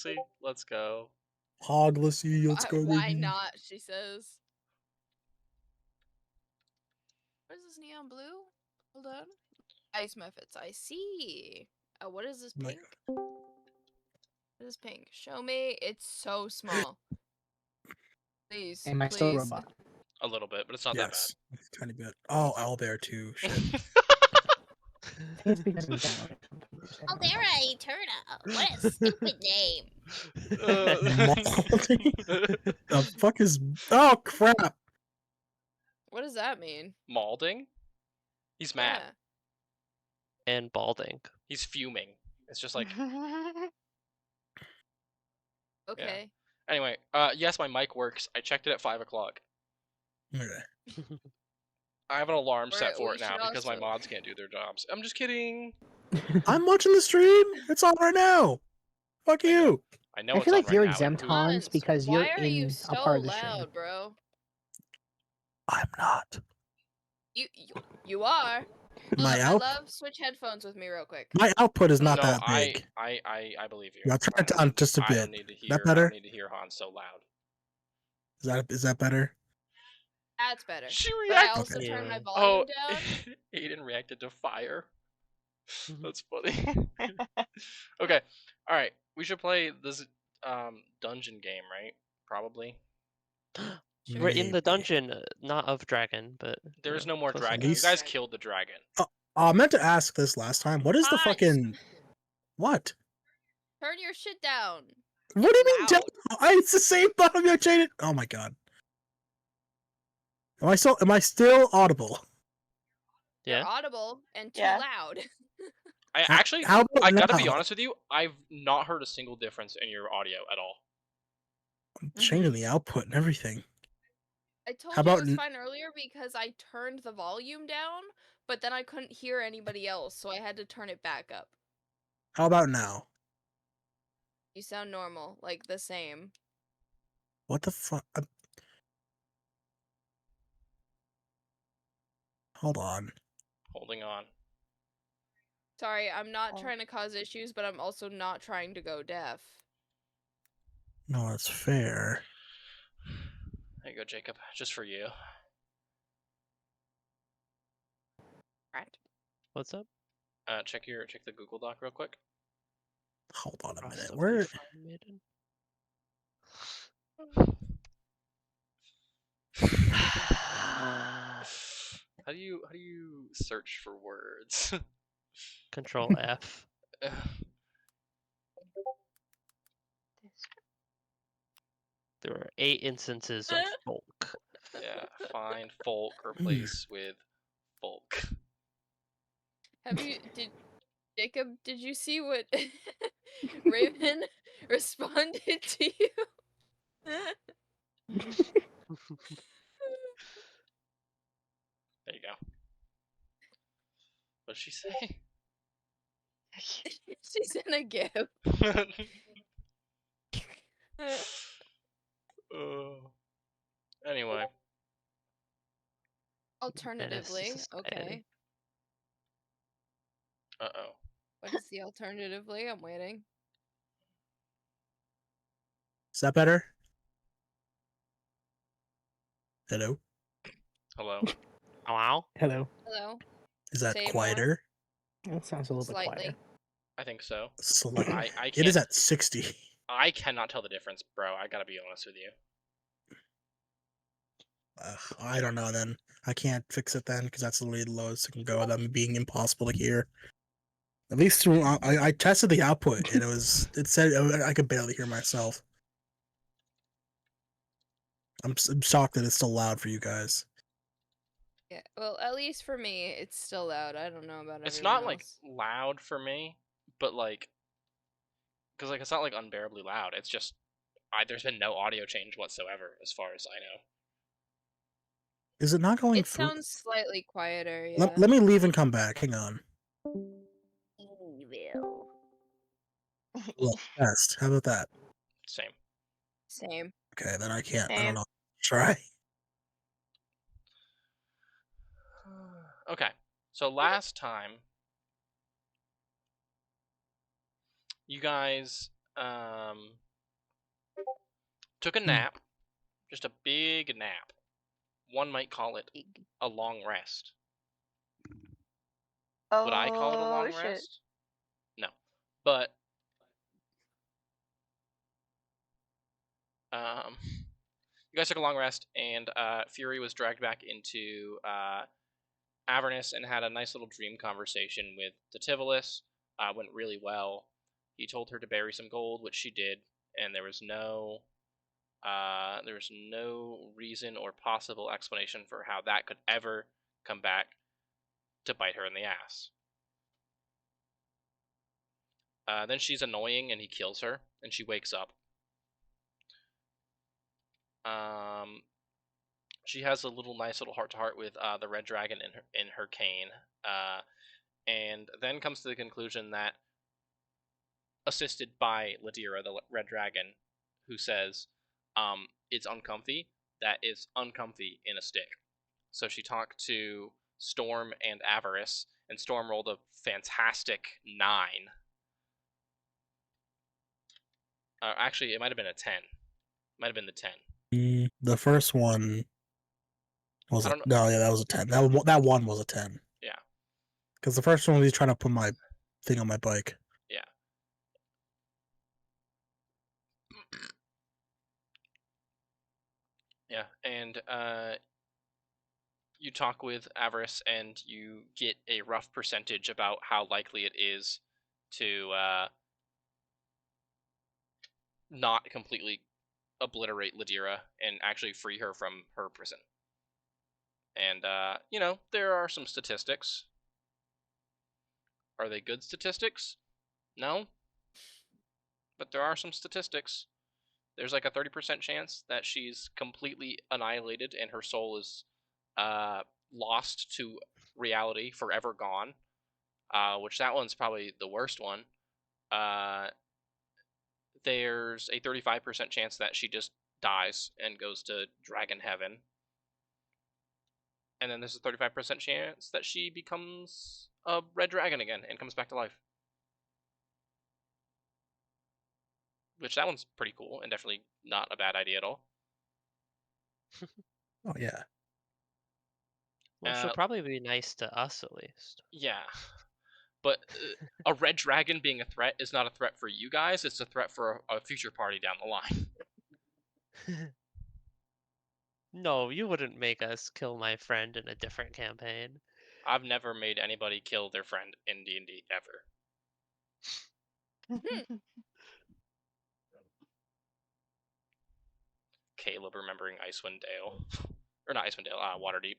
See, let's go. Hoglassy, let's go, Why baby. not? She says. What is this neon blue? Hold on. Ice methods. I see. Oh, what is this Like- pink? What is pink? Show me. It's so small. Please. Am I still a please. robot? A little bit, but it's not Yes, tiny bit. Oh, owlbear too. Shit. that bad. I think it's because we downloaded it from computer center. Aldera Eterna. What a stupid name. The fuck is? Oh crap! What does that mean? Malding? He's mad. Yeah. And balding. He's fuming. It's just like. Okay. Anyway, yes, my mic works. I checked it at 5 o'clock. Okay. I have an alarm set for we it now should because my also- mods can't do their jobs. I'm just kidding. I'm watching the stream. It's on right now. Fuck you. I know I it's feel on like right you're now. exempt, Who- Hans, because you're why are you in so a part of the stream. loud, bro? I'm not. You are. My I out. love switch headphones with me real quick. My output is not no, that big. I believe you. I'll turn it down just a I bit. don't need to hear. That better? I don't need to hear Han so loud. Is that better? That's better. She But I reacted. also Okay. turned my Yeah. volume Oh, down. Aiden reacted to fire. That's funny. Okay, all right. We should play this dungeon game, right? Probably. Sure. We're in Maybe. the dungeon, not of dragon, but There is no more close dragon. enough. You guys killed the dragon. I meant to ask this last time. What is the Hans! fucking what? Turn your shit down. What do you mean? Loud. It's the same bottom you changed. Oh my god. Am I still audible? You're Yeah. audible and too Yeah. loud. I How- actually, how about I gotta be now? honest with you. I've not heard a single difference in your audio at all. I'm changing the output and everything. I told How you about it was n- fine earlier because I turned the volume down, but then I couldn't hear anybody else, so I had to turn it back up. How about now? You sound normal, like the same. What the fuck? Hold on. Holding on. Sorry, I'm not Oh. trying to cause issues, but I'm also not trying to go deaf. No, that's fair. There you go, Jacob. Just for you. Right. What's up? Check the Google Doc real quick. Hold on a Frost minute. of Where? the Frostmaiden. How do you search for words? Control F. There are 8 instances of folk. Yeah, find folk, replace with folk. Jacob, did you see what Raven responded to you? There you go. What'd she say? She's in a gif. Anyway. Alternatively, okay. Uh-oh. What is the alternatively? I'm waiting. Is that better? Hello? Hello. Hello? Hello. Hello? Is that Say more. quieter? That sounds a little bit Slightly. quieter. I think so. Slightly. I It is can't- at 60. I cannot tell the difference, bro. I gotta be honest with you. I don't know then. I can't fix it then because that's literally the lowest it can go without me being impossible to hear. At least through I tested the output and it said I could barely hear myself. I'm shocked that it's still loud for you guys. Yeah, well, at least for me, it's still loud. I don't know about It's everyone not like else. loud for me, but like, because like it's not like unbearably loud. It's just there's been no audio change whatsoever as far as I know. Is it not going It through? sounds slightly quieter, yeah. Let me leave and come back. Hang on. Evil. Well, test. How about that? Same. Same. Okay, then I can't. I Same. don't know. Try. Okay, so last time you guys took a nap, just a big nap. One might call it a long rest. Would I call it a long shit. rest? No. But you guys took a long rest, and Fury was dragged back into Avernus and had a nice little dream conversation with Tativolis. Went really well. He told her to bury some gold, which she did, and there was no reason or possible explanation for how that could ever come back to bite her in the ass. Then she's annoying, and he kills her, and she wakes up. She has a nice little heart-to-heart with the red dragon in her cane, and then comes to the conclusion that, assisted by Ladira, the red dragon, who says, it's uncomfy, that is uncomfy in a stick. So she talked to Storm and Avarice, and Storm rolled a fantastic 9. Actually, it might have been a 10. Might have been the 10. The first one was I a, don't know. no, yeah, that was a 10. That one was a 10. Yeah. Because the first one was trying to put my thing on my bike. Yeah. Yeah, and you talk with Avarice, and you get a rough percentage about how likely it is to not completely obliterate Ladira and actually free her from her prison. And, there are some statistics. Are they good statistics? No. But there are some statistics. There's like a 30% chance that she's completely annihilated and her soul is lost to reality, forever gone. Which that one's probably the worst one. There's a 35% chance that she just dies and goes to dragon heaven. And then there's a 35% chance that she becomes a red dragon again and comes back to life. Which, that one's pretty cool and definitely not a bad idea at all. Oh, yeah. Well, she'll probably be nice to us at least. Yeah. But a red dragon being a threat is not a threat for you guys, it's a threat for a future party down the line. No, you wouldn't make us kill my friend in a different campaign. I've never made anybody kill their friend in D&D, ever. Caleb remembering Icewind Dale. Or not Icewind Dale, Waterdeep.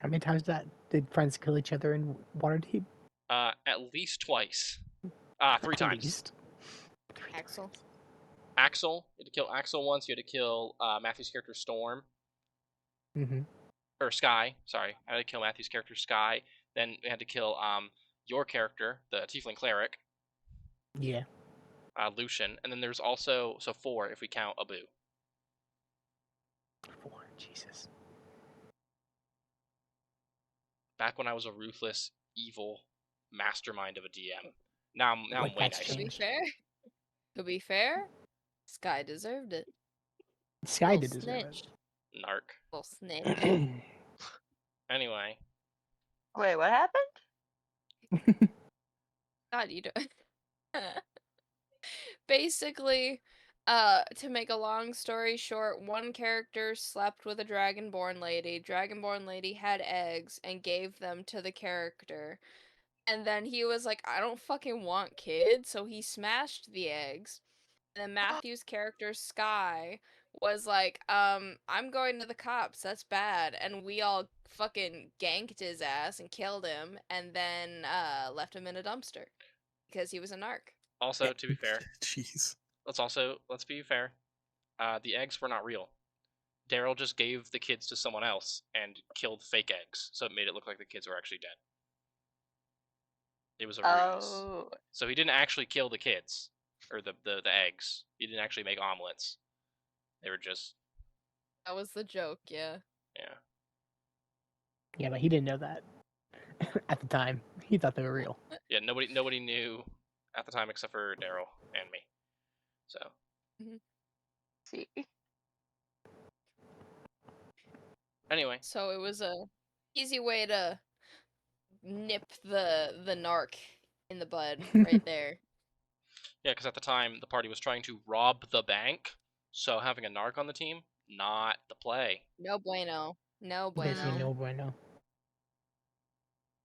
How many times did friends kill each other in Waterdeep? At least twice. 3 At times. least. Axel. Axel. You had to kill Axel once. You had to kill Matthew's character Storm. Mm-hmm. Or Sky. Sorry. I had to kill Matthew's character Sky. Then we had to kill your character, the Tiefling Cleric. Yeah. Lucian. And then there's also, 4 if we count Abu. 4. Jesus. Back when I was a ruthless, evil mastermind of a DM. Now I'm Like, way that's nicer. changed. To be fair, Sky deserved it. Sky Little did deserve snitch. Narc. Little snitch. it. Anyway. Wait, what happened? God, you don't. Basically, to make a long story short, one character slept with a dragonborn lady. Dragonborn lady had eggs and gave them to the character. And then he was like, I don't fucking want kids, so he smashed the eggs. And then Matthew's character, Sky, was like, I'm going to the cops, that's bad. And we all fucking ganked his ass and killed him, and then left him in a dumpster. Because he was a narc. Also, to be fair, Jeez. let's be fair. The eggs were not real. Daryl just gave the kids to someone else and killed fake eggs, so it made it look like the kids were actually dead. It was a ruse. Oh. So he didn't actually kill the kids. Or the eggs. He didn't actually make omelets. They were just... That was the joke, yeah. Yeah. Yeah, but he didn't know that. At the time, he thought they were real. Yeah, nobody knew at the time except for Daryl and me. So See. anyway, So it was a easy way to nip the narc in the bud right there. yeah, because at the time the party was trying to rob the bank, so having a narc on the team, not the play. No bueno. No Basically, bueno. no bueno.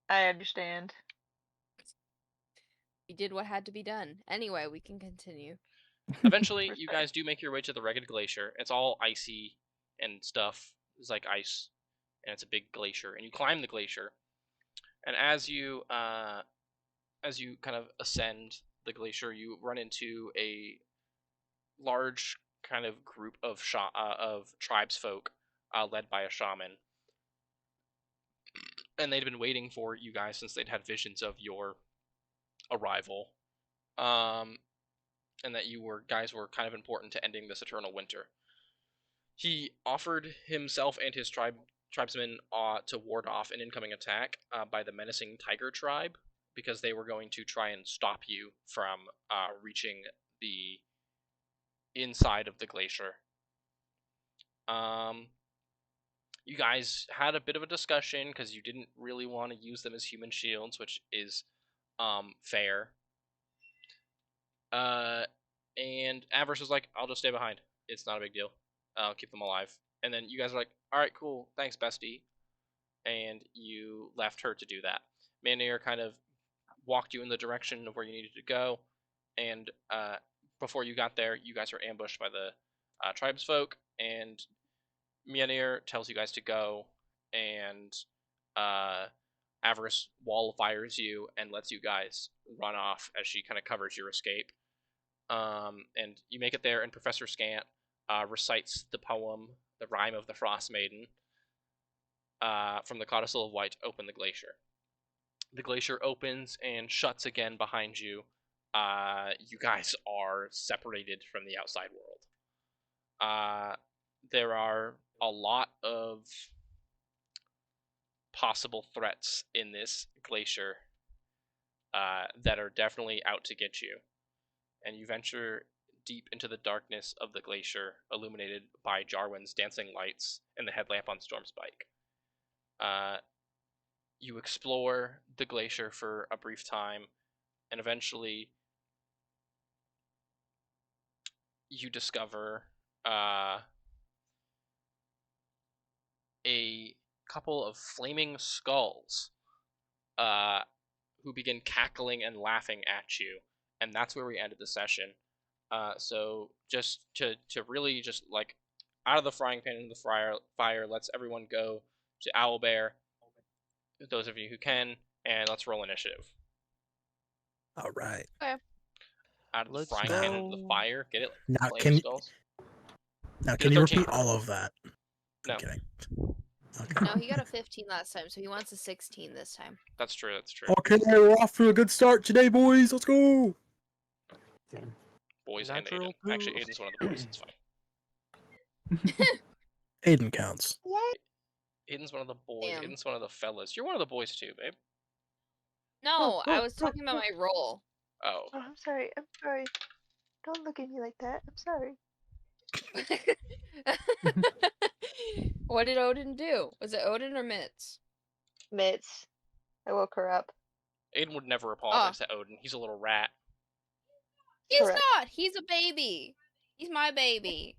I understand. We did what had to be done. Anyway, we can continue. Eventually, you Respect. guys do make your way to the Rugged Glacier. It's all icy and stuff. It's like ice, and it's a big glacier. And you climb the glacier, and as you kind of ascend the glacier, you run into a large kind of group of tribesfolk led by a shaman. And they'd been waiting for you guys since they'd had visions of your arrival, and that guys were kind of important to ending this eternal winter. He offered himself and his tribesmen to ward off an incoming attack by the menacing Tiger tribe, because they were going to try and stop you from reaching the inside of the glacier. You guys had a bit of a discussion because you didn't really want to use them as human shields, which is fair. And Avarice was like, I'll just stay behind. It's not a big deal. I'll keep them alive. And then you guys are like, alright, cool. Thanks, bestie. And you left her to do that. Manir kind of walked you in the direction of where you needed to go. And before you got there, you guys were ambushed by the tribesfolk. And Mjolnir tells you guys to go, and Avarice wall fires you and lets you guys run off as she kind of covers your escape. And you make it there, and Professor Scant recites the poem, the Rime of the Frostmaiden, from the Codicil of White, Open the Glacier. The glacier opens and shuts again behind you. You guys are separated from the outside world. There are a lot of possible threats in this glacier that are definitely out to get you. And you venture deep into the darkness of the glacier, illuminated by Jarwin's dancing lights and the headlamp on Storm's bike. You explore the glacier for a brief time, and eventually you discover a couple of flaming skulls who begin cackling and laughing at you, and that's where we ended the session. So just to really just like out of the frying pan into the fire, let's everyone go to Owlbear, those of you who can, and let's roll initiative. All right. Okay. Out of the Let's frying pan into the go. fire, get it? Now Flaming skulls. Now, Get can a you 13. repeat all of that? No. I'm kidding. Okay. No, he got a 15 last time, so he wants a 16 this time. That's true. That's true. Okay, we're off to a good start today, boys. Let's go. Same. Boys Natural and Aiden. Actually, poo. Aiden's one of the boys. It's fine. Aiden counts. Yay! Aiden's one of the boys. Damn. Aiden's one of the fellas. You're one of the boys too, babe. No, I was talking about my role. Oh. Oh, I'm sorry. I'm sorry. Don't look at me like that. I'm sorry. What did Odin do? Was it Odin or Mitz? Mitz. I woke her up. Aiden would never apologize to Odin. He's a little rat. He's Correct. not. He's a baby. He's my baby.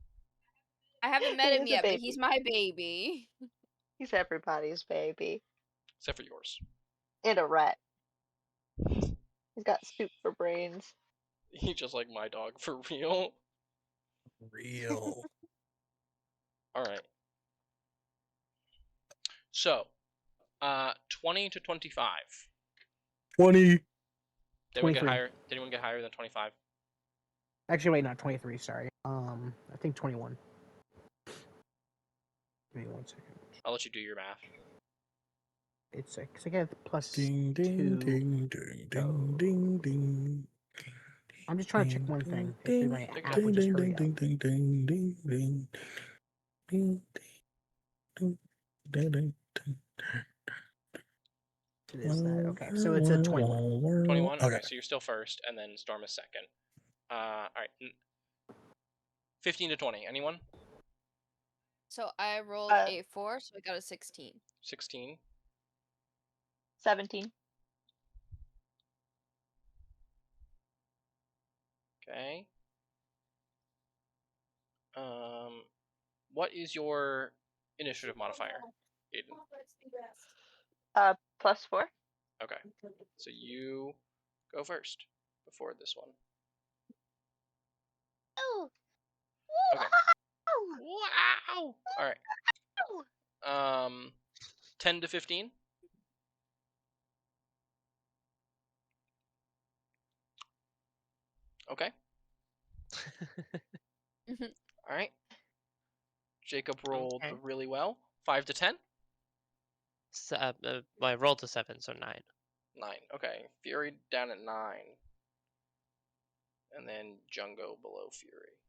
I haven't met He him is a yet, but baby. he's my baby. He's everybody's baby. Except for yours. And a rat. He's got soup for brains. He's just like my dog, for real. Real. Alright. So, 20 to 25. 20. Did anyone get 23. higher? Did anyone get higher than 25? Actually, wait, not 23. Sorry. I think 21. Give me 1 second. I'll let you do your math. It's because I get plus Ding, ding, 2. ding, ding, ding, ding, ding. I'm just trying to check one thing. If Ding, my ding, app ding, would just ding, hurry ding, up. ding, ding, ding, ding, ding. Ding, ding, ding, ding, ding. It is that. Okay, so it's a 21. 21? Okay, Okay. so you're still first, and then Storm is second. Alright. 15 to 20. Anyone? So I rolled Uh, a 4, so I got a 16. 16. 17. Okay. What is your initiative modifier, Aiden? +4. Okay. So you go first before this one. Oh. Okay. Wow! Alright. 10 to 15. Okay. Alright. Jacob rolled Okay. really well. 5 to 10. Well, I rolled a 7, so 9. 9. Okay. Fury down at 9. And then Jungo below Fury.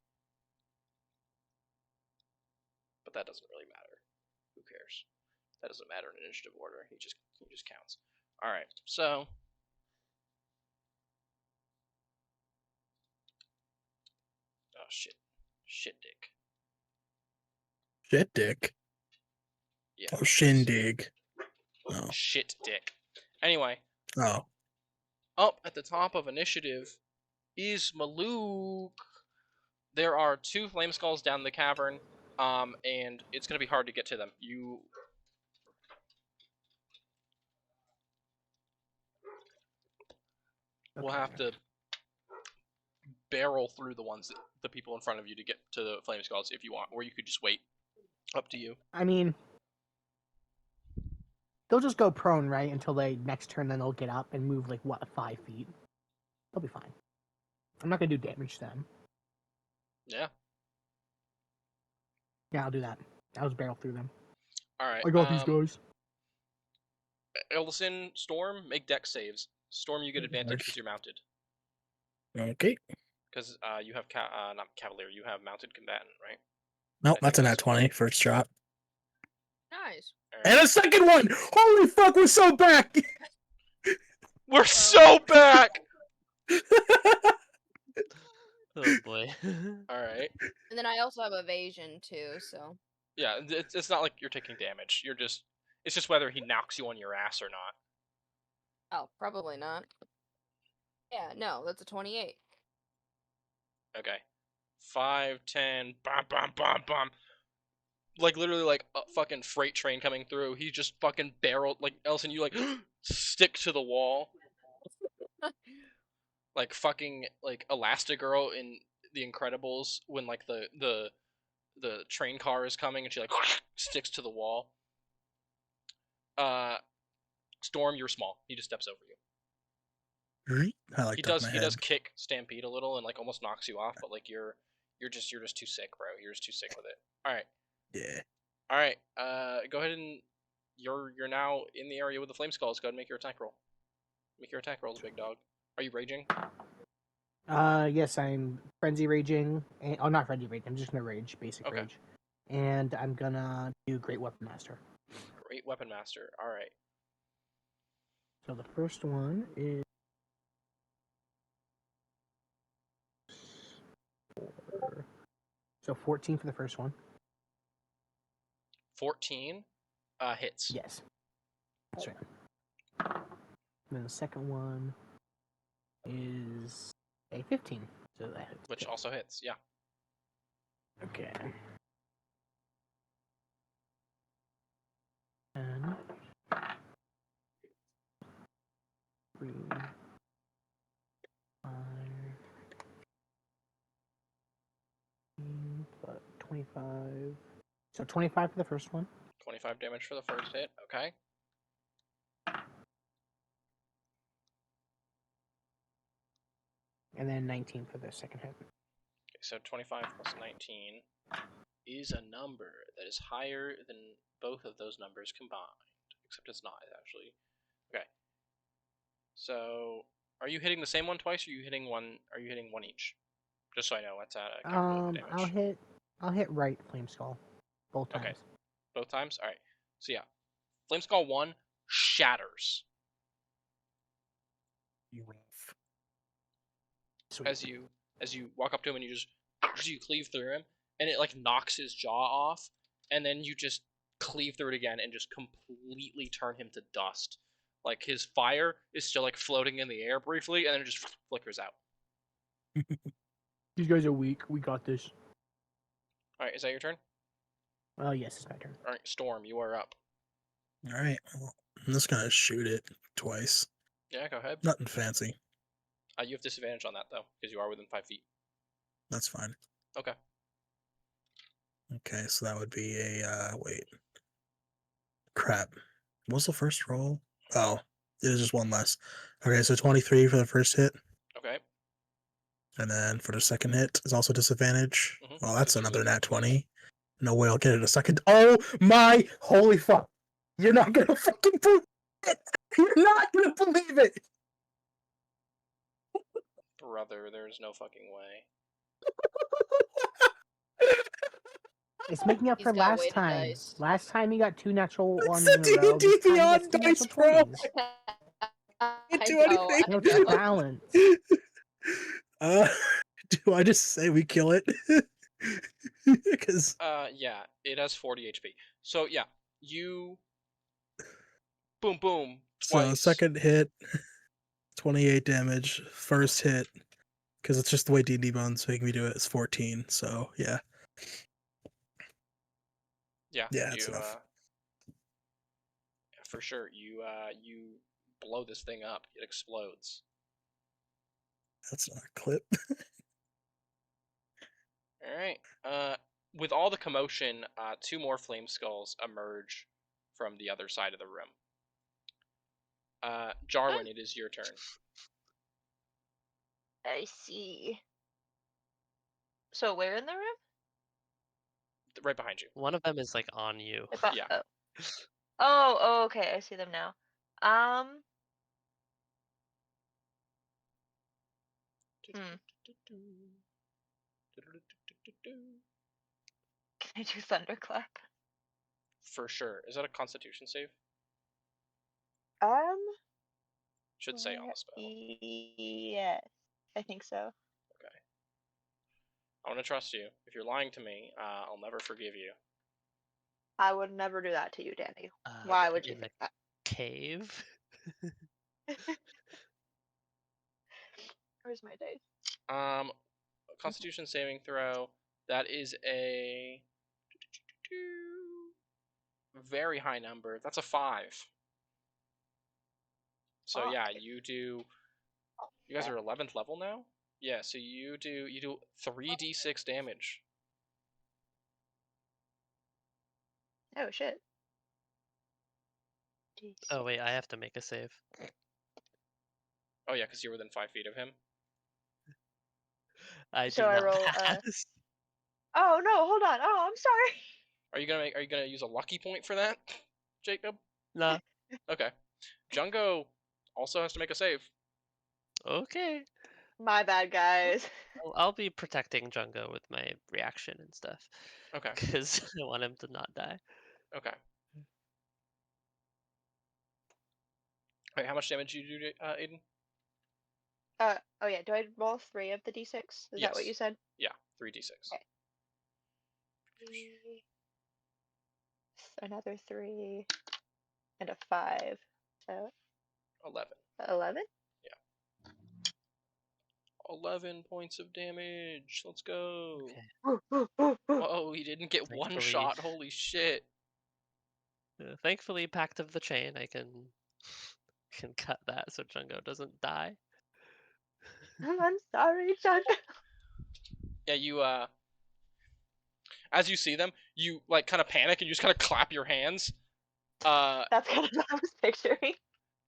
But that doesn't really matter. Who cares? That doesn't matter in initiative order. He just counts. Alright, so oh shit. Shit dick. Shit dick. Yeah. Oh, shindig. Oh. Shit dick. Anyway, Oh. up at the top of initiative is Maluk. There are 2 flame skulls down the cavern, and it's gonna be hard to get to them. You will have to barrel through the people in front of you to get to the flame skulls if you want, or you could just wait. Up to you. I mean, they'll just go prone, right, until they next turn. Then they'll get up and move like what 5 feet. They'll be fine. I'm not gonna do damage to them. Yeah. Yeah, I'll do that. I'll just barrel through them. All right. I got these guys. Ellison, Storm, make dex saves. Storm, you get advantage because you're mounted. Okay. Because you have not Cavalier, you have mounted combatant, right? Nope, I that's think a nat 20 first shot. Nice. All right. And a second one! Holy fuck, we're so back! We're so back! Oh boy. All right. And then I also have evasion too, so. Yeah, it's not like you're taking damage. It's just whether he knocks you on your ass or not. Oh, probably not. Yeah, no, that's a 28. Okay. 5, 10, bam, bam, bam, bam. Like literally like a fucking freight train coming through. He just fucking barreled like Ellison, you like stick to the wall. Like fucking like Elastigirl in The Incredibles when like the train car is coming and she like sticks to the wall. Storm, you're small. He just steps over you. I like that in my He head. does kick Stampede a little and like almost knocks you off, but like you're just too sick, bro. You're just too sick with it. Alright. Yeah. Alright. Go ahead and you're now in the area with the flame skulls. Go ahead and make your attack roll. Make your attack rolls, big dog. Are you raging? Yes, I'm frenzy raging. Oh, not frenzy raging. I'm just gonna rage, basic Okay. rage, and I'm gonna do Great Weapon Master. Great Weapon Master. Alright. So the first one is 4. So 14 for the first one. 14 hits. Yes, that's right. And then the second one is a 15. So that hits. Which also hits, yeah. Okay. And 3, 5, 25. So 25 for the first one. 25 damage for the first hit, okay. And then 19 for the second hit. Okay, so 25 plus 19 is a number that is higher than both of those numbers combined. Except it's not, actually. Okay. So, are you hitting the same one twice, or are you hitting one each? Just so I know what's damage. I'll hit right Flame Skull both times. Okay. Both times? Alright. So yeah. Flame Skull 1 shatters. You rough. Sweet. As you walk up to him and you cleave through him, and it like knocks his jaw off, and then you just cleave through it again and just completely turn him to dust. Like his fire is still like floating in the air briefly, and then it just flickers out. These guys are weak. We got this. All right, is that your turn? Yes, it's my turn. All right, Storm, you are up. All right. Well, I'm just gonna shoot it twice. Yeah, go ahead. Nothing fancy. You have disadvantage on that though, because you are within 5 feet. That's fine. Okay. Okay, so that would be a wait. Crap. What was the first roll? Oh, it was just one less. Okay, so 23 for the first hit, Okay. and then for the second hit is also disadvantage. Mhm, Well, that's 'cause you another lose nat that 20. No way I'll get it a second. Oh my holy fuck! You're not gonna fucking believe it! You're not gonna believe it! Brother, there's no fucking way. It's making up He's for got last weighted time. dice. Last time he got 2 natural It's ones the in a row. D&D This time he gets Beyond 2 dice, natural bro! 20s. Can't I do know, anything. I No, just know. balance. Uh, do I just say we kill it? Because Yeah, it has 40 HP. So yeah, you boom boom so twice. second hit, 28 damage. First hit, because it's just the way D&D Bones make me do it, it's 14. So yeah, Yeah, yeah, that's you enough. yeah, for sure. You blow this thing up. It explodes. That's not a clip. All right. With all the commotion, 2 more flame skulls emerge from the other side of the room. Jarwin, it is your turn. I see. So where in the room? Right behind you. One of them is like on you. Yeah. Oh. Oh, okay. I see them now. Hmm. Can I do thunderclap? For sure. Is that a Constitution save? Um. Should say on the spell. Yes, I think so. Okay. I want to trust you. If you're lying to me, I'll never forgive you. I would never do that to you, Danny. Why would you In the think that? cave? Where's my dice? Constitution saving throw. That is a very high number. That's a 5. So yeah, Fuck. you do. You guys are 11th level now. Yeah, so you do 3d6 damage. Oh shit. Oh wait, I have to make a save. Oh yeah, because you're within 5 feet of him. I So do I not roll, pass. Oh no, hold on. Oh, I'm sorry. Are you gonna use a lucky point for that, Jacob? Nah. Okay. Jungo also has to make a save. Okay. My bad, guys. I'll be protecting Jungo with my reaction and stuff. Okay. Because I want him to not die. Okay. Wait, how much damage do you do, Aiden? Oh yeah. Do I roll 3 of the d6? Is that what Yes. you said? Yeah, 3d6. Okay. Another 3 and a 5. So 11. 11. 11 points of damage. Let's go. Okay. Whoa, he didn't get one Thankfully- shot. Holy shit. Thankfully, Pact of the Chain, I can cut that so Jungo doesn't die. I'm sorry, John. Yeah, you as you see them, you like kind of panic and you just kind of clap your hands. That's kind of what I was picturing.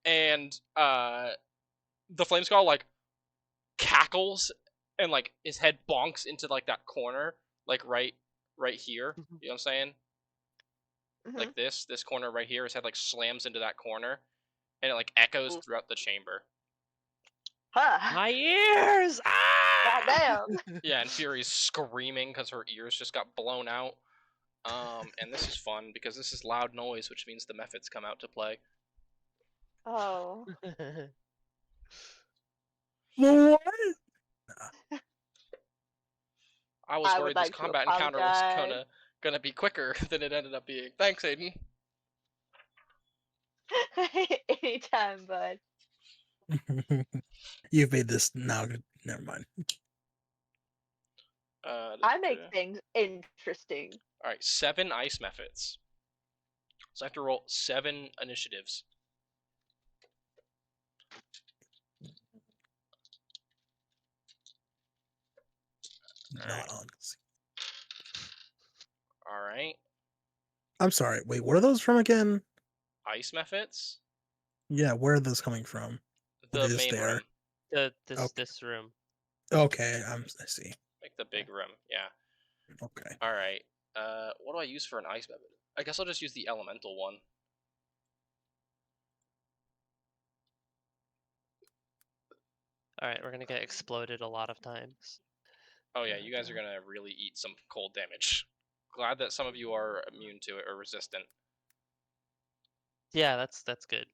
And the flame skull like cackles and like his head bonks into like that corner, like right here. You know what I'm saying? Mhm. Like this corner right here, his head like slams into that corner, and it like echoes Ooh. throughout the chamber. Huh. My ears! Ah! Goddamn. Yeah, and Fury's screaming because her ears just got blown out. And this is fun because this is loud noise, which means the methods come out to play. Oh. What? I was I worried would this like to combat encounter was apologize. gonna be quicker than it ended up being. Thanks, Aiden. Anytime, bud. You've made this now. Never mind. I make things interesting. All right, 7 ice methods. So I have to roll 7 initiatives. Not Alright. on. All right, I'm sorry. Wait, what are those from again? ice methods. Yeah, where are those coming from? Are The they just main there? room, This room. Okay, I see. like the big room. Yeah. Okay. All right. What do I use for an ice method? I guess I'll just use the elemental one. All right, we're gonna get exploded a lot of times. Oh yeah, you guys are gonna really eat some cold damage. Glad that some of you are immune to it or resistant. Yeah, that's good.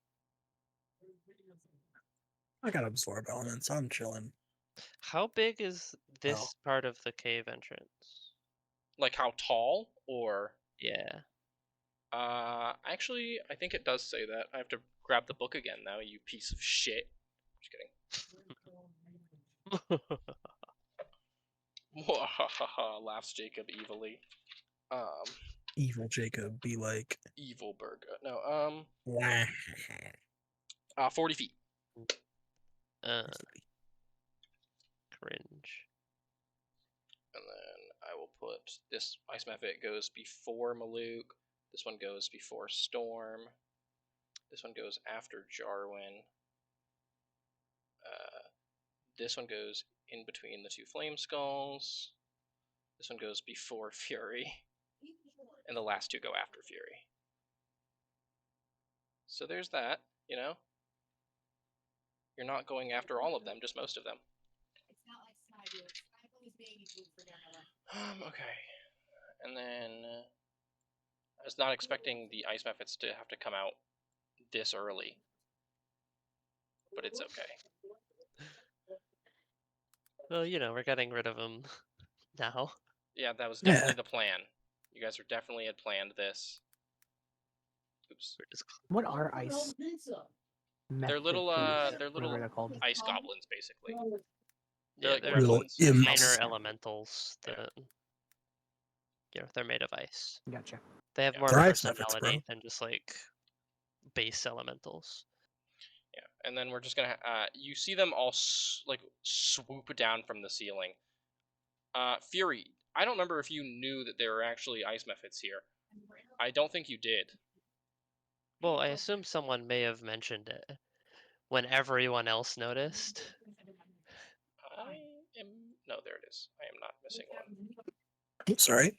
I got absorb elements. I'm chilling. How big is this Oh. part of the cave entrance? Like how tall or? Yeah. Actually, I think it does say that. I have to grab the book again now, you piece of shit. Just kidding. Laughs Jacob evilly. Evil Jacob be like. Evil burger. No, Wah. 40 feet. Cringe. And then I will put this ice method goes before Maluk. This one goes before Storm. This one goes after Jarwin. This one goes in between the 2 flame skulls. This one goes before Fury. And the last 2 go after Fury. So there's that, you know? You're not going after all of them, just most of them. Okay. And then I was not expecting the ice methods to have to come out this early. But it's okay. Well, you know, we're getting rid of them now. Yeah, that was definitely the plan. You guys definitely had planned this. Oops. We're just What are ice? They're little whatever they're called. ice goblins, basically. yeah, like they're Little gremlins. imps. minor elementals that they're made of ice. Gotcha. They have Yeah. more They're of a ice methods, personality bro. than just like base elementals. Yeah, and then we're just gonna. You see them all like swoop down from the ceiling. Fury, I don't remember if you knew that there were actually ice methods here. I don't think you did. Well, I assume someone may have mentioned it when everyone else noticed. I am. No, there it is. I am not missing one. I'm sorry.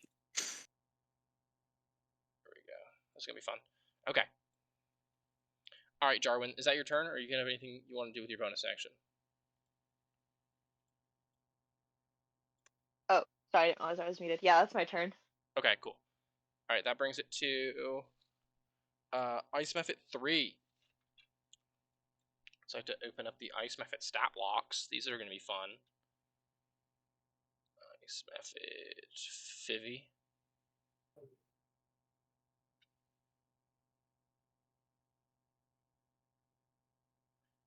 There we go. That's gonna be fun. Okay. All right, Jarwin, is that your turn, or are you gonna have anything you want to do with your bonus action? Oh, sorry, I didn't realize I was muted. Yeah, that's my turn. Okay, cool. All right, that brings it to Ice Method 3. So I have to open up the Ice Method stat blocks. These are going to be fun. Ice Method Fivvy.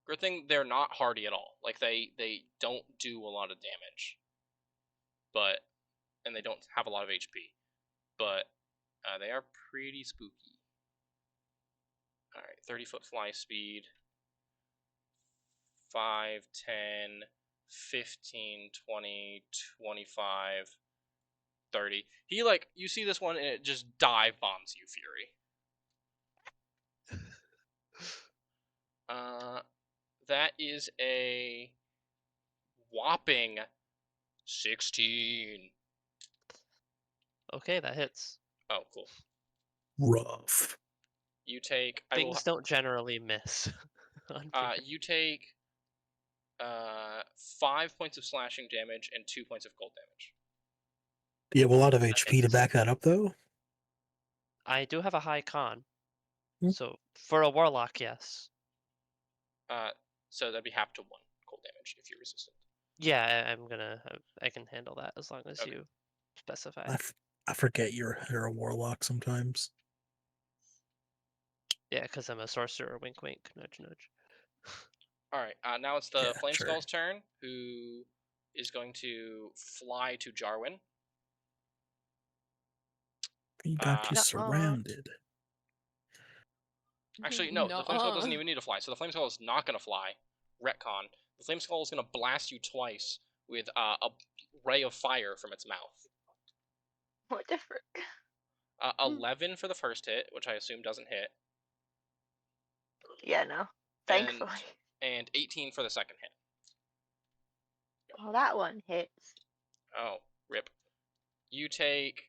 Good thing they're not hardy at all. Like they don't do a lot of damage, and they don't have a lot of HP, but they are pretty spooky. All right, 30-foot fly speed. 5, 10, 15, 20, 25, 30. He you see this one and it just dive bombs you, Fury. That is a whopping 16. Okay, that hits. Oh, cool. Rough. You take Things don't generally miss. on Fury. you take 5 points of slashing damage and 2 points of cold damage. Do you have a lot of That HP to hits. back that up, though? I do have a high con, Hmm. so for a warlock, yes. So that'd be half to 1 cold damage if you're resistant. Yeah, I can handle that as long as Okay. you specify. I forget you're a warlock sometimes. Yeah, because I'm a sorcerer. Wink, wink. Nudge, nudge. All right. Now it's the Yeah, Flame sure. Skull's turn, who is going to fly to Jarwin. He got you Nuh-uh. surrounded. Actually, no. The Flame Skull doesn't Nuh-uh. even need to fly, so the Flame Skull is not going to fly. Retcon. The Flame Skull is going to blast you twice with a ray of fire from its mouth. What the frick? 11 for the first hit, which I assume doesn't hit, Yeah, no. Thankfully. and 18 for the second hit. Oh, that one hits. Oh, rip. You take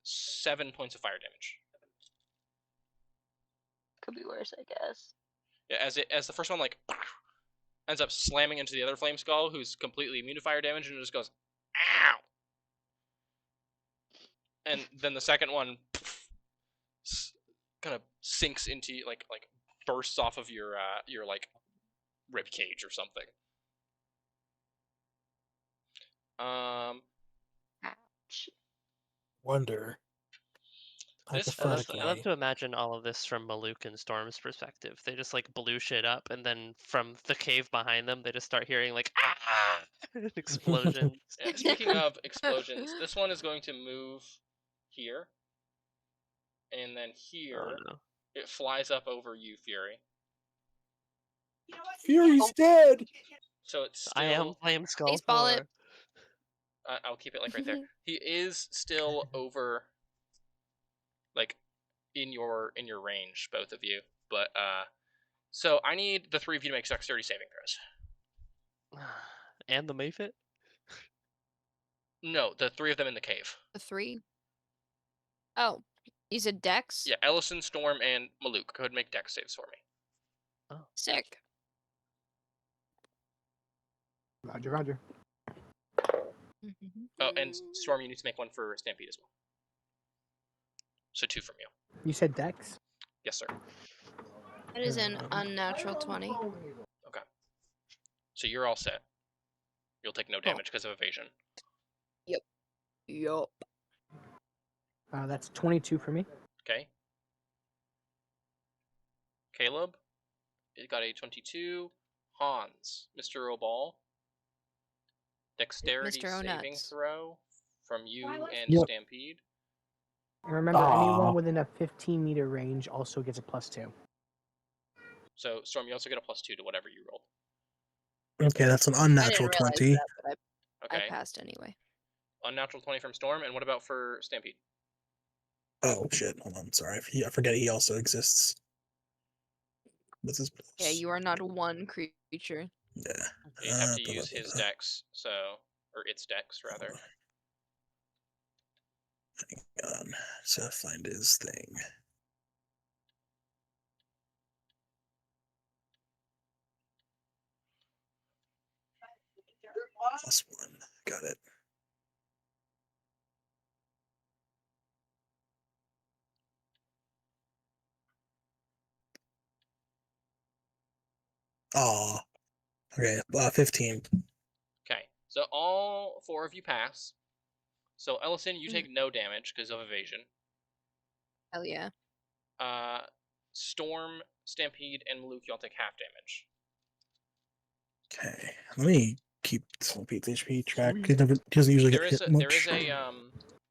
7 points of fire damage. Could be worse, I guess. Yeah, as the first one ends up slamming into the other Flame Skull, who's completely immune to fire damage, and it just goes, ow! And then the second one kind of sinks into like bursts off of your like rib cage or something. Ouch. Wonder. This I love, first I love Hypothetically, to imagine all of this from Maluk and Storm's perspective. They just like blew shit up, and then from the cave behind them, they just start hearing like explosions. Speaking of explosions, this one is going to move here, and then here Oh no! it flies up over you, Fury. Fury's dead. So it's I am still. Flame Skull Baseball 4. it. I'll keep it like right there. He is still over, like, in your range, both of you. But so I need the three of you to make dexterity saving throws. And the Mayfit? No, the three of them in the cave. The 3. Oh, you said Dex? Yeah, Ellison, Storm, and Maluk. Go ahead and make dex saves for me. Sick. Roger, roger. Oh, and Storm, you need to make one for Stampede as well. So 2 from you. You said Dex? Yes, sir. That is an unnatural 20. Okay. So you're all set. You'll take no damage because of evasion. Yup. That's 22 for me. Okay. Caleb, you got a 22. Hans, Mr. O'Ball. Dexterity Mr. saving O'Nuts. throw from you and Yep. Stampede. And remember, Aw. anyone within a 15-meter range also gets a +2. So, Storm, you also get a +2 to whatever you rolled. Okay, that's an I unnatural didn't realize 20. that, but I Okay. passed anyway. Unnatural 20 from Storm, and what about for Stampede? Oh shit! Hold on, sorry. I forget he also exists. What's his? Yeah, you are not one creature. Yeah. You have to blah, use blah, his blah. dex, or its dex, rather. Hang on. So find his thing. +1. Got it. Aw. Okay, 15. Okay, so all 4 of you pass. So, Ellison, you Mhm. take no damage because of evasion. Hell yeah. Storm, Stampede, and Maluk, y'all take half damage. Okay, let me keep Pete's HP track. He doesn't usually There get is hit a, much.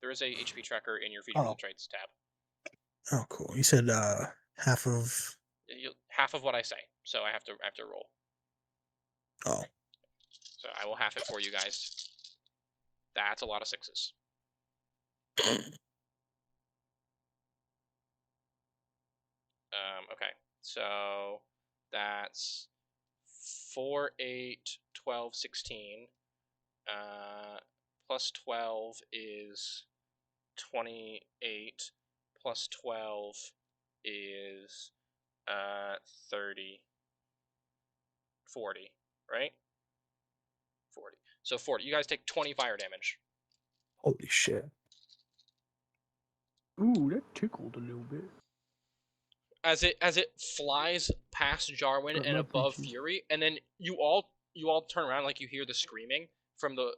there is a HP tracker in your Fusion Oh. Traits tab. Oh, cool. You said half of. Half of what I say, so I have to roll. Oh, So I will half it for you guys. That's a lot of 6s. Okay, so that's 4, 8, 12, 16. Plus 12 is 28. Plus 12 is 30. 40, right? 40. So 40. You guys take 20 fire damage. holy shit! Ooh, that tickled a little bit. As it flies past Jarwin Hurt and my above peaches. Fury, and then you all you all turn around, like you hear the screaming from the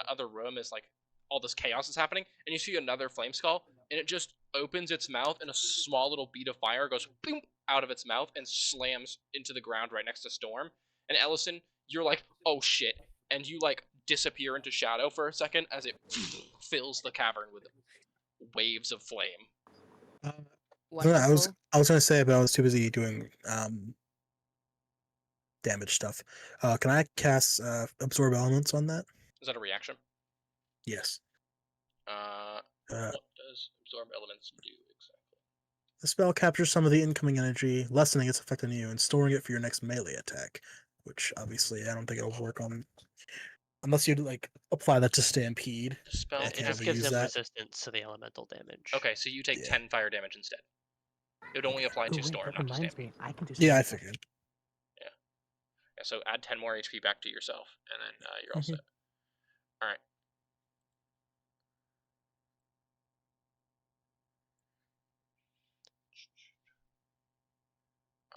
other room as like all this chaos is happening, and you see another flame skull, and it just opens its mouth, and a small little bead of fire goes boom out of its mouth and slams into the ground right next to Storm. And Ellison, you're like, oh shit, and you like disappear into shadow for a second as it fills the cavern with waves of flame. Wonderful. I was gonna say, but I was too busy doing damage stuff. Can I cast absorb elements on that? Is that a reaction? Yes. What does absorb elements do exactly? The spell captures some of the incoming energy, lessening its effect on you, and storing it for your next melee attack. Which obviously I don't think it'll work on unless you like apply that to Stampede. The spell I It can't just really gives use him that. resistance to the elemental damage. Okay, so you take Yeah. 10 fire damage instead. It would only apply Oh to wait, Storm, that not to reminds Stampede. me. I can do. Yeah, I something. figured. Yeah, so add 10 more HP back to yourself, and then you're all set. All right.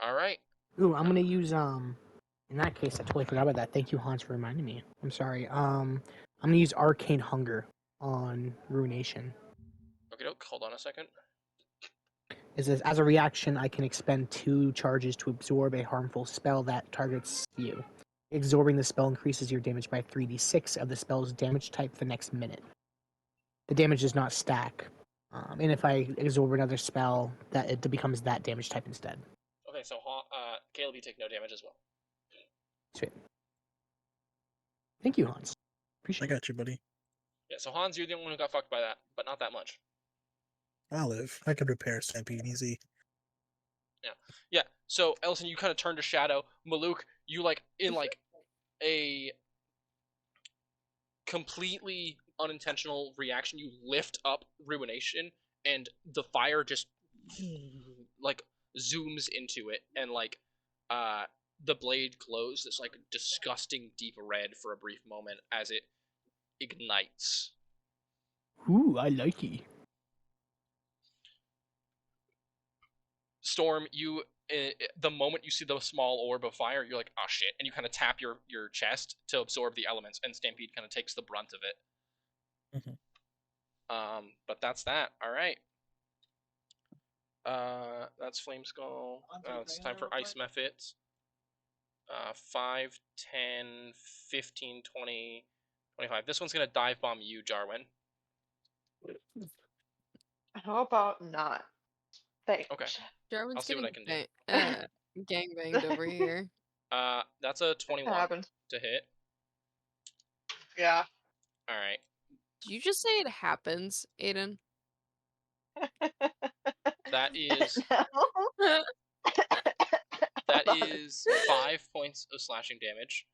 All right. Ooh, I'm gonna use In that case, I totally forgot about that. Thank you, Hans, for reminding me. I'm sorry. I'm gonna use Arcane Hunger on Ruination. Okay, hold on a second. It says, as a reaction, I can expend 2 charges to absorb a harmful spell that targets you. Absorbing the spell increases your damage by 3d6 of the spell's damage type for the next minute. The damage does not stack, and if I absorb another spell, that it becomes that damage type instead. Okay, so Caleb, you take no damage as well. Sweet. Thank you, Hans. I Appreciate it. got you, buddy. Yeah, so Hans, you're the only one who got fucked by that, but not that much. I'll live. I could repair Stampede easy. Yeah, so Ellison, you kind of turn to shadow. Maluk, you like in like a completely unintentional reaction, you lift up Ruination, and the fire just like zooms into it, and like the blade glows this like disgusting deep red for a brief moment as it ignites. Ooh, I like it. Storm, you the moment you see the small orb of fire, you're like, oh shit, and you kind of tap your chest to absorb the elements, and Stampede kind of takes the brunt of it. But that's that. All right. That's Flame Skull. It's time for Ice Methods. 5, 10, 15, 20, 25. This one's gonna dive bomb you, Jarwin. How about not? Thanks. Okay. Jarvin's I'll see what getting I can do. gangbanged over here. That's a 21 happens. to hit. Yeah. All right. Did you just say it happens, Aiden? That is No. that is 5 points of slashing damage,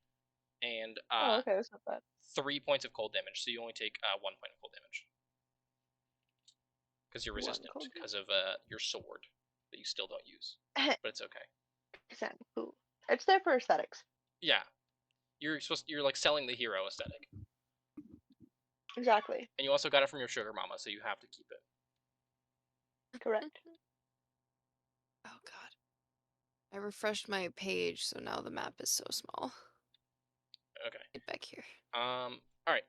and Oh, okay, that's not bad. 3 points of cold damage. So you only take 1 point of cold damage because you're One resistant cold because of your sword that you still don't use, but it's okay. Exactly. Cool. It's there for aesthetics. Yeah, you're like selling the hero aesthetic, Exactly. and you also got it from your sugar mama, so you have to keep it. Correct. Oh god. I refreshed my page, so now the map is so small. Okay. Get back here. All right.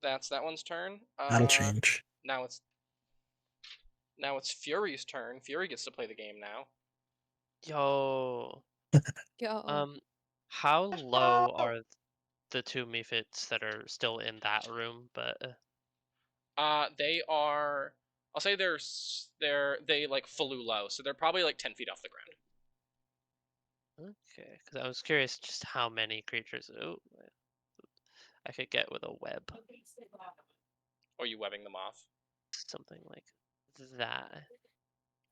That's that one's turn. That'll change. Now it's Fury's turn. Fury gets to play the game now. Yo. Go. How low are the 2 Mephits that are still in that room? But They are. I'll say they like flew low, so they're probably like 10 feet off the ground. okay, because I was curious just how many creatures I could get with a web, Or are you webbing them off? something like that.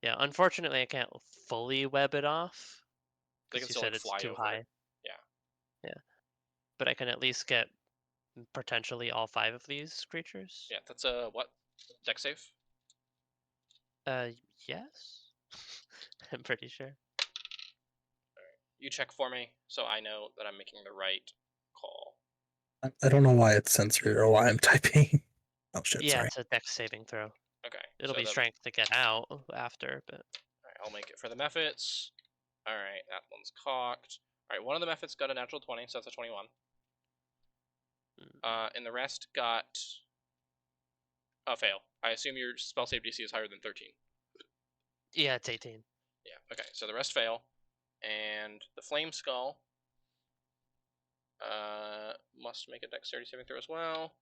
Yeah, unfortunately, I can't fully web it off. They can Because you still said like it's fly too over high. it. Yeah. But I can at least get potentially all 5 of these creatures. Yeah, that's a what? Deck save? Yes. I'm pretty sure. You check for me, so I know that I'm making the right call. I don't know why it's censored or why I'm typing. Oh shit, Yeah, sorry. it's a dex saving throw. Okay. It'll so be the- strength to get out after, but Alright, I'll make it for the methods. Alright, that one's cocked. Alright, one of the methods got a natural 20, so that's a 21. And the rest got a fail. I assume your spell save DC is higher than 13. Yeah, it's 18. Yeah, okay, so the rest fail. And the Flame Skull must make a dexterity saving throw as well.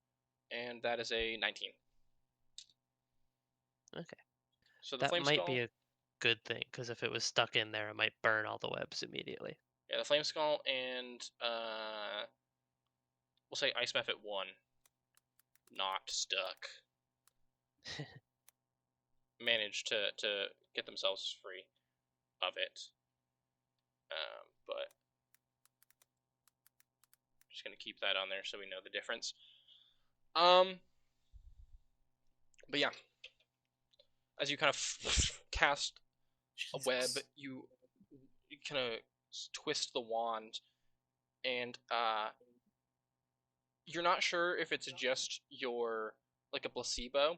And that is a 19. Okay. So the That Flame might Skull... be a good thing, because if it was stuck in there, it might burn all the webs immediately. Yeah, the Flame Skull and... we'll say Ice Method 1. Not stuck. Managed to get themselves free of it. But just gonna keep that on there so we know the difference. But yeah, as you kind of cast a web, you kind of twist the wand, and you're not sure if it's just like a placebo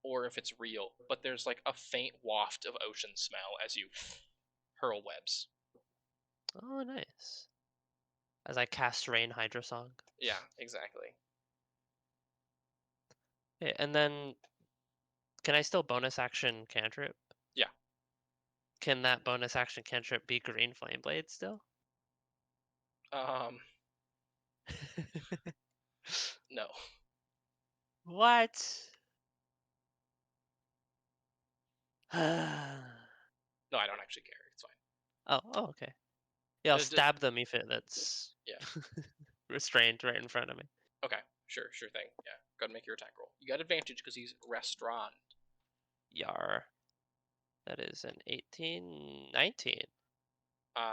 or if it's real, but there's like a faint waft of ocean smell as you hurl webs. Oh, nice. As I cast Rain Hydra Song. Yeah, exactly. Okay, and then, can I still bonus action cantrip? Yeah. Can that bonus action cantrip be Green Flame Blade still? No. What? No, I don't actually care. It's fine. Oh, okay. Yeah, I'll Just- stab the Mephit that's Yeah. restrained right in front of me. Okay, sure thing. Yeah, go ahead and make your attack roll. You got advantage because he's restaurant. Yar. That is an 18, 19.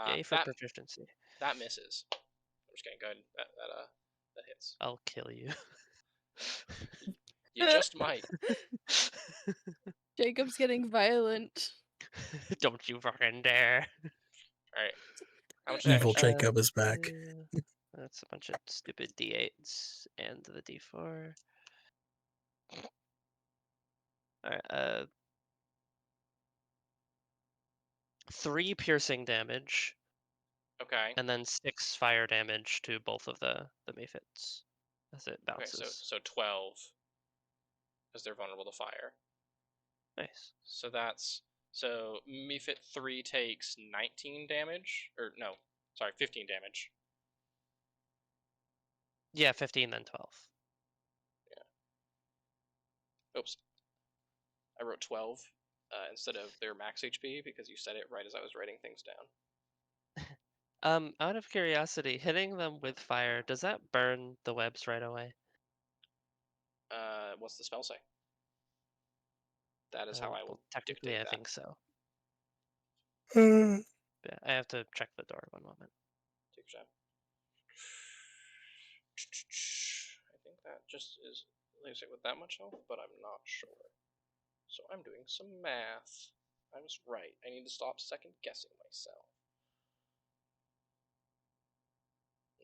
Yay for That proficiency. that misses. I'm just kidding. Go ahead. That hits. I'll kill you. You just might. Jacob's getting violent. Don't you fucking dare. All right. How much Evil damage? Jacob is back. That's a bunch of stupid D8s and the D4. Alright, 3 piercing damage, Okay. and then 6 fire damage to both of the Mephits as it Okay. bounces. So 12, because they're vulnerable to fire. Nice. So Mephit 3 takes 19 damage, or no, sorry, 15 damage. Yeah, 15 then 12. Oops. I wrote 12 instead of their max HP because you said it right as I was writing things down. Out of curiosity, hitting them with fire, does that burn the webs right away? What's the spell say? That is how I will Well, technically, dictate I that. think so. Uh, Yeah, I have to check the door 1 moment. Take your time. I think that just is leaves it with that much health, but I'm not sure. So I'm doing some math. I was right. I need to stop second guessing myself.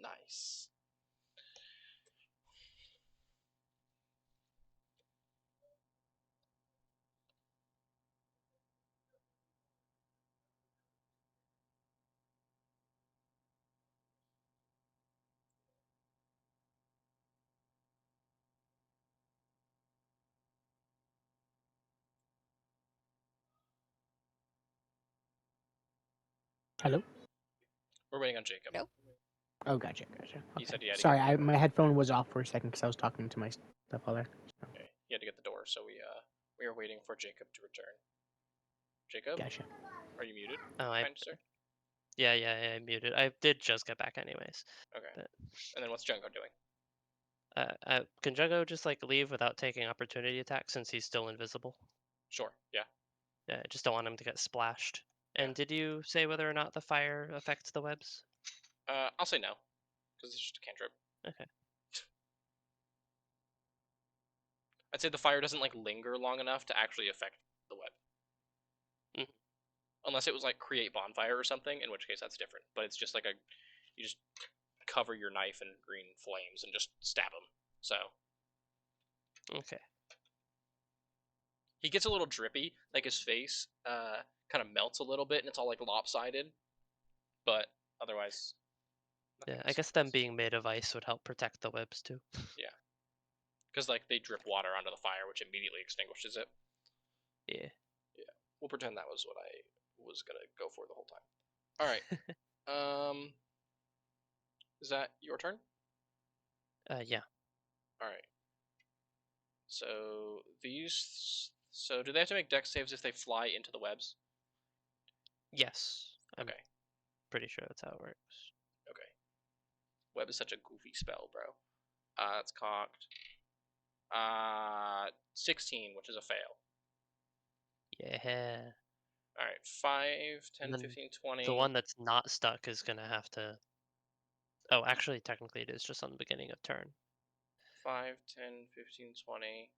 Nice. Hello? We're waiting on Jacob. Nope. Oh, gotcha. He said he had to Sorry, get my headphone was off for a second because I was talking to my stepfather. Okay. He had to get the door, so we are waiting for Jacob to return. Jacob, Gotcha. are you muted? Oh, Kind sir. yeah, I muted. I did just get back anyways. Okay. But, And then what's Jungo doing? can Jungo just like leave without taking opportunity attack since he's still invisible? Sure. Yeah. Yeah, I just don't want him to get splashed. Yeah. And did you say whether or not the fire affects the webs? I'll say no, because it's just a cantrip. Okay. I'd say the fire doesn't like linger long enough to actually affect the web. Mhm. Unless it was like create bonfire or something, in which case that's different. But it's just like you just cover your knife in green flames and just stab him. So Okay. he gets a little drippy, like his face kind of melts a little bit, and it's all like lopsided. But otherwise, Yeah, Nothing I guess them extinguishes. being made of ice would help protect the webs too. Because like they drip water onto the fire, which immediately extinguishes it. Yeah. We'll pretend that was what I was gonna go for the whole time. All right. Is that your turn? Yeah. All right. So these. So do they have to make dex saves if they fly into the webs? Yes. I'm Okay. pretty sure that's how it works. Okay. Web is such a goofy spell, bro. That's cocked. 16, which is a fail. Yeah. All right. 5, 10, And then 15, 20. the one that's not stuck is gonna have to. Oh, actually, technically, it is just on the beginning of turn. 5, 10, 15, 20,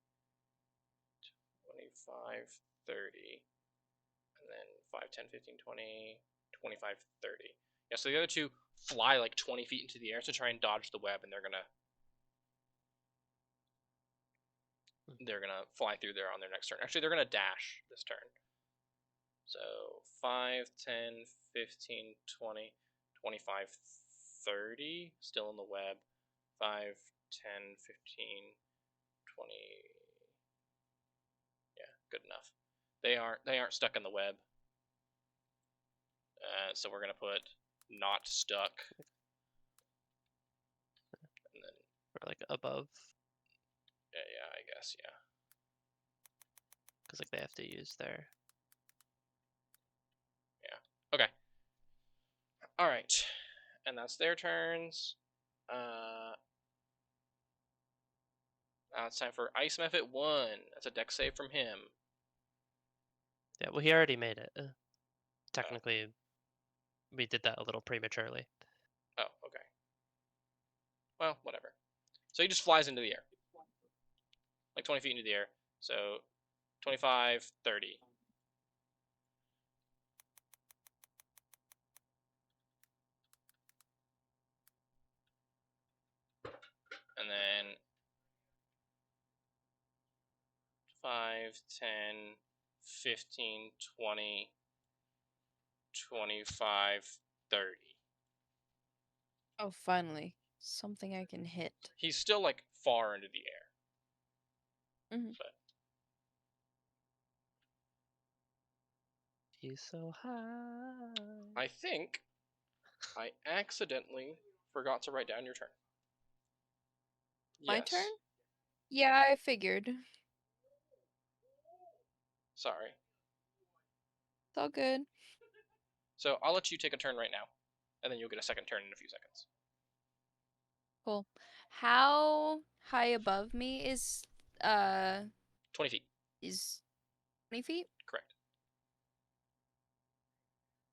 25, 30. And then 5, 10, 15, 20, 25, 30. Yeah, so the other two fly like 20 feet into the air to try and dodge the web, and they're gonna fly through there on their next turn. Actually, they're gonna dash this turn. So 5, 10, 15, 20, 25, 30. Still in the web. 5, 10, 15, 20. Yeah, good enough. They aren't stuck in the web. So we're gonna put not stuck, and then Or like above, yeah, I guess yeah. because like they have to use their. Okay. All right, and that's their turns. Now it's time for Ice Method 1. That's a dex save from him. Yeah, well, he already made it. Technically, we did that a little prematurely. Oh, okay. Well, whatever. So he just flies into the air. Like 20 feet into the air. So 25, 30. And then 5, 10, 15, 20, 25, 30. Oh, finally. Something I can hit. He's still like far into the air. Mhm. But He's so high. I think I accidentally forgot to write down your turn. My Yes. turn? Yeah, I figured. It's Sorry. all good. So I'll let you take a turn right now, and then you'll get a second turn in a few seconds. Cool. How high above me is 20 feet. 20 feet? Correct.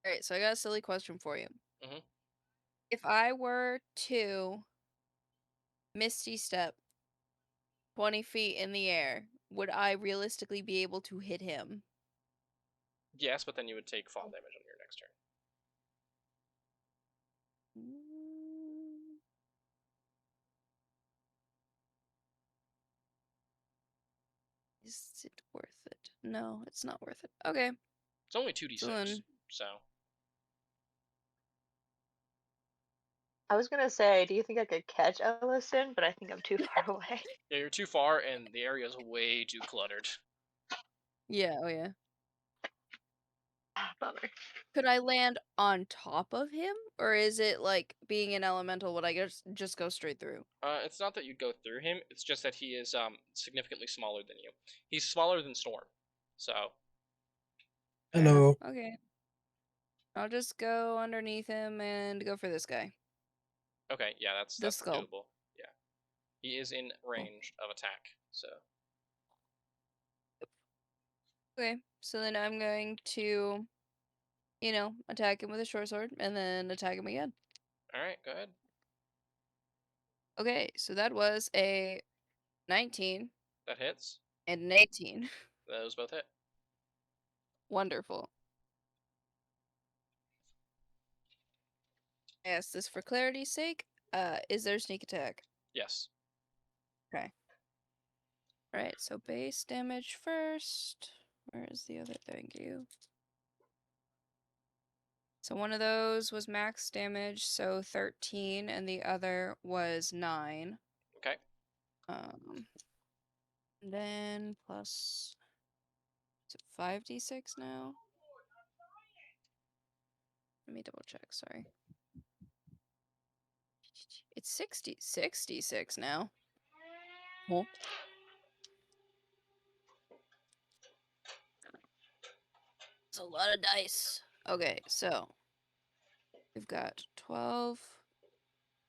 Alright, so I got a silly question for you. Mhm. If I were to Misty Step 20 feet in the air, would I realistically be able to hit him? Yes, but then you would take fall damage on your next turn. Mm, Is it worth it? No, it's not worth it. Okay. It's only 2d6, So then, so I was gonna say, do you think I could catch Ellison? But I think I'm too far away. yeah, you're too far, and the area is way too cluttered. yeah, oh yeah. Bummer. Could I land on top of him? Or is it like being an elemental, would I just go straight through? It's not that you'd go through him. It's just that he is significantly smaller than you. He's smaller than Storm, so Hello. Yeah, okay. I'll just go underneath him and go for this guy. okay, yeah, The that's skull. doable. Yeah, he is in range of attack. So Okay, so then I'm going to, attack him with a short sword and then attack him again. all right, go ahead. Okay, so that was a 19 That hits. and an 18. Those both hit. Wonderful. I asked this for clarity's sake. Is there sneak attack? Yes. Okay. Alright, so base damage first. Where is the other thank you? So one of those was max damage, so 13, and the other was 9. Okay. Then plus, is it 5d6 now? Let me double check, sorry. It's 66 now. Well, it's a lot of dice. Okay, so we've got 12,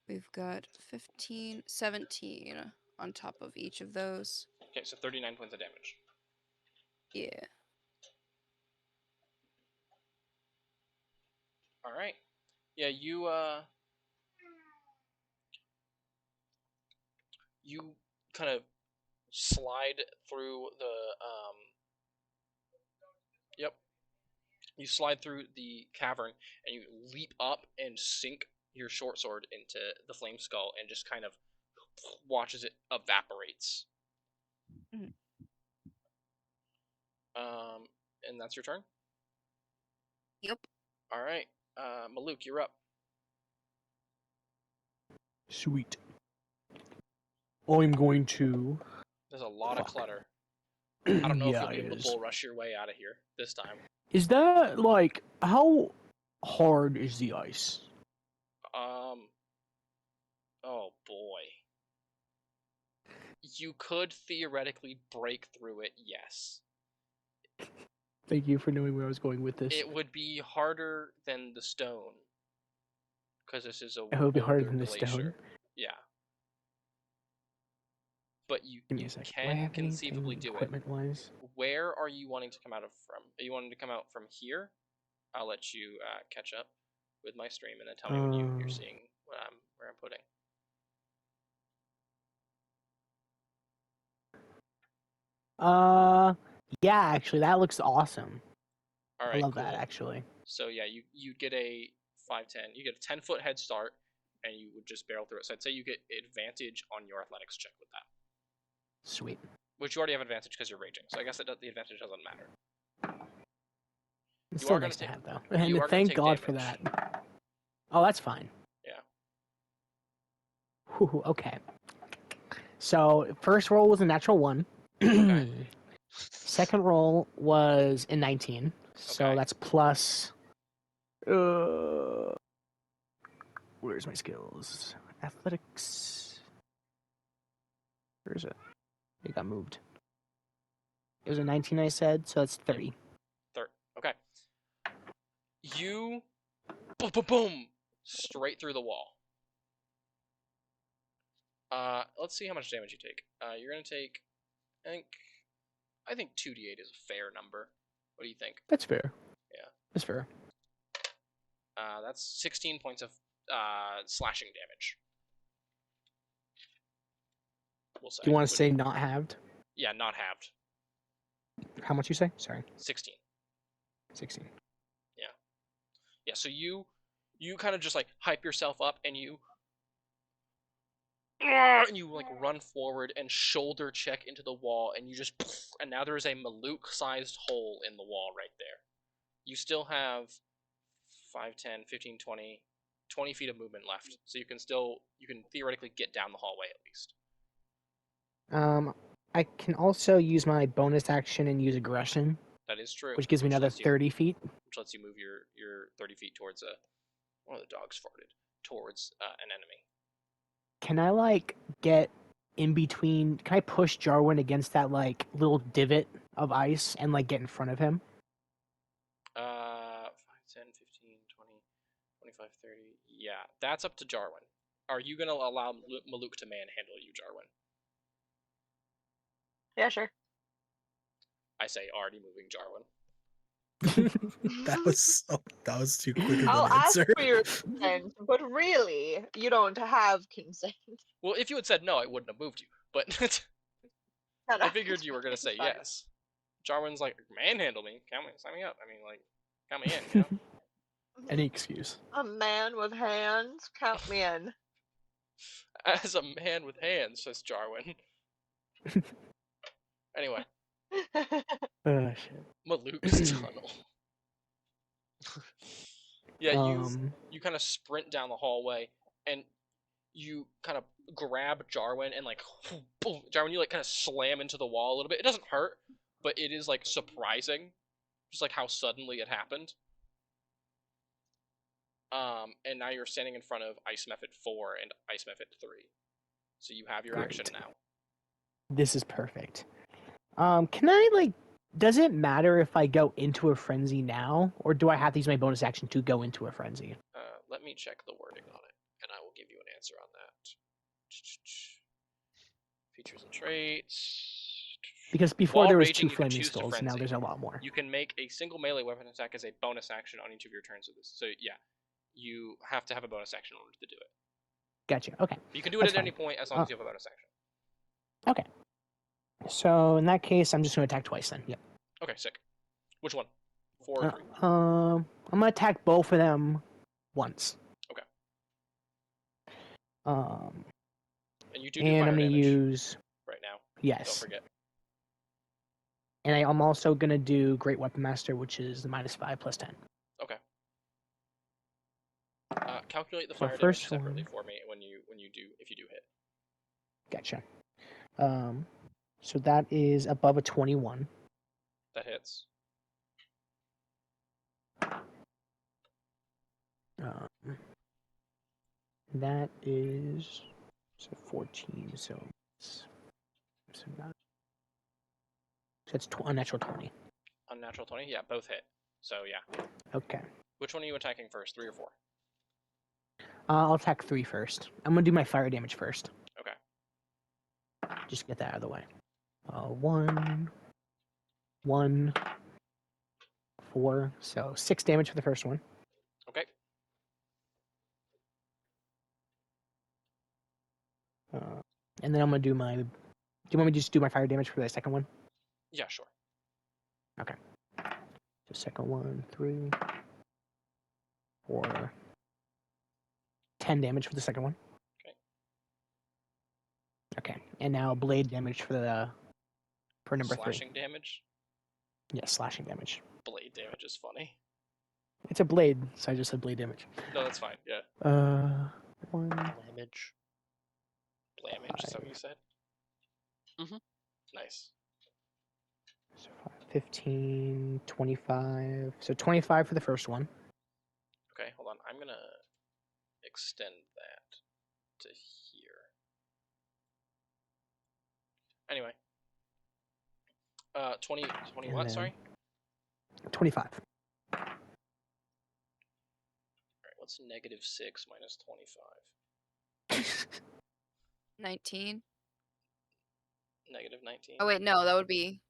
we've got 15, 17 on top of each of those. Okay, so 39 points of damage. Yeah. All right. Yeah, you kind of slide through the Yep. You slide through the cavern and you leap up and sink your short sword into the flame skull and just kind of watches it evaporates. Mhm. And that's your turn. Yep. All right, Maluk, you're up. Sweet. I'm going to. There's a lot of Fuck. clutter. I don't know if Yeah, you'll be it able to is. bull rush your way out of here this time. Is that like how hard is the ice? Oh boy. You could theoretically break through it, yes. Thank you for knowing where I was going with this. It would be harder than the stone. Because this is a It would be harder older than the glacier. stone. Yeah. But you Give me a second. Do I can have conceivably anything do it. equipment-wise? Where are you wanting to come out of from? Are you wanting to come out from here? I'll let you catch up with my stream and then tell me when you're seeing where I'm putting. Yeah, actually, that looks awesome. All right, I love cool. that, actually. So yeah, you get a 5-10. You get a 10-foot head start, and you would just barrel through it. So I'd say you get advantage on your athletics check with that. Sweet. Which you already have advantage because you're raging. So I guess the advantage doesn't matter. It's You still are nice to gonna have, though. you And are gonna thank take God for damage. that. Oh, that's fine. Yeah. Whew, okay. So, first roll was a natural 1. Okay. Second roll was a 19. So Okay. that's plus. Where's my skills? Athletics. Where is it? It got moved. It was a 19, I said, so that's 30. Okay. You boom, boom, boom, straight through the wall. Let's see how much damage you take. You're gonna take, I think 2d8 is a fair number. What do you think? That's fair. Yeah. That's fair. That's 16 points of slashing damage. We'll say. Do you want to say not halved? Yeah, not halved. How much you say? Sorry. 16. 16. Yeah, so you kind of just like hype yourself up and you like run forward and shoulder check into the wall and you just and now there is a Maluk-sized hole in the wall right there. You still have 5, 10, 15, 20 feet of movement left. So you can theoretically get down the hallway at least. I can also use my bonus action and use aggression, That is true. which gives me another 30 feet. Which lets you move your 30 feet towards one of the dogs farted towards an enemy. Can I like get in between? Can I push Jarwin against that like little divot of ice and like get in front of him? 5, 10, 15, 20, 25, 30. Yeah, that's up to Jarwin. Are you gonna allow Maluk to manhandle you, Jarwin? Yeah, sure. I say already moving Jarwin. that was too quick of I'll an ask answer. for your consent, but really, you don't have consent. Well, if you had said no, I wouldn't have moved you. But I figured you were gonna say Fine. yes. Jarwin's like, manhandle me, sign me up. I mean, like, count me in, you know. Any excuse. A man with hands, count me in. As a man with hands, says Jarwin. Anyway, Shit. Maluk's tunnel. Yeah, Um, you kind of sprint down the hallway, and you kind of grab Jarwin and like, boom, Jarwin, you like kind of slam into the wall a little bit. It doesn't hurt, but it is like surprising, just like how suddenly it happened. And now you're standing in front of Ice Method 4 and Ice Method 3, so you have your action Great. now. this is perfect. Can I like? Does it matter if I go into a frenzy now, or do I have to use my bonus action to go into a frenzy? Let me check the wording on it, and I will give you an answer on that. Features and traits. Because before While there was raging, 2 you can flaming choose to skulls, now frenzy. there's a lot more. You can make a single melee weapon attack as a bonus action on each of your turns with this. So yeah, you have to have a bonus action in order to do it. Gotcha. Okay. You can do it That's at any fine. point as long as you have a bonus action. Okay. So in that case, I'm just going to attack twice then. Yep. Okay, sick. Which one? 4 or 3? I'm gonna attack both of them once. Okay. Um, And you do and fire I'm gonna damage use right now. Don't yes, forget. and I'm also gonna do Great Weapon Master, which is the -5 plus 10. Okay. Calculate the So fire damage first separately one- for me if you do hit. Gotcha. So that is above a 21. That hits. That is 14. So not. So it's a natural 20. Unnatural 20? Yeah, both hit. So yeah. Okay. Which one are you attacking first? 3 or 4? I'll attack 3 first. I'm gonna do my fire damage first. Okay. Just get that out of the way. 1, 4. So 6 damage for the first one. Okay. And then I'm gonna do my. Do you want me to just do my fire damage for the second one? Yeah, sure. Okay. The second one, 3, 4, 10 damage for the second one. Okay. Okay. And now blade damage for number 3. Slashing damage? Yes, slashing damage. Blade damage is funny. It's a blade, so I just said blade damage. No, that's fine. Yeah. 1, Damage. Blamage, is that what you said? Mhm. Nice. 15, 25. So 25 for the first one. Okay, hold on. I'm gonna extend that to here. Anyway. 20 And what, then- sorry? 25. Alright, what's -6 minus 25? 19. -19? Oh wait, no, that would be.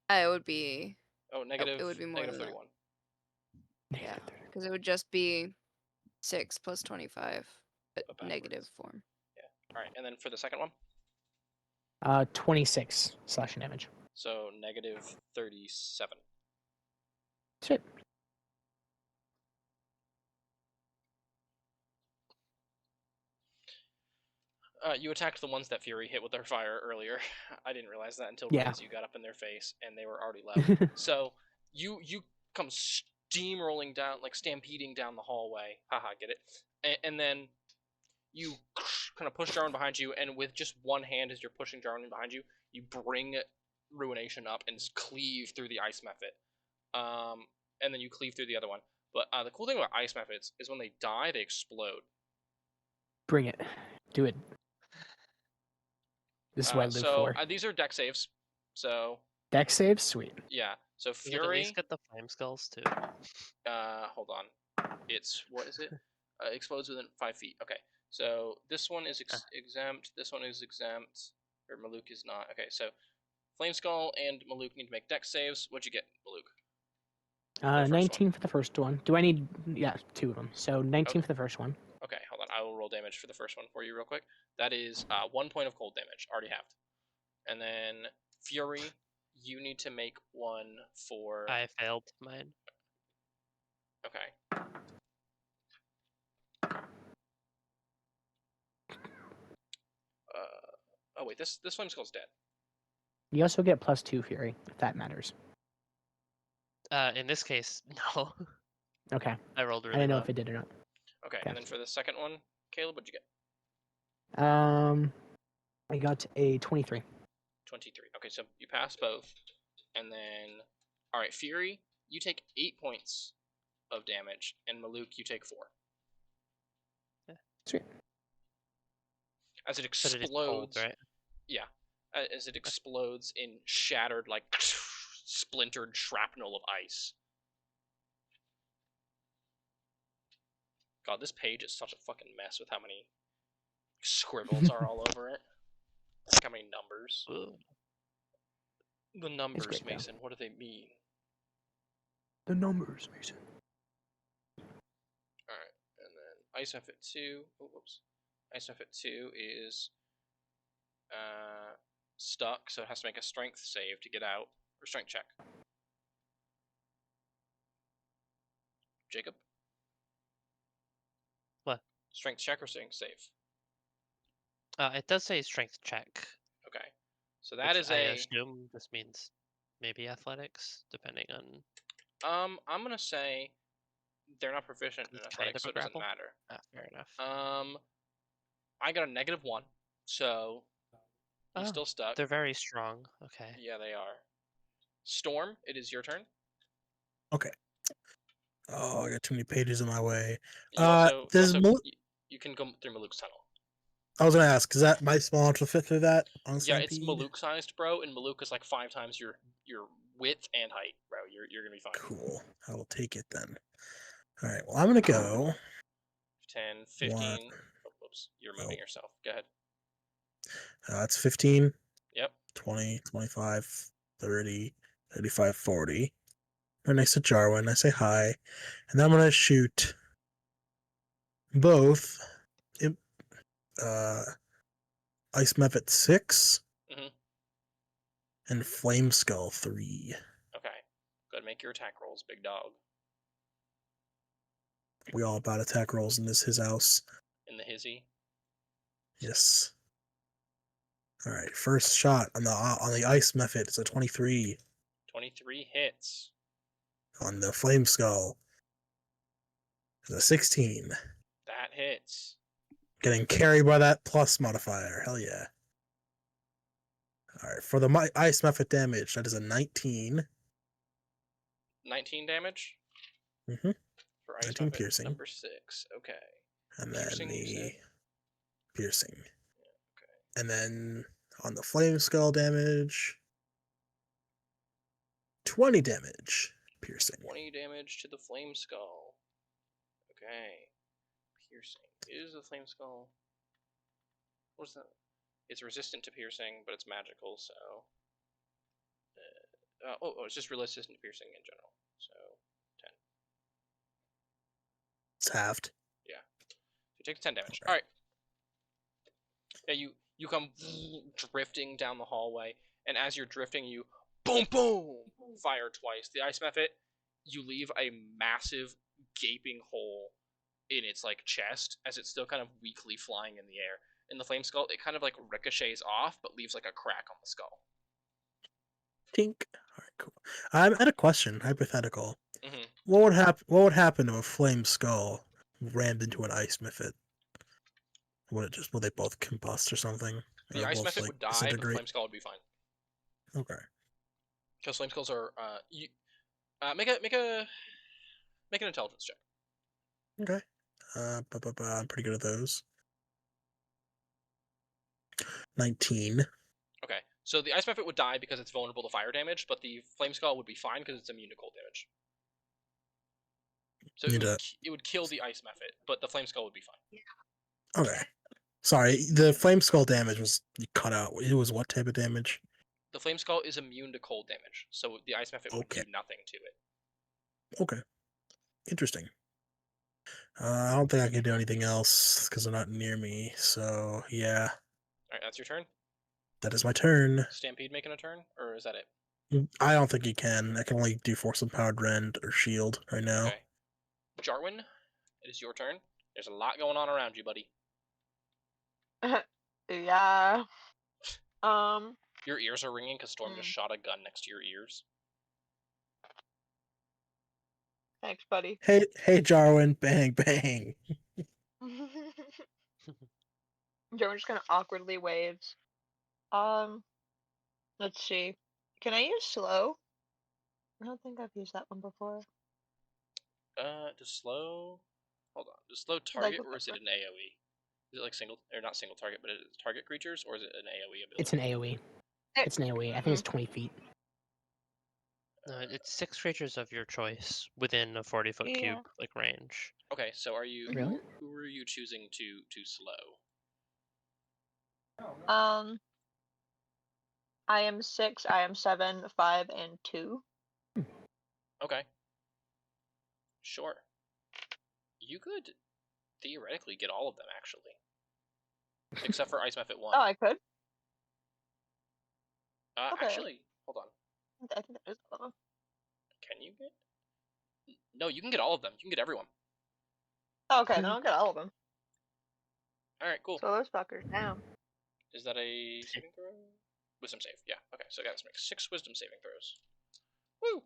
It would be. Oh, it would be more than that. -31. Yeah, because it would just be 6 plus 25, but But negative backwards. form. Alright, and then for the second one? 26 slashing damage. So -37. Shit. You attacked the ones that Fury hit with their fire earlier. I didn't realize that until Yeah. right as you got up in their face, and they were already low. So you come steamrolling down, like stampeding down the hallway. Haha, get it? And then you kind of push Jarwin behind you, and with just one hand as you're pushing Jarwin behind you, you bring Ruination up and cleave through the ice method. And then you cleave through the other one. But the cool thing about ice methods is when they die, they explode. Bring it. Do it. This is what I live for. These are deck saves. So Deck save? Sweet. yeah. So Does it at Fury. least get the flame skulls too? Hold on. It's what is it? Explodes within 5 feet. Okay. So this one is exempt. This one is exempt. Or Maluk is not. Okay. So Flame Skull and Maluk need to make deck saves. What'd you get, Maluk? first 19 for the first one. Do I need? Yeah, 2 of them. So 19 for the first one. Okay, hold on. I will roll damage for the first one for you real quick. That is 1 point of cold damage. Already halved. And then Fury, you need to make one for. I failed mine. Okay. Oh wait, this Flame Skull's dead. You also get +2 Fury, if that matters. In this case, no. Okay. I rolled I really didn't know low. if it did or not. Okay, Okay. and then for the second one, Caleb, what'd you get? I got a 23. 23. Okay, so you pass both. And then, all right, Fury, you take 8 points of damage, and Maluk, you take 4. Sweet. As it But it is cold, explodes, right? yeah, as it explodes in shattered, like splintered shrapnel of ice. God, this page is such a fucking mess with how many scribbles are all over it. Like how many numbers. Ooh. The numbers, great, though. Mason, what do they mean? The numbers, Mason. Alright, and then Ice Effort 2. Oh, whoops. Ice Effort 2 is stuck, so it has to make a strength save to get out. Or strength check. Jacob? What? Strength check or strength save? It does say strength check, Okay. So that which is I a. assume this means maybe athletics, depending on. I'm gonna say they're not proficient in It's kind athletics, of so a it doesn't grapple. matter. Fair enough. I got a -1, so he's Oh, still stuck. they're very strong. Okay. Yeah, they are. Storm, it is your turn. Okay. Oh, I got too many pages in my way. You also, you can go through Maluk's tunnel. I was gonna ask, is that my small to fit through that on Yeah, it's Stampede? Maluk sized, bro, and Maluk is like 5 times your width and height, bro. You're gonna be fine. Cool. I will take it then. All right. Well, I'm gonna go 10, 15. One. Oh, whoops, you're moving yourself. Go ahead. That's 15, Yep. 20, 25, 30, 35, 40. Right next to Jarwin, I say hi, and then I'm gonna shoot both. Ice Method 6 Mhm. and Flame Skull 3. Okay. Go ahead and make your attack rolls, big dog. We all about attack rolls in his house. In the hizzy. Yes. All right. First shot on the Ice Method is a 23. 23 hits. On the Flame Skull is a 16. That hits. Getting carried by that plus modifier. Hell yeah. All right. For the Ice Method damage, that is a 19. 19 damage. Mm-hmm. For Ice 19 Muffet piercing. number 6. Okay. And Piercing, then you the said? piercing. Yeah, okay. And then on the Flame Skull damage, 20 damage. Piercing. 20 damage to the Flame Skull. Okay. Piercing. Is the Flame Skull. What's that? It's resistant to piercing, but it's magical, so. It's just resistant to piercing in general. So, 10. It's halved. Yeah. So you take 10 damage. Okay. Alright. Yeah, you come drifting down the hallway, and as you're drifting, you boom, boom, fire twice. The ice method, you leave a massive gaping hole in its like chest as it's still kind of weakly flying in the air. In the flame skull, it kind of like ricochets off, but leaves like a crack on the skull. Tink. All right, cool. I had a question, hypothetical. Mm-hmm. What would happen if a flame skull rammed into an ice method? Would they both combust or something? The Or ice both, method like, would die, but the disintegrate? flame skull would be fine. Okay. Because flame skulls are make an intelligence check. Okay. I'm pretty good at those. 19. Okay, so the ice method would die because it's vulnerable to fire damage, but the flame skull would be fine because it's immune to cold damage. So it would kill the ice method, but the flame skull would be fine. Okay. Sorry, the flame skull damage was cut out. It was what type of damage? The flame skull is immune to cold damage, so the ice method would do nothing to it. Okay. Interesting. I don't think I can do anything else because they're not near me. So yeah. All right, that's your turn. That is my turn. Stampede making a turn, or is that it? I don't think he can. I can only do Force Empowered Rend or Shield right now. Okay. Jarwin, it is your turn. There's a lot going on around you, buddy. Yeah. Your ears are ringing because Storm just shot a gun next to your ears. Thanks, buddy. Hey, Jarwin, bang, bang. Joe just kind of awkwardly waves. Let's see. Can I use slow? I don't think I've used that one before. Does slow? Hold on. Does slow Like, target or is it an AOE? Is it like single or not single target, but it is target creatures, or is it an AOE ability? It's an AoE. It's an AoE. I think it's 20 feet. No, it's 6 creatures of your choice within a 40-foot Yeah. cube like range. Okay, so are you Really? who are you choosing to slow? I am 6, I am 7, 5, and 2. Okay. Sure. You could theoretically get all of them actually. Except for Ice Method 1. Oh, I could? Okay. Actually, hold on. I think that is all of them. Can you get? No, you can get all of them. You can get everyone. Oh, okay, then I'll get all of them. All right, cool. So those fuckers down. Is that a saving throw? Wisdom save. Yeah. Okay, so guys, make 6 wisdom saving throws. Woo!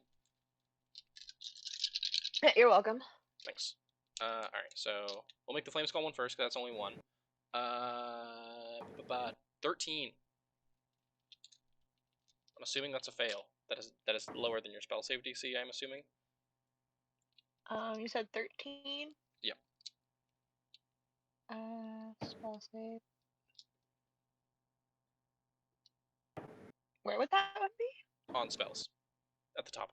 You're welcome. Thanks. All right, so we'll make the flame skull one first, because that's only one. 13. I'm assuming that's a fail. That is lower than your spell save DC. I'm assuming. You said 13. Yep. Spell save. Where would that one be? On spells, at the top.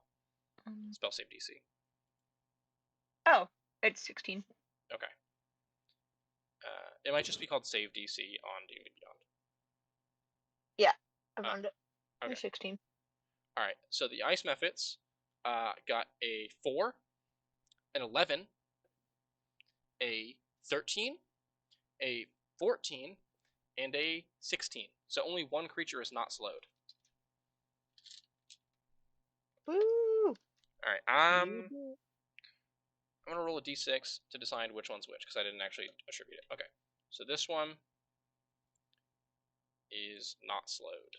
Spell save DC. Oh, it's 16. Okay. It might just be called save DC on D&D Beyond. Yeah, I found it. Okay. It's 16. All right. So the ice methods got a 4, an 11, a 13, a 14, and a 16. So only one creature is not slowed. Woo! All right. I'm gonna roll a d6 to decide which one's which because I didn't actually attribute it. Okay. So this one is not slowed.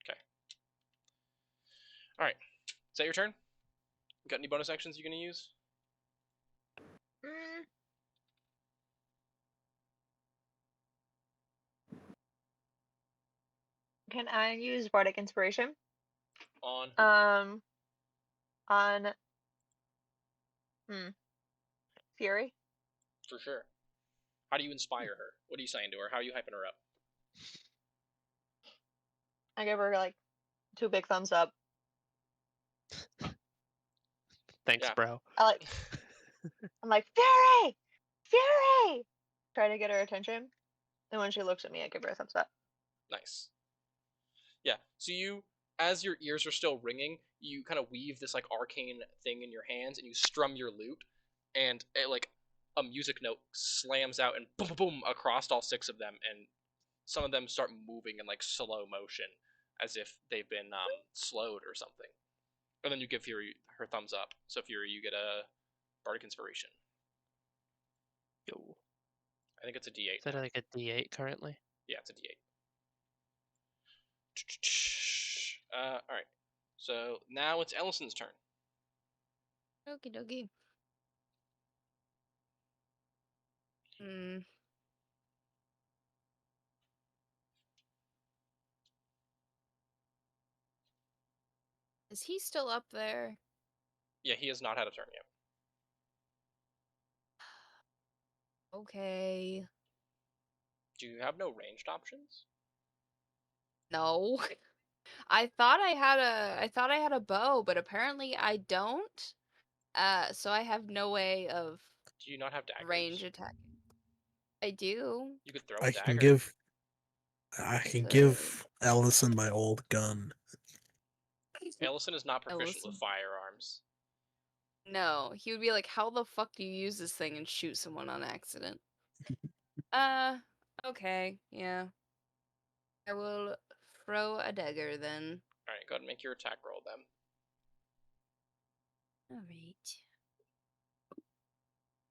Okay. All right. Is that your turn? Got any bonus actions you're gonna use? Can I use Bardic Inspiration? On On Fury? for sure. How do you inspire her? What are you saying to her? How are you hyping her up? I give her like 2 big thumbs up. Thanks, Yeah. bro. I'm like, Fury! Fury! Try to get her attention. And when she looks at me, I give her a thumbs up. Nice. Yeah. So you, as your ears are still ringing, you kind of weave this like arcane thing in your hands, and you strum your lute, and like a music note slams out and boom, boom, boom across all 6 of them, and some of them start moving in like slow motion, as if they've been slowed or something. And then you give Fury her thumbs up. So Fury, you get a Bardic Inspiration. Yo. I think it's a D8. Is that like a D8 currently? Yeah, it's a D8. All right. So now it's Ellison's turn. Okie dokie. Is he still up there? Yeah, he has not had a turn yet. Okay. Do you have no ranged options? No. I thought I had a bow, but apparently I don't. So I have no way of Do you not have daggers? range attack. I do. You could throw a I dagger. can give Ellison my old gun. Ellison is not proficient Ellison. with firearms. No, he would be like, "How the fuck do you use this thing and shoot someone on accident?" Okay, yeah. I will throw a dagger then. Alright, go ahead and make your attack roll then. Alright.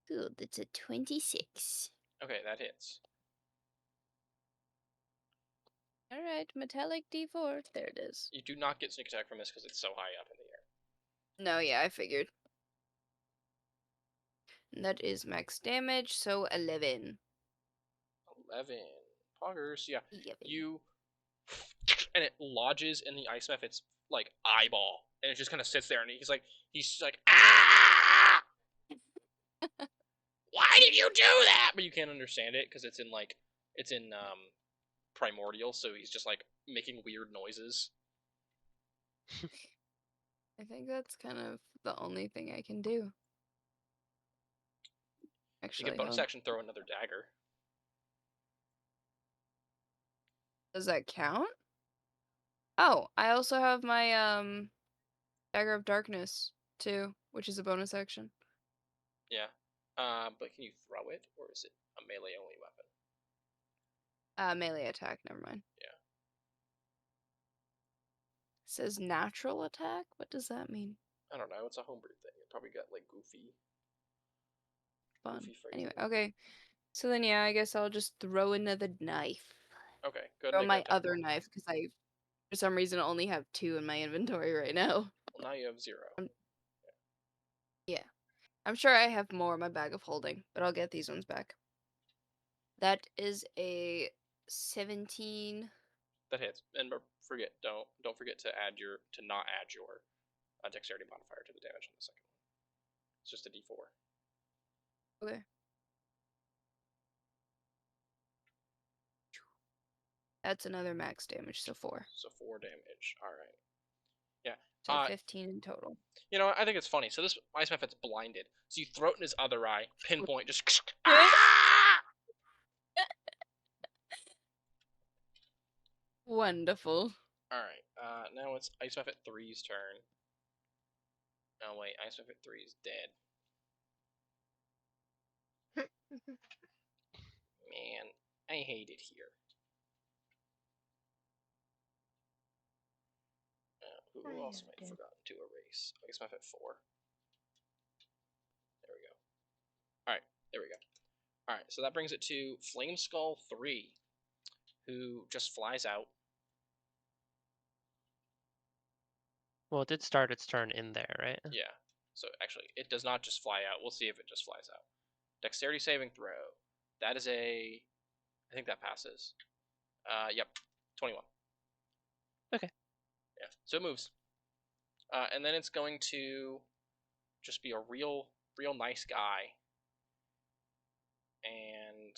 Good, that's a 26. Okay, that hits. Alright, metallic D4. There it is. You do not get sneak attack from this because it's so high up in the air. No, yeah, I figured. And that is max damage, so 11. 11. Poggers, yeah. 11. You... And it lodges in the ice Mephit's, like, eyeball. And it just kind of sits there, and he's like, ah! Why did you do that? But you can't understand it, because it's in primordial, so he's just, like, making weird noises. I think that's kind of the only thing I can do. You Actually, can bonus action throw another dagger. does that count? Oh, I also have my Dagger of Darkness too, which is a bonus action. Yeah. But can you throw it, or is it a melee only weapon? Melee attack, never mind. Yeah. It says natural attack? What does that mean? I don't know, it's a homebrew thing. It probably got, like, goofy Fun. phrasing. Anyway, okay. So then, yeah, I guess I'll just throw another knife. Okay, go ahead Throw and make my an attack other roll. knife, because I, for some reason, only have 2 in my inventory right now. Well, now you have 0. Yeah. I'm sure I have more in my bag of holding, but I'll get these ones back. That is a 17. That hits. And don't forget to not add your dexterity modifier to the damage in the second one. It's just a D4. Okay. That's another max damage, so 4. So 4 damage. Alright. Yeah. So 15 in total. You know, I think it's funny. So this Ice Mephit's blinded. So you throw it in his other eye, pinpoint, just Wonderful. Alright. Now it's Ice Mephit 3's turn. Oh wait, Ice Mephit 3 is dead. Man, I hate it here. Who else have I forgotten to erase? I guess Mephit 4. There we go. Alright, there we go. Alright, so that brings it to Flame Skull 3, who just flies out. Well, it did start its turn in there, right? Yeah. So actually, it does not just fly out. We'll see if it just flies out. Dexterity saving throw. That is I think that passes. Yep. 21. Okay. Yeah. So it moves. And then it's going to just be a real nice guy. And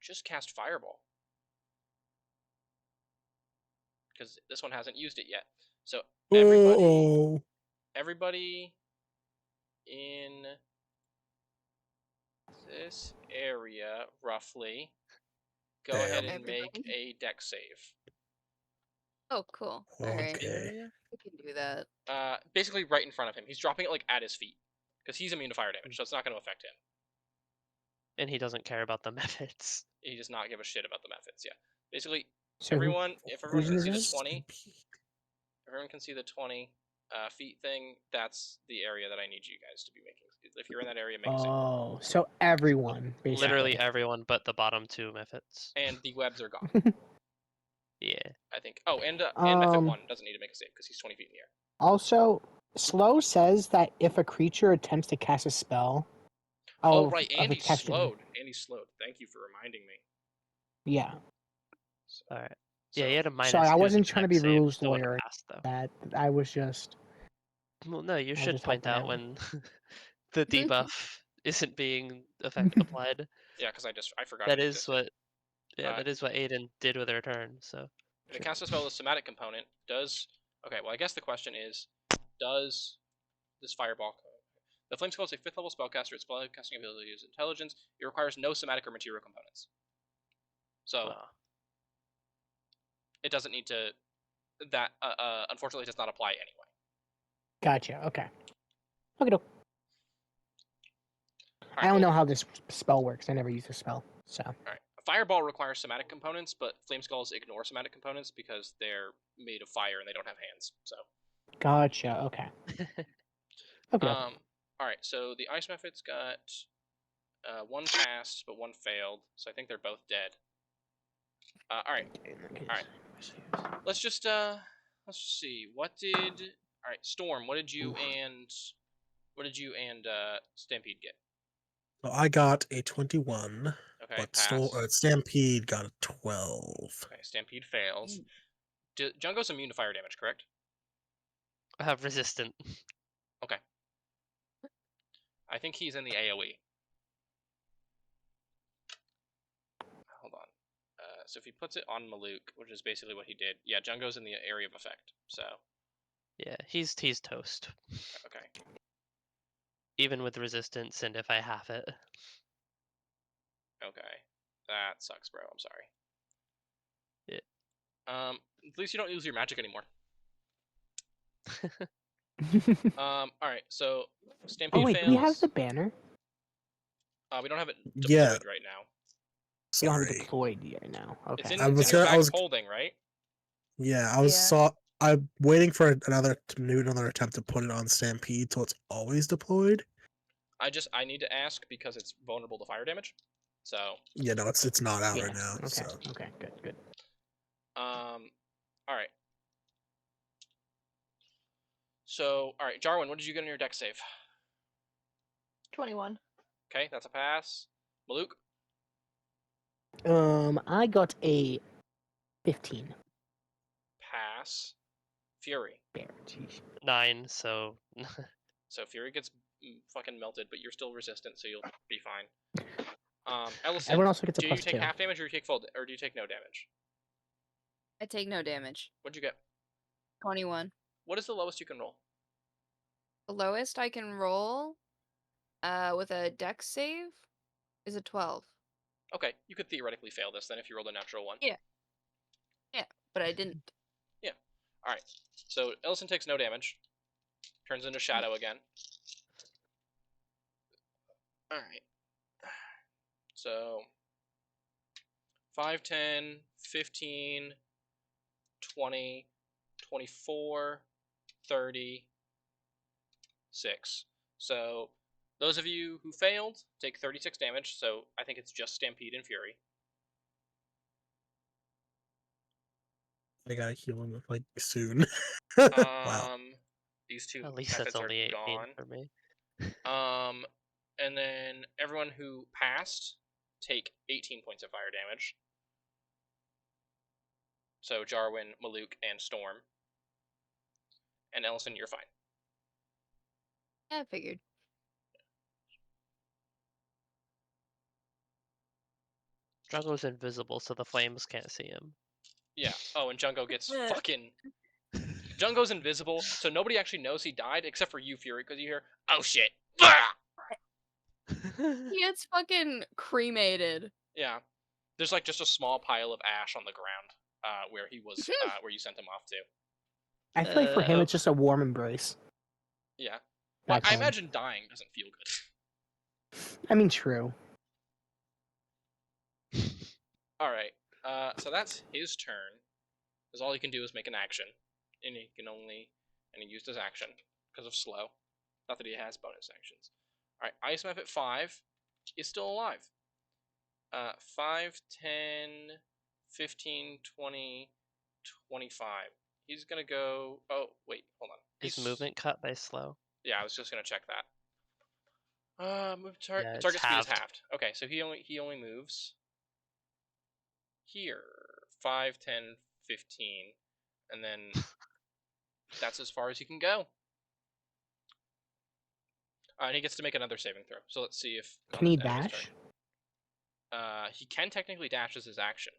just cast Fireball. Because this one hasn't used it yet. So everybody in this area, roughly, go ahead and make a dex save. Oh, cool. Alright. Okay. We can do that. Basically right in front of him. He's dropping it like at his feet. Because he's immune to fire damage, so it's not going to affect him. And he doesn't care about the methods. He does not give a shit about the methods, yeah. Basically, So if everyone who's can in see the this? 20, everyone can see the 20 feet thing, that's the area that I need you guys to be making. If you're in that area, make a save. Oh, so everyone, basically. Literally everyone but the bottom 2 methods. And the webs are gone, Yeah. I think. Oh, and Mephit 1 doesn't need to make a save because he's 20 feet in the air. Also, Slow says that if a creature attempts to cast a spell... Oh, right, of and a he's casting- slowed. And he's slowed. Thank you for reminding me. Yeah. So, All right. Yeah, he had a minus. Sorry, I 2 wasn't to trying to dex be save, rules still would've lawyer. passed, though. That I was just... Well, no, you was should just point helping out out. when the debuff isn't being applied. yeah, because I forgot That it is existed. what. Yeah, Uh, that is what Aiden did with her turn. So. If it casts a spell with a somatic component, does... Okay, well, I guess the question is, does this fireball... The Flame Skull is a 5th level spellcaster. Its spellcasting ability is intelligence. It requires no somatic or material components. So, it doesn't need to... That, unfortunately, does not apply anyway. Gotcha, okay. Okay, Right, I don't well, know how this spell works. I never used the spell, so... Alright. Fireball requires somatic components, but Flame Skulls ignore somatic components because they're made of fire and they don't have hands, so... Gotcha, okay. Okay. Alright, so the Ice Mephit's got One passed, but one failed. So I think they're both dead. All right. Let's just see. What did? All right, Storm. What did you and Stampede get? So I got a 21, Okay, but pass. Stampede got a 12. Okay, Stampede fails. Jungo's immune to fire damage, correct? I have resistant. Okay. I think he's in the AoE. Hold on. So if he puts it on Maluk, which is basically what he did, yeah, Jungo's in the area of effect. So Yeah, he's toast. okay. Even with resistance, and if I have it. Okay. That sucks, bro. I'm sorry. Yeah. At least you don't use your magic anymore. All right. So Stampede Oh wait, fails. do we have the banner? We don't have it Yeah. deployed right now. We don't have Sorry. it deployed yet now. It's Okay. in, I it's was in your gonna- I bag was- of holding, right? Yeah, Yeah. I'm waiting for another attempt to put it on Stampede, so it's always deployed. I need to ask because it's vulnerable to fire damage. So Yeah, no, it's not out Yeah. right now. Okay. So Okay. Good. all right. So all right, Jarwin, what did you get on your deck save? 21. Okay, that's a pass. Maluk, I got a 15. pass. Fury. Bear. Jeez. 9, so So Fury gets fucking melted, but you're still resistant, so you'll be fine. Ellison, Everyone also gets a do you plus take 2. half damage or do you take full, or do you take no damage? I take no damage. What'd you get? 21. What is the lowest you can roll? The lowest I can roll with a dex save is a 12. Okay, you could theoretically fail this then if you rolled a natural 1. Yeah. But I didn't. All right. So Ellison takes no damage. Turns into shadow again. All right. So 5, 10, 15, 20, 24, 30, 6. So those of you who failed take 36 damage. So I think it's just Stampede and Fury. I gotta heal him like soon. Wow. These two at least that's methods are only 18 gone. for me. And then everyone who passed take 18 points of fire damage. So Jarwin, Maluk, and Storm. And Ellison, you're fine. Yeah, I figured. Jungo's invisible, so the flames can't see him. Yeah. Oh, and Jungo gets fucking... Jungo's invisible, so nobody actually knows he died, except for you, Fury, because you hear, oh shit. He gets fucking cremated. Yeah. There's like just a small pile of ash on the ground where he was, where you sent him off to. I feel like for him oh. it's just a warm embrace. Yeah. Well, Back I home. imagine dying doesn't feel good. I mean, true. Alright. So that's his turn. Because all he can do is make an action. And he used his action because of slow. Not that he has bonus actions. Alright, Ice Map at 5 is still alive. 5, 10, 15, 20, 25. He's gonna go... Oh, wait, hold on. Is movement cut by slow? Yeah, I was just gonna check that. Yeah, it's target speed is halved. halved. Okay, so he only moves here. 5, 10, 15. And then that's as far as he can go. And he gets to make another saving throw. So let's see if... Can he on his turn. dash? He can technically dash as his action.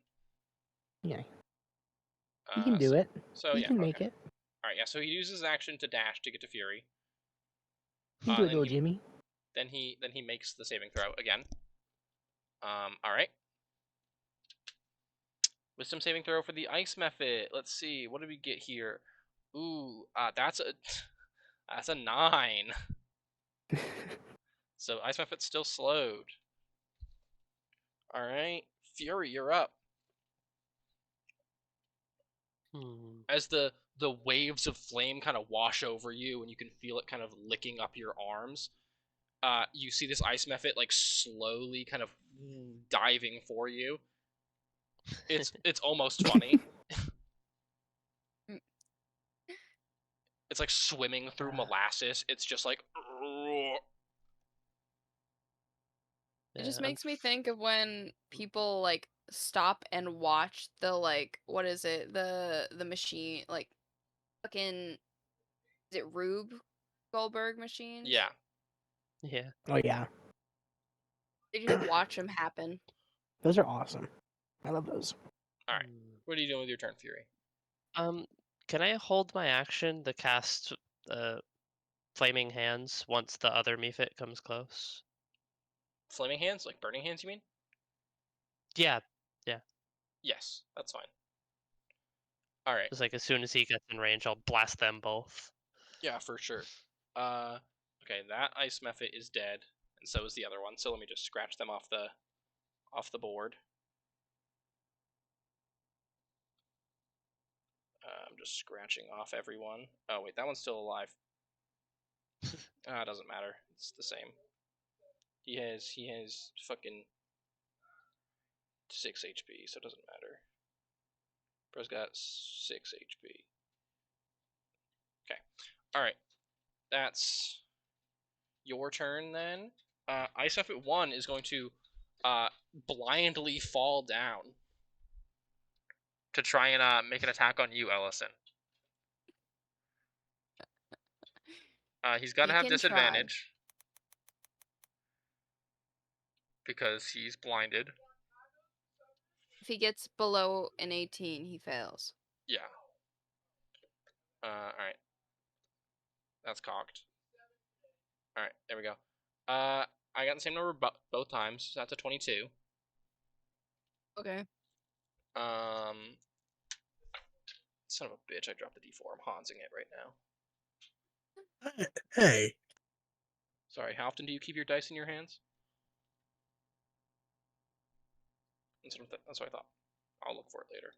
Yeah. He can do it. So He yeah, can make okay. it. Alright, yeah, so he uses his action to dash to get to Fury. He can do it, then little he- Jimmy. Then he makes the saving throw again. Alright. Wisdom saving throw for the ice method. Let's see, what did we get here? Ooh, that's a 9. So ice method's still slowed. Alright. Fury, you're up. As the waves of flame kind of wash over you and you can feel it kind of licking up your arms, you see this ice mephit like slowly kind of diving for you. It's almost funny. It's like swimming through molasses. It's just like. It just Yeah, makes me think of when people like stop and watch the like what is it? The machine like fucking is it Rube Goldberg machines? Yeah. yeah. Oh yeah, They just watch them happen. those are awesome. I love those. All right. What are you doing with your turn, Fury? Can I hold my action to cast flaming hands once the other Mephit comes close? Flaming hands, like burning hands, you mean? Yeah, Yes, that's fine. All right. just like as soon as he gets in range, I'll blast them both. Yeah, for sure. Okay, that ice mephit is dead, and so is the other one. So let me just scratch them off the board. I'm just scratching off everyone. Oh wait, that one's still alive. It doesn't matter. It's the same. He has fucking 6 HP, so it doesn't matter. Bro's got 6 HP. Okay. Alright. That's your turn then. Ice Mephit 1 is going to blindly fall down to try and make an attack on you, Ellison. He's got to He have can try. disadvantage because he's blinded. If he gets below an 18, he fails. Yeah. Alright. That's cocked. Alright, there we go. I got the same number both times, so that's a 22. Okay. Son of a bitch, I dropped the D4. I'm Hansing it right now. Hey, Sorry, how often do you keep your dice in your hands? That's what I thought. I'll look for it later.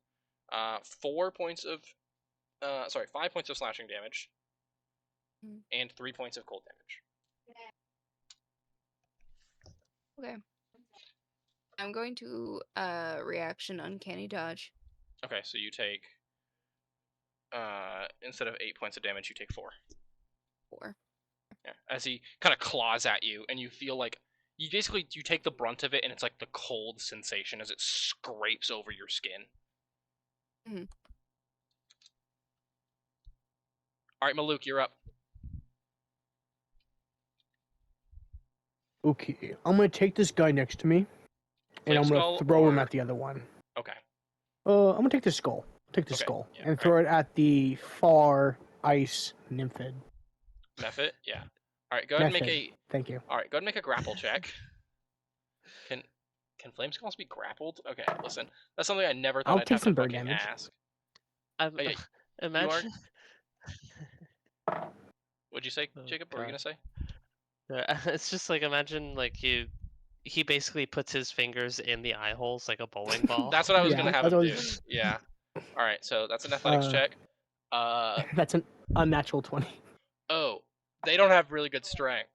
5 points of slashing damage. And 3 points of cold damage. Okay. I'm going to reaction uncanny dodge. Okay, so you take instead of 8 points of damage, you take 4. 4. Yeah. As he kind of claws at you, and you feel like you take the brunt of it, and it's like the cold sensation as it scrapes over your skin. Mm-hmm. All right, Maluk, you're up. Okay, I'm gonna take this guy next to me, and I'm gonna throw him at the other one. Okay. I'm gonna take the skull. Take the skull and throw it at the far ice nymphid. Mephit, yeah. All right, go ahead and make a. Thank you. All right, go ahead and make a grapple check. Can flame skulls be grappled? Okay, listen, that's something I never thought I'd have to fucking ask. Okay, imagine. What'd you say, Jacob? What were you gonna say? It's just like imagine like he basically puts his fingers in the eye holes like a bowling ball. That's what I was gonna have him do. Yeah. All right, so that's an athletics check. That's an unnatural 20. Oh, they don't have really good strength.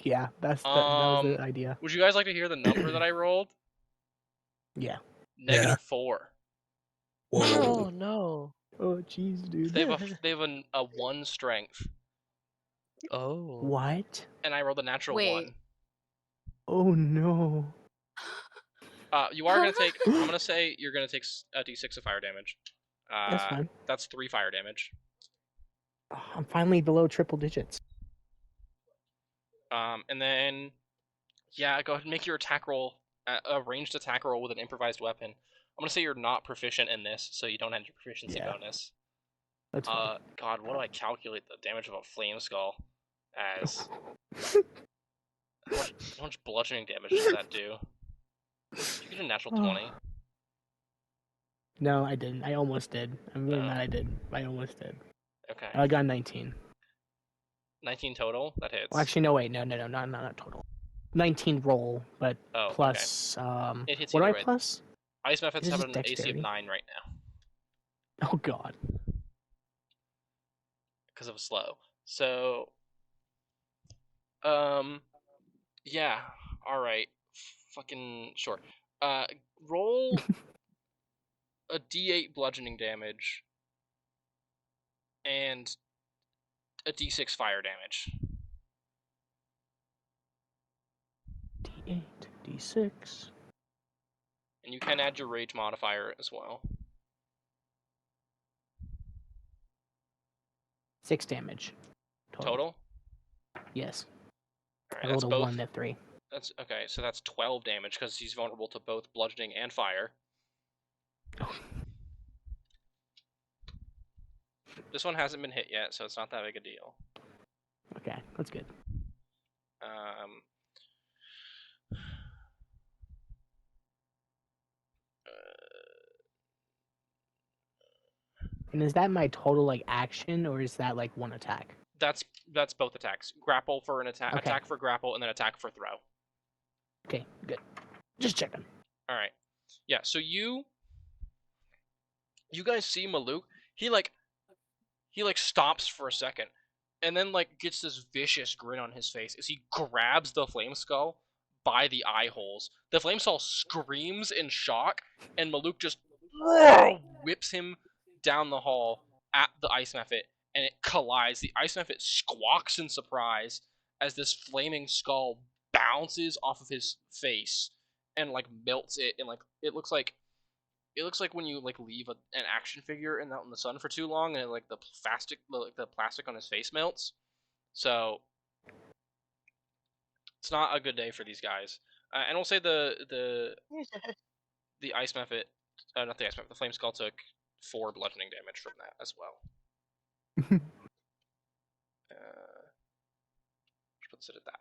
Yeah, that was the idea. Would you guys like to hear the number that I rolled? Yeah. -4. Whoa. Oh no. Oh jeez, dude. They have a 1 strength. Oh. What? And I rolled a natural 1. Oh no. You are gonna take. I'm gonna say you're gonna take a d6 of fire damage. That's fine. That's 3 fire damage. Oh, I'm finally below triple digits. And then, yeah, go ahead and make your attack roll, a ranged attack roll with an improvised weapon. I'm gonna say you're not proficient in this, so you don't have your proficiency bonus. That's fine. God, what do I calculate the damage of a flame skull as? How much bludgeoning damage does that do? Did you get a natural 20? No, I didn't. I almost did. I'm really mad I did. I almost did. Okay. I got 19. 19 total? That hits. Well, actually, no, wait. No, not total. 19 roll, but plus... It hits what do I right. plus? Ice Mephits have an AC of dexterity? 9 right now. Oh, God. Because of slow. So... Yeah. All right. Fucking sure. Roll a D8 bludgeoning damage and a D6 fire damage. D8, D6. And you can add your rage modifier as well. 6 damage. Total? Yes. All right, I that's rolled a both. 1 and a 3. That's okay. So that's 12 damage because he's vulnerable to both bludgeoning and fire. This one hasn't been hit yet, so it's not that big a deal. Okay, that's good. Um. And is that my total like action, or is that like one attack? That's both attacks. Grapple for an attack, Okay. attack for grapple, and then attack for throw. Okay, good. Just checking. All right. Yeah. So you guys see Maluk? He like stops for a second, and then like gets this vicious grin on his face as he grabs the flame skull by the eye holes. The flame skull screams in shock, and Maluk just whips him down the hall at the ice mephit, and it collides. The ice mephit squawks in surprise as this flaming skull bounces off of his face and like melts it, and like it looks like when you like leave an action figure out in the sun for too long, and like the plastic on his face melts. So it's not a good day for these guys. And we'll say the ice mephit, not the ice mephit, the flame skull took 4 bludgeoning damage from that as well. Let's sit at that.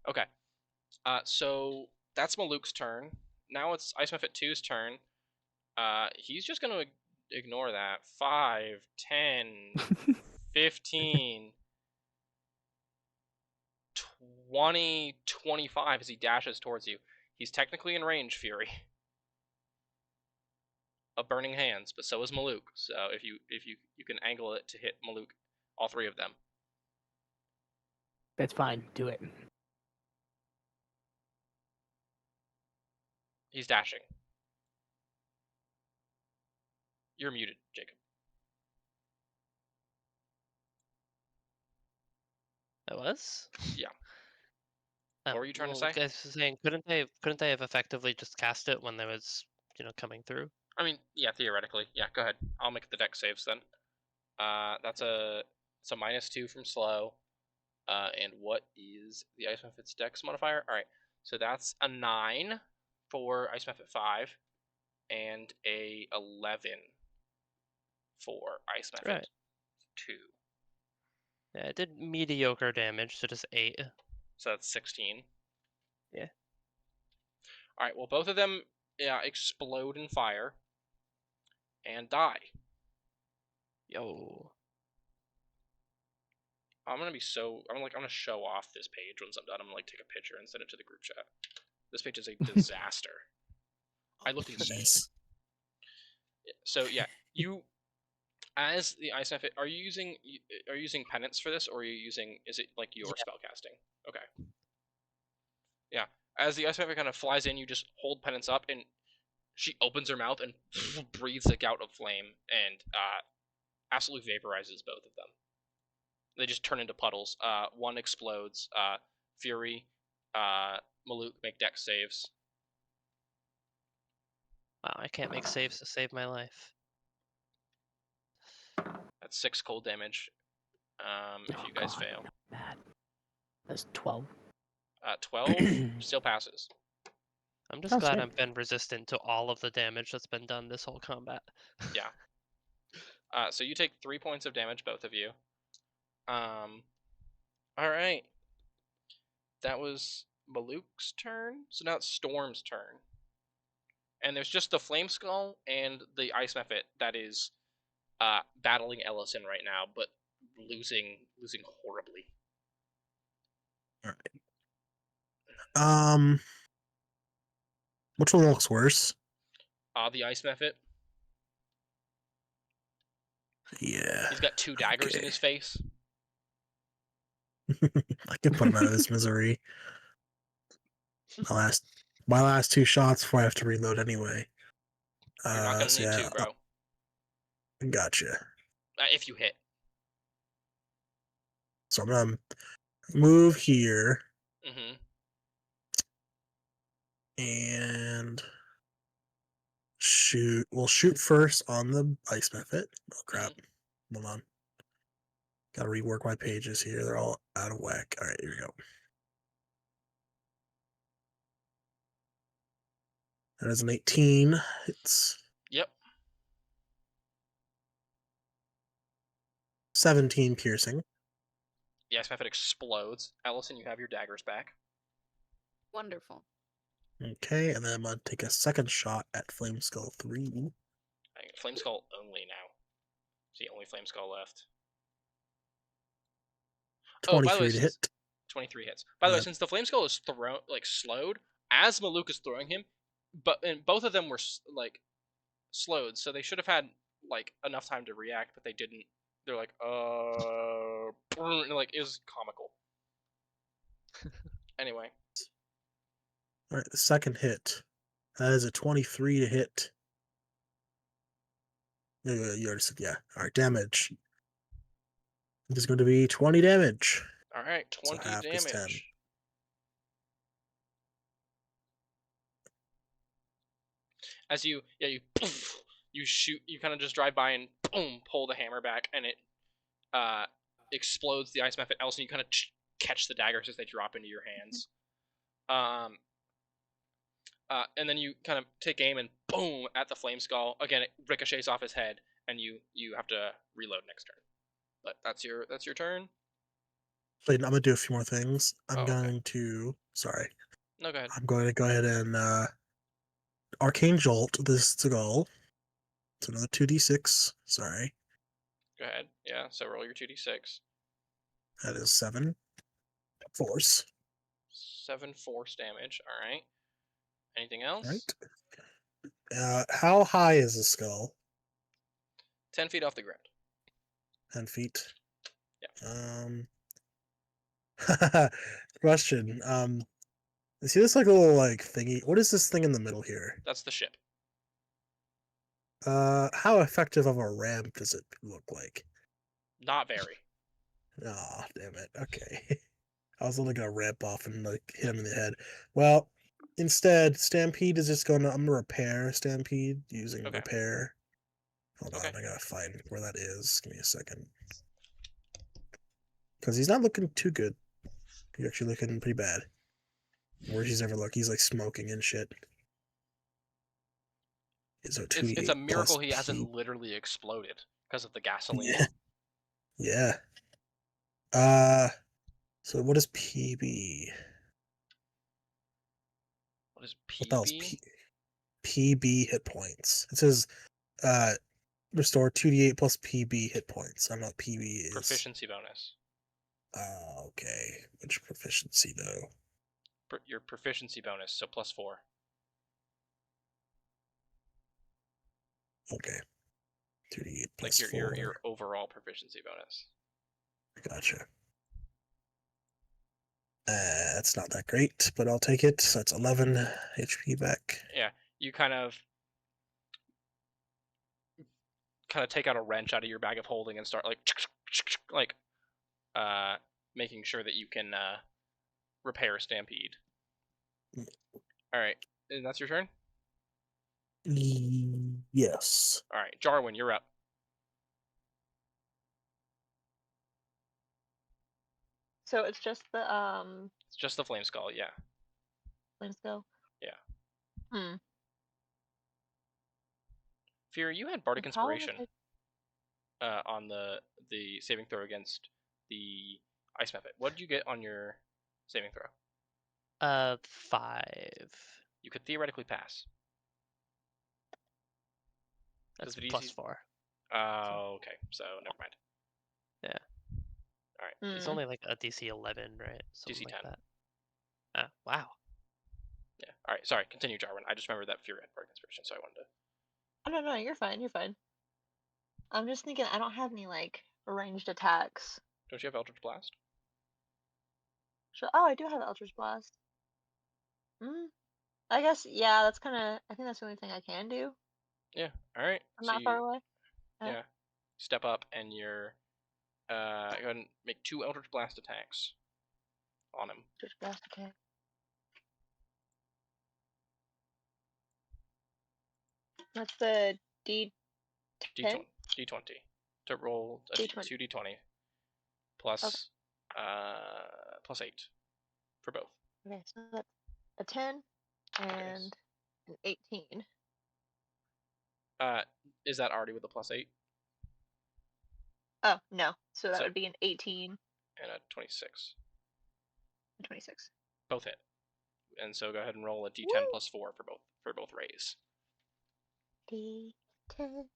Okay. So that's Maluk's turn. Now it's Ice Mephit 2's turn. He's just gonna ignore that. 5, 10, 15, 20, 25 as he dashes towards you. He's technically in range, Fury. Of Burning Hands, but so is Maluk. So if you can angle it to hit Maluk, all 3 of them. That's fine. Do it. He's dashing. You're muted, Jacob. I was? Yeah. Oh, What were you trying to well, say? I was saying, couldn't they have effectively just cast it when they was coming through? I mean, yeah, theoretically. Yeah, go ahead. I'll make the deck saves then. It's a -2 from slow. And what is the Ice Mephit's dex modifier? All right, so that's a 9 for Ice Mephit 5, and a 11 for Ice Mephit Right. 2. Yeah, it did mediocre damage, so just 8. So that's 16. Yeah. All right. Well, both of them explode in fire and die. Yo. I'm gonna show off this page once I'm done. I'm gonna like take a picture and send it to the group chat. This page is a disaster. I looked insane. Nice. So yeah, you as the Ice Mephit, are you using penance for this, or is it like your spell casting? Okay. Yeah. As the Ice Mephit kind of flies in, you just hold penance up, and she opens her mouth and breathes a gout of flame, and absolutely vaporizes both of them. They just turn into puddles. One explodes. Fury, Maluk make dex saves. Wow, I can't make saves to save my life. That's 6 cold damage. If you guys fail. Bad. That's 12. 12 still passes. I'm just Sounds glad good. I've been resistant to all of the damage that's been done this whole combat. Yeah. So you take 3 points of damage, both of you. All right. That was Maluk's turn. So now it's Storm's turn. And there's just the Flame Skull and the Ice Mephit that is battling Ellison right now, but losing horribly. All right. Which one looks worse? The Ice Mephit. Yeah. He's got 2 daggers in Okay. his face. I can put him out of his misery. My last 2 shots before I have to reload anyway. You're not gonna So need yeah, to, bro. gotcha. If you hit. So I'm gonna move here Mm-hmm. and shoot. We'll shoot first on the ice method. Oh crap! Hold on. Gotta rework my pages here. They're all out of whack. All right, here we go. That is an 18. It's Yep. 17 piercing. The ice method explodes. Allison, you have your daggers back. Wonderful. Okay, and then I'm gonna take a second shot at Flame Skull 3. Flame Skull only now. It's the only Flame Skull left. Oh, by the way, 23 to hit. 23 hits. By the way, since the Flame Skull is slowed, as Maluk is throwing him, and both of them were slowed, so they should have had enough time to react, but they didn't. They're like, it was comical. Anyway. All right, the second hit. That is a 23 to hit. You already said, yeah. All right, damage. It is going to be 20 damage. All right, So 20 half is 10. damage. As you shoot, you kind of just drive by and boom, pull the hammer back, and it explodes the ice method. Else, you kind of catch the daggers as they drop into your hands. And then you kind of take aim and boom at the flame skull. Again, it ricochets off his head, and you have to reload next turn. But that's your turn. Wait, I'm gonna do a few more things. I'm okay. going to. Sorry. No, go ahead. I'm going to go ahead and Arcane Jolt this skull. It's another 2d6. Sorry. Go ahead. Yeah. So roll your 2d6. That is 7 force. 7 force damage. All right. Anything else? Right. How high is the skull? 10 feet off the ground. 10 feet. Yeah. Question. You see this little thingy? What is this thing in the middle here? That's the ship. How effective of a ramp does it look like? Not very. Oh, damn it. Okay. I was only gonna ramp off and hit him in the head. Well, instead, Stampede is just I'm gonna repair Stampede using repair. Hold on, I gotta find where that is. Give me a second. Because he's not looking too good. He's actually looking pretty bad. Where's he's ever look? He's smoking and shit. It's a miracle he hasn't literally exploded because of the gasoline. Yeah. So what is PB? What is PB? What the hell's PB hit points? It says restore 2d8 plus PB hit points. I don't know what PB is. Proficiency bonus. Okay. Which proficiency though? Your proficiency bonus, so +4. Okay. 2d8 plus 4. Your overall proficiency bonus. Gotcha. That's not that great, but I'll take it. So that's 11 HP back. Yeah, you kind of take out a wrench out of your bag of holding and start making sure that you can repair Stampede. All right, and that's your turn? Yes. All right, Jarwin, you're up. So it's just the It's just the flame skull, yeah. Flame skull. Yeah. Fear, you had Bardic Inspiration on the saving throw against the ice method. What did you get on your saving throw? 5. You could theoretically pass. That's +4. Oh, okay. So never mind. Yeah. All right. It's only a DC 11, right? Something DC 10. Like that. Wow. Yeah. All right. Sorry. Continue, Jarwin. I just remembered that Fury had Bardic Inspiration, so I wanted to. Oh no, you're fine. You're fine. I'm just thinking I don't have any ranged attacks. Don't you have Eldritch Blast? Oh, I do have Eldritch Blast. I guess, yeah, that's kind of. I think that's the only thing I can do. Yeah. All right. I'm So not far away. yeah, step up and you're go ahead and make 2 Eldritch Blast attacks on him. Eldritch Blast, okay. That's the D10? D20 to roll a D20. 2d20 plus plus 8 for both. Okay, so that's a 10 and an 18. Is that already with a plus 8? Oh, no. So that So- would be an 18 And a 26. and 26. Both hit. And so go ahead and roll a d10 Woo! plus 4 for both rays. D10.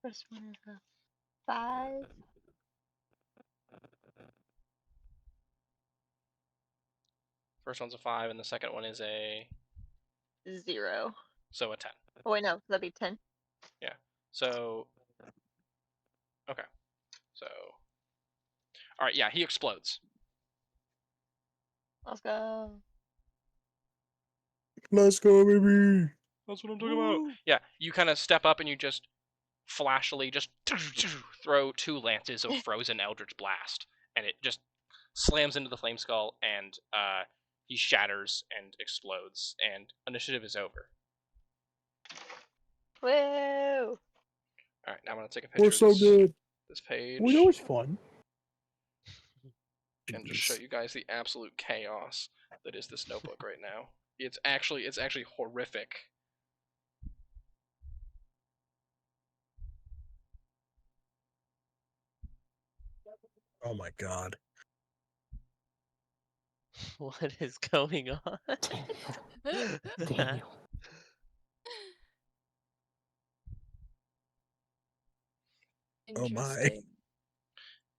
First one is a 5. First one's a 5 and the second one is a 0. so a 10. Oh, wait, no. That'd be 10. Yeah. So okay. So all right, yeah, he explodes. Let's go. Let's go, baby. That's what I'm talking about. Yeah, you kind of step up and you just flashily just throw 2 lances of frozen Eldritch Blast, and it just slams into the Flame Skull, and he shatters and explodes, and initiative is over. Woo! All right, now I'm gonna take a picture We're of so this, good. this page We know it's fun. and just show you guys the absolute chaos that is this notebook right now. It's actually horrific. Oh my god. What is going on? Daniel. Oh my. Interesting.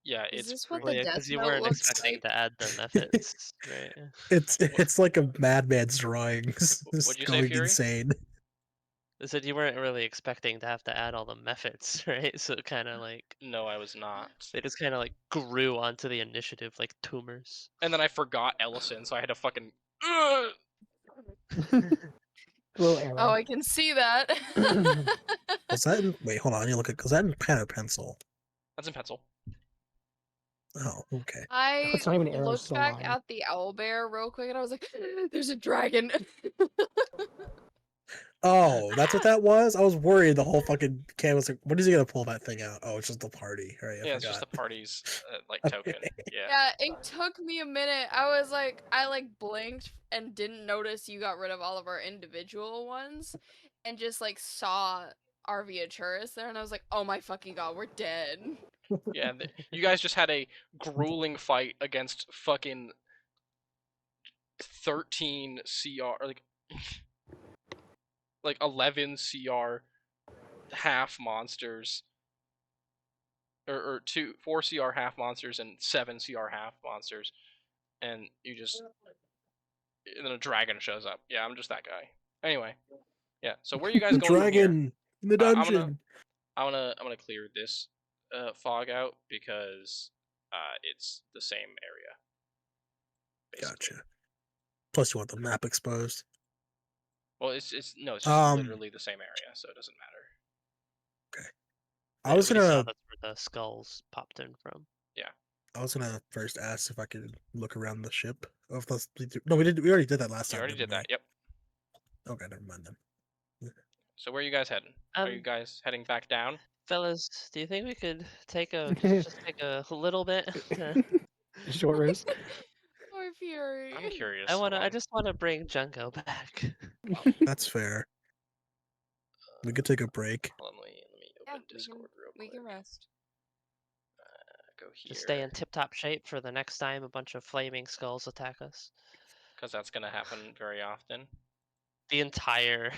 Yeah, Is it's this what Well, the yeah, Death because you Note weren't looks expecting like? to add the methods, right? It's like a madman's drawings. What'd Just you say, going Fury? insane. I said you weren't really expecting to have to add all the methods, right? So kind of like No, I was not. they just kind of like grew onto the initiative like tumors. And then I forgot Ellison, so I had to fucking. Little Oh, arrow. I can see that. Was that in, wait, hold on, you look at, was that in pen or pencil? That's in pencil. Oh, okay. I It's not even arrows, looked it's a back line. at the owlbear real quick and I was like, there's a dragon. Oh, that's what that was? I was worried the whole fucking camp was like, when is he gonna pull that thing out? Oh, it's just the party. All right, I Yeah, it's just forgot. the party's like Okay. token. Yeah. Yeah, it took me a minute. I blinked and didn't notice you got rid of all of our individual ones and just like saw our Viaturis there and I was like, oh my fucking god, we're dead. Yeah, you guys just had a grueling fight against fucking 13 CR, like 11 CR half monsters, or 4 CR half monsters and 7 CR half monsters, and and then a dragon shows up. Yeah, I'm just that guy. Anyway, yeah. So where are you guys The going from here? dragon in the dungeon. I'm gonna clear this fog out because it's the same area. Basically. Gotcha. Plus, you want the map exposed. Well, it's just Um, literally the same area, so it doesn't matter. I was We saw gonna, that's where the skulls popped in from. first ask if I could look around the ship. Of the, no, we did. We already did that last You time. already did didn't that. Yep. we? Okay, never mind then. So where are you guys heading? Are you guys heading back down? Fellas, do you think we could take just take a little bit? Short rest. Poor Fury. I'm curious. I Hold on. just wanna bring Junko back. That's fair. We could take a break. Hold on, let me Yeah, open Discord real we quick. can rest. Go here. Just stay in tip-top shape for the next time a bunch of flaming skulls attack us. Because that's gonna happen very often. The entire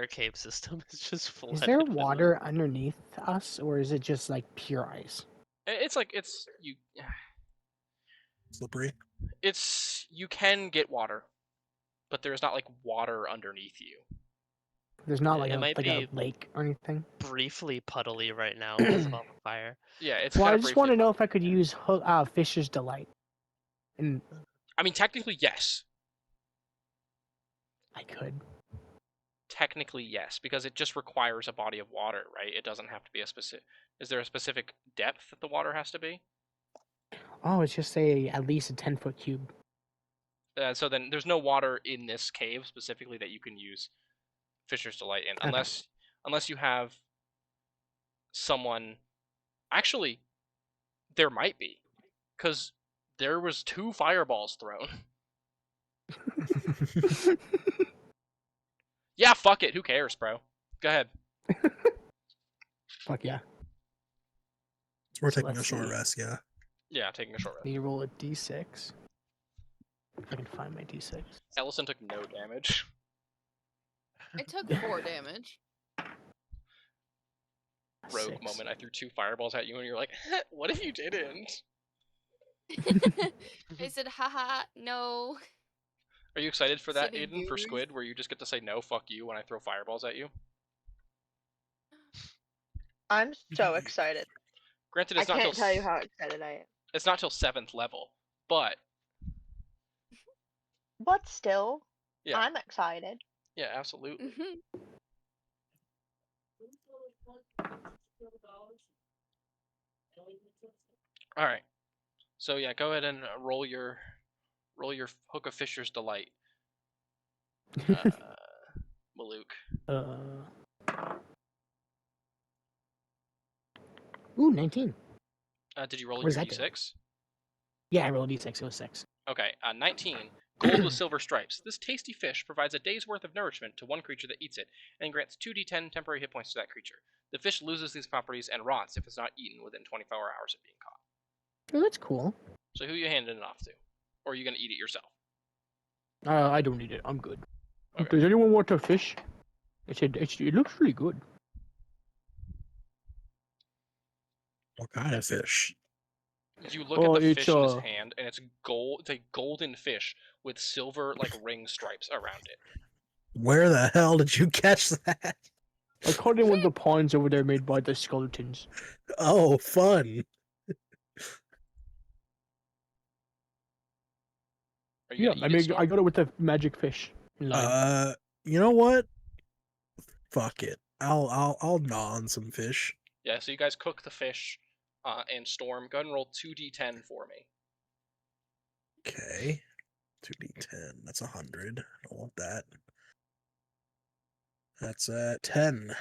cave system is just flooded. Is there with them. water underneath us, or is it just like pure ice? It's like it's you. Slippery. You can get water, but there's not like water underneath you. There's not Yeah, like it a might be lake or anything. briefly puddly right now because of all the fire. Yeah, it's Well, kind I of just briefly. want to know if I could use Fisher's Delight, and I mean, technically, yes. I could. Technically, yes, because it just requires a body of water, right? It doesn't have to be a specific. Is there a specific depth that the water has to be? Oh, it's just say at least a 10-foot cube. So then there's no water in this cave specifically that you can use Fisher's Delight in, Okay. unless you have someone. Actually, there might be, because there was 2 fireballs thrown. Yeah, fuck it. Who cares, bro? Go ahead. Fuck yeah. We're So taking a let's short see. rest, yeah. Yeah, taking a short rest. Need to roll a d6. If I can find my d6. Ellison took no damage. I took 4 damage. Rogue 6. moment. I threw 2 fireballs at you, and you're like, "What if you didn't?" I said, haha, no. Are you excited for that, Silly Aiden, for goose. Squid, where you just get to say no, fuck you, when I throw fireballs at you? I'm so excited. Granted, I it's not can't till tell you how excited I am. it's not till 7th level, but But still, yeah, I'm excited. yeah, absolutely. Mhm. All right, so yeah, go ahead and roll your Hook of Fisher's Delight, Malouk. Ooh, 19. Did you roll What does your that do? d6? Yeah, I rolled a d6. It was 6. Okay, 19. Gold with silver stripes. This tasty fish provides a day's worth of nourishment to one creature that eats it, and grants 2d10 temporary hit points to that creature. The fish loses these properties and rots if it's not eaten within 24 hours of being caught. Oh, that's cool. So who are you handing it off to? Or are you going to eat it yourself? I don't need it. I'm good. Okay. Does anyone want a fish? It looks really good. What kind of fish? You look Oh, at the it's, fish in his hand, and it's gold. It's a golden fish with silver ring stripes around it. Where the hell did you catch that? I caught it in one of the ponds over there made by the skeletons. Oh, fun. Are you Yeah, gonna eat it, I Storm? got it with the magic fish line. You know what? Fuck it. I'll gnaw on some fish. Yeah. So you guys cook the fish, and Storm. Go ahead and roll 2d10 for me. Okay. 2d10. That's 100. I don't want that. That's 10.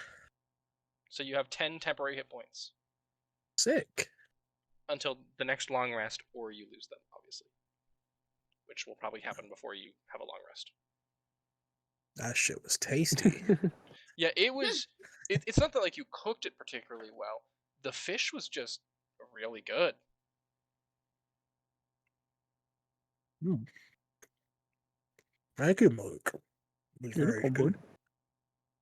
So you have 10 temporary hit points Sick. until the next long rest, or you lose them, obviously. Which will probably happen before you have a long rest. That shit was tasty. Yeah, it was. It's not that like you cooked it particularly well. The fish was just really good. Thank you, Malouk. It was Yeah, very all good. good.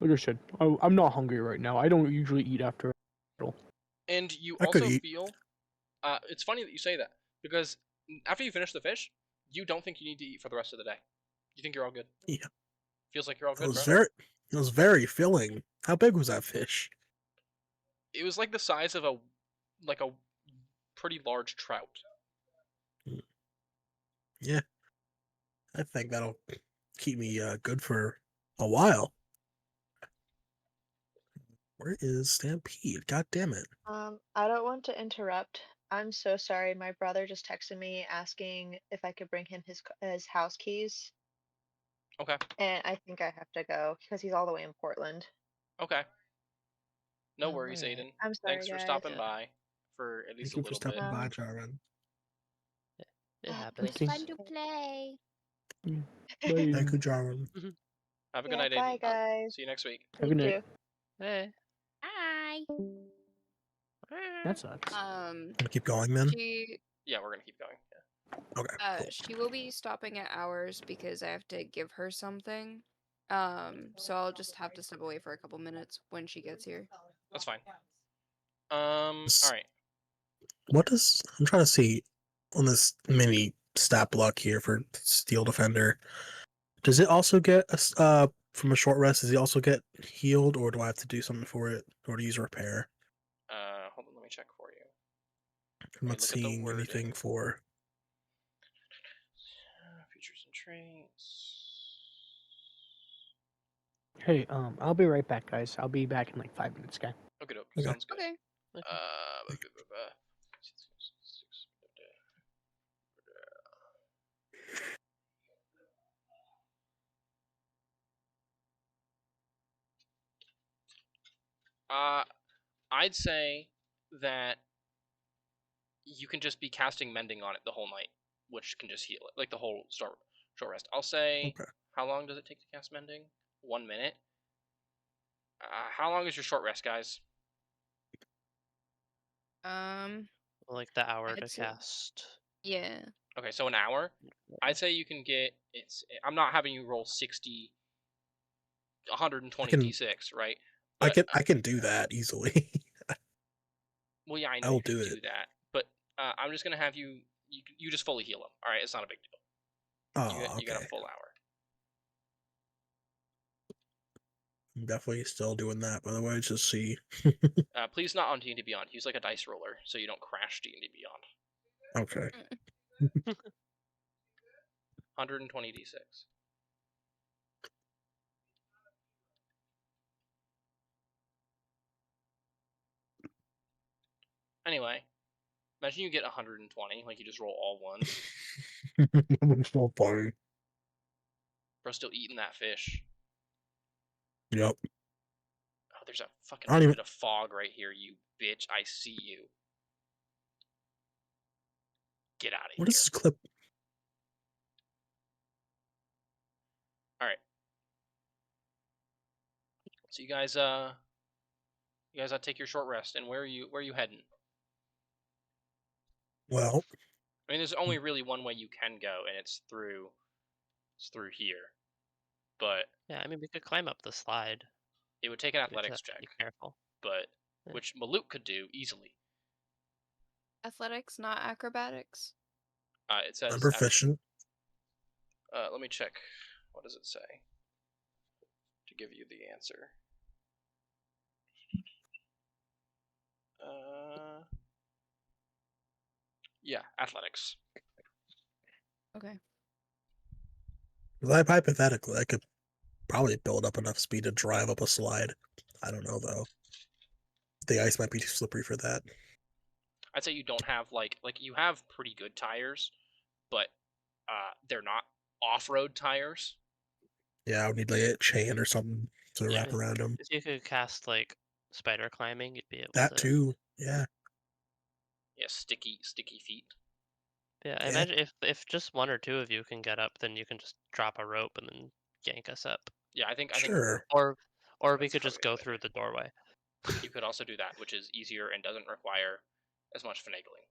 Like I said, I'm not hungry right now. I don't usually eat after. And you I could also eat. feel. It's funny that you say that, because after you finish the fish, you don't think you need to eat for the rest of the day. You think you're all good. Yeah. Feels like you're all It good, was bro. very filling. How big was that fish? It was like the size of a pretty large trout. Yeah. I think that'll keep me good for a while. Where is Stampede? God damn it. I don't want to interrupt. I'm so sorry. My brother just texted me asking if I could bring him his house keys, Okay. and I think I have to go because he's all the way in Portland. Okay. No Oh, worries, alright. Aiden. I'm sorry, Thanks for guys. stopping by for at least Thank a you for little bit. stopping by, Um, Jarvan. It Oh, happens. Thanks. Fun to play. Thank you, Bye. Jarvan. Have a good Yeah, night, bye, Aiden. guys. See you next week. Have a You good night. too. Hey. Hi. That sucks. Wanna keep going then? Yeah, we're gonna keep going. Yeah. Okay, cool. She will be stopping at ours because I have to give her something. So I'll just have to step away for a couple minutes when she gets here. That's fine. S- All right. What does I'm trying to see on this mini stat block here for Steel Defender? Does it also get a from a short rest, does he also get healed, or do I have to do something for it, or to use repair? Hold on, let me check for you. I'm me not look at the seeing anything wording. for. Features and traits. Hey, I'll be right back, guys. I'll be back in like 5 minutes, okay? Okay, Okay. sounds good. Okay. I'd say that you can just be casting mending on it the whole night, which can just heal it, like the whole short rest. I'll say, Okay. how long does it take to cast mending? 1 minute. How long is your short rest, guys? Like the hour I'd to say- cast. Yeah. Okay, so an hour. I'd say you can get it's. I'm not having you roll 60, 120 d6, right? But I can do that easily. well, yeah, I know I will you can do do it. that, but I'm just gonna have you just fully heal him. All right, it's not a big deal. Oh, You got okay. a full hour. I'm definitely still doing that. By the way, just see. Please not on D&D Beyond. Use like a dice roller so you don't crash D&D Beyond. Okay. 120 d6. Anyway, imagine you get 120, like you just roll all ones. It's so funny. Bro, still eating that fish. Yep. Oh, there's a fucking I don't even. bit of fog right here, you bitch. I see you. Get out of What here. is this clip? All right. So you guys take your short rest, and where are you heading? Well, I mean, there's only really one way you can go, and it's through here. But Yeah, I mean, we could climb up the slide. it would take an We just athletics have to check, be careful. but Yeah. which Maluk could do easily. Athletics, not acrobatics. It says I'm proficient. let me check. What does it say? To give you the answer. Yeah, athletics. Okay. Hypothetically, I could probably build up enough speed to drive up a slide. I don't know though. The ice might be too slippery for that. I'd say you don't have like you have pretty good tires, but they're not off-road tires. Yeah, I would need like a chain or something to Yeah. wrap around them. If you could cast like spider climbing, you'd be able That to. too. Yeah. Yeah, sticky feet. Yeah, I Yeah. imagine if just one or two of you can get up, then you can just drop a rope and then yank us up. Yeah, I think Sure. Or we That's could just probably a go good through idea. the doorway. You could also do that, which is easier and doesn't require as much finagling.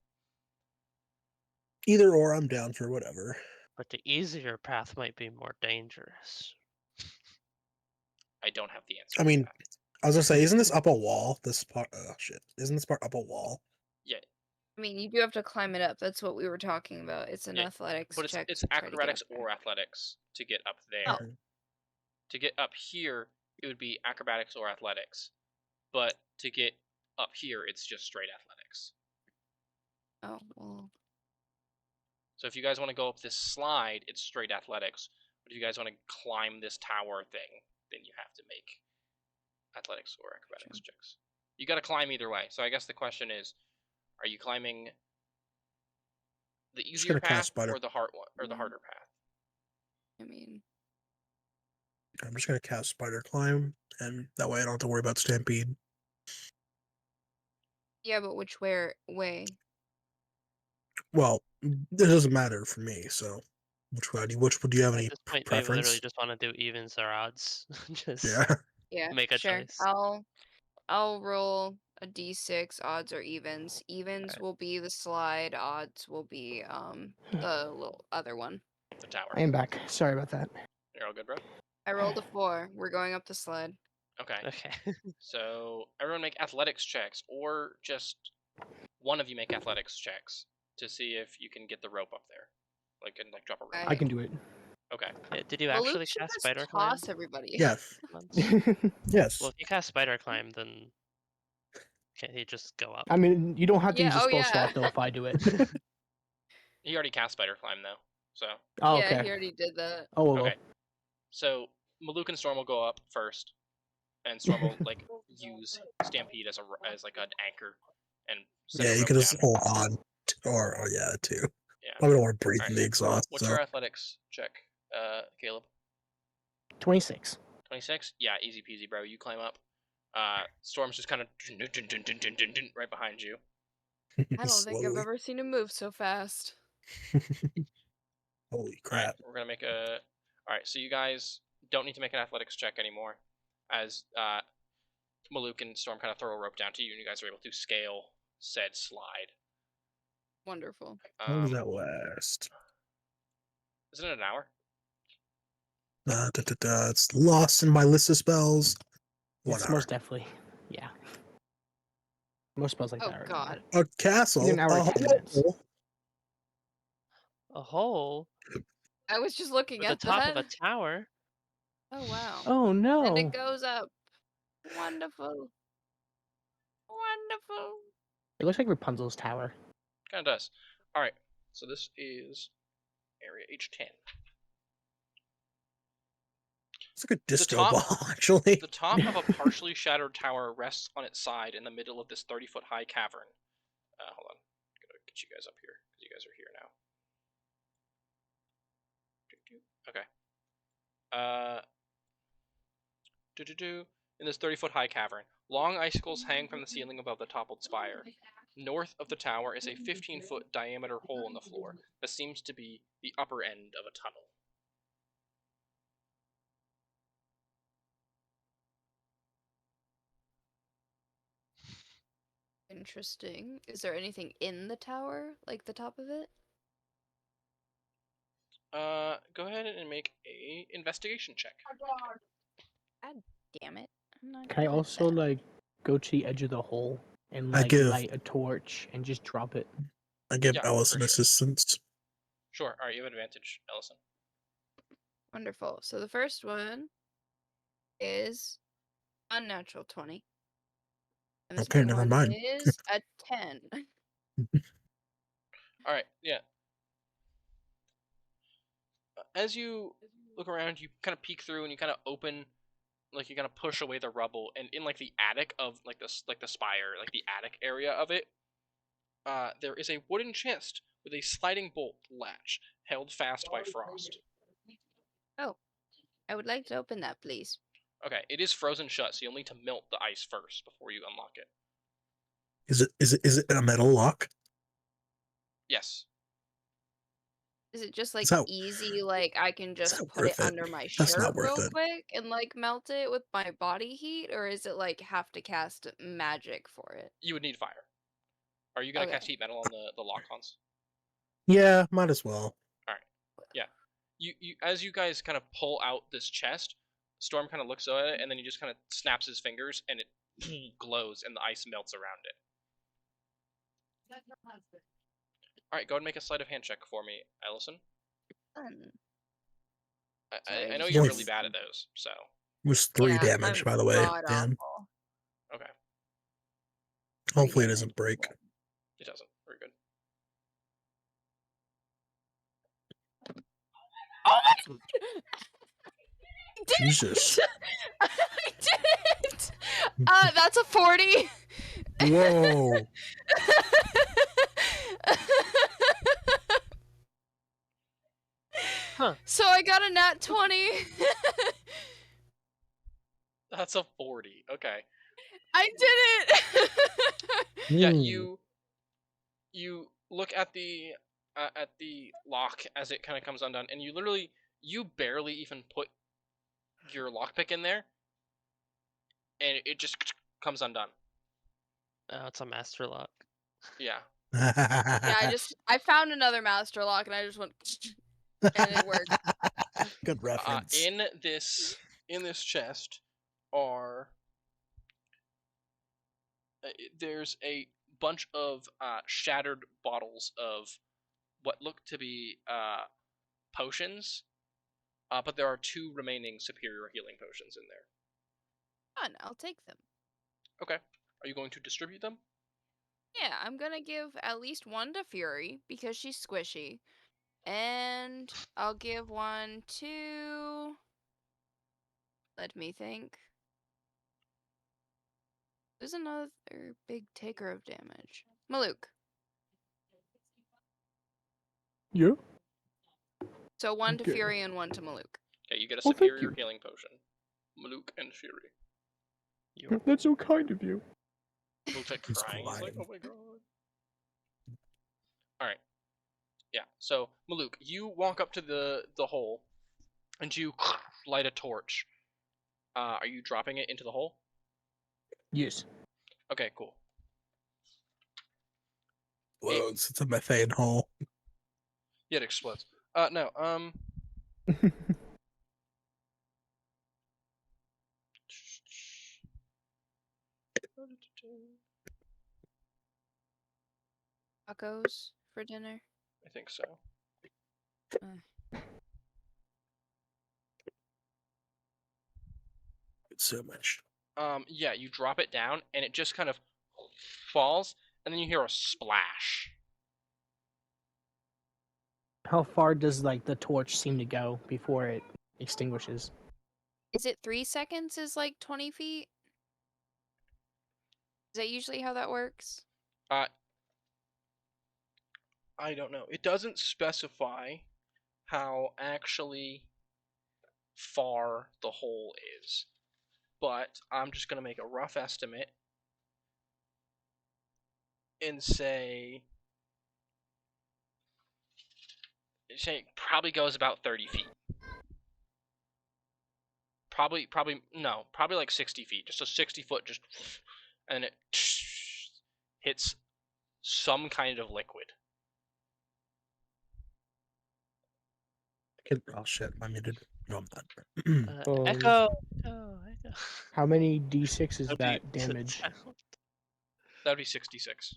Either or, I'm down for whatever. But the easier path might be more dangerous. I don't have the answer I to mean, that. I was gonna say, isn't this up a wall? This part, oh shit, isn't this part up a wall? Yeah, I mean, you do have to climb it up. That's what we were talking about. It's an Yeah, athletics but check it's to try to get up acrobatics there. or athletics to get up there. Oh. Mhm. To get up here, it would be acrobatics or athletics. But to get up here, it's just straight athletics. Oh, well. So if you guys want to go up this slide, it's straight athletics. But if you guys want to climb this tower thing, then you have to make athletics or acrobatics checks. You got to climb either way. So I guess the question is, are you climbing the Just easier gonna cast path spider. or the hard one or the Yeah. harder path? I mean, I'm just gonna cast spider climb, and that way I don't have to worry about stampede. yeah, but which way? Well, it doesn't matter for me. So, which would you have At any this point, we literally preference? just want to do evens or odds. Just Yeah. Yeah, make a sure. choice. I'll roll a d6, odds or evens. Evens Alright. will be the slide, odds will be the little other one. The tower. I am back. Sorry about that. You're all good, bro? I rolled a 4. We're going up the slide. Okay. Okay. So everyone make athletics checks, or just one of you make athletics checks to see if you can get the rope up there, and drop a rope. I can do it. Okay. Did you Maluk actually should cast just Spider Climb toss everybody. Yes. once? Yes. Well, if you cast Spider Climb, then can't he just go up? I mean, you don't have to Yeah, use a oh, spell yeah. slot though if I do it. He already cast Spider Climb though. So Oh, Yeah, okay. he already did that. Oh, well. okay. So Maluk and Storm will go up first, and Storm will like use Stampede as like an anchor, and set Yeah, a you rope can down. just hold on. Yeah, too. Yeah. Probably don't want to breathe Alright. in the exhaust. What's So your athletics check, Caleb? 26. 26? Yeah, easy peasy, bro. You climb up. Storm's just kind of right behind you. I don't think I've slowly. ever seen him move so fast. Holy Alright, crap! we're gonna make a. Alright, so you guys don't need to make an athletics check anymore, as Maluk and Storm kind of throw a rope down to you, and you guys are able to scale said slide. Wonderful. How long does that last? Isn't it an hour? It's lost in my list of spells. 1 It's hour. most definitely. Yeah. Most spells like Oh, that are an God. hour. A castle. Either an hour or 10 minutes. A hole I was just looking at the at top that. of a tower. Oh, wow. Oh, And no. it goes up. Wonderful. Wonderful. It looks like Rapunzel's tower. Kind of does. Alright, so this is area H10. It's like a The disco top- ball, actually. The top of a partially shattered tower rests on its side in the middle of this 30-foot high cavern. Hold on. I'm gonna get you guys up here, because you guys are here now. Okay. In this 30-foot high cavern, long icicles hang from the ceiling above the toppled spire. North of the tower is a 15-foot diameter hole in the floor that seems to be the upper end of a tunnel. Interesting. Is there anything in the tower? Like the top of it? Go ahead and make a investigation check. Damn it. I'm not Can I good at also, that. like, go to the edge of the hole and, I like, give- light a torch and just drop it? I give Yeah, Ellison for sure. assistance. Sure. Alright, you have advantage, Ellison. Wonderful. So the first one is unnatural 20. And the Okay, second never one mind. is a 10. Alright, yeah. As you look around, you kind of peek through and you kind of open, like you kind of push away the rubble, and in like the attic of like the spire, like the attic area of it, there is a wooden chest with a sliding bolt latch held fast by frost. Oh, I would like to open that, please. Okay, it is frozen shut, so you'll need to melt the ice first before you unlock it. Is it a metal lock? Yes. Is it just like Is that- easy, like I can just that put it worth it? under my That's shirt not worth real it. quick and like melt it with my body heat, or is it like have to cast magic for it? You would need fire. Are you gonna Okay. cast heat metal on the lock cons? Yeah, might as well. You as you guys kind of pull out this chest, Storm kind of looks at it, and then he just kind of snaps his fingers, and it glows, and the ice melts around it. All right, go ahead and make a sleight of hand check for me, Ellison. Fun. I know Sorry, you're just- really bad at those, so It was 3 Yeah, damage, I'm by the way. god Dan. awful. okay, Hopefully it damage. doesn't break. it doesn't. Very good. Oh my god! I did Jesus. it! I did it! That's a 40. Whoa. Huh. So I got a nat 20. That's a 40. Okay. I did it! Yeah, Hmm. you look at the lock as it kind of comes undone, and you barely even put your lockpick in there, and it just comes undone. Oh, it's a master lock. Yeah. Yeah, I found another master lock and I just went and it worked. Good reference. In this chest are there's a bunch of shattered bottles of what look to be potions, But there are 2 remaining superior healing potions in there. Fun, I'll take them. Okay. Are you going to distribute them? Yeah, I'm gonna give at least one to Fury because she's squishy. And I'll give one to... Let me think. Who's another big taker of damage? Maluk. Yeah. So one to Okay. Fury and one to Maluk. Okay, you get a Well, thank superior you. healing potion. Maluk and Fury. That's so kind of you. Maluk's like He's crying. He's like, crying. oh my god. Alright. Yeah, so Maluk, you walk up to the hole and you light a torch. Are you dropping it into the hole? Yes. Okay, cool. Whoa, it's a methane hole. Yeah, it explodes. No, Tacos for dinner. I think so. It's so much. Yeah, you drop it down and it just kind of falls, and then you hear a splash. How far does like the torch seem to go before it extinguishes? Is it 3 seconds is like 20 feet? Is that usually how that works? I don't know. It doesn't specify how actually far the hole is, but I'm just gonna make a rough estimate and say it probably goes about 30 feet. Probably like 60 feet. Just a 60-foot, just, and it hits some kind of liquid. Oh shit, I'm muted. No, I'm not. Echo. Echo. How many d6 is How do that you damage? sound? That'd be 66.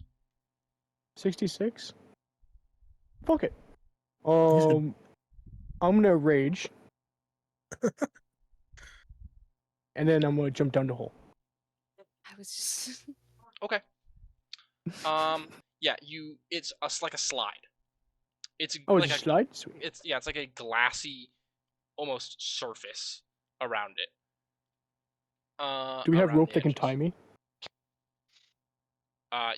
66? Fuck it. I'm gonna rage. And then I'm gonna jump down the hole. I was just... Okay. Yeah, it's like a slide. It's Oh, like it's a slide? Sweet. it's like a glassy, almost surface around it. Do we have around rope the that can edges. tie me?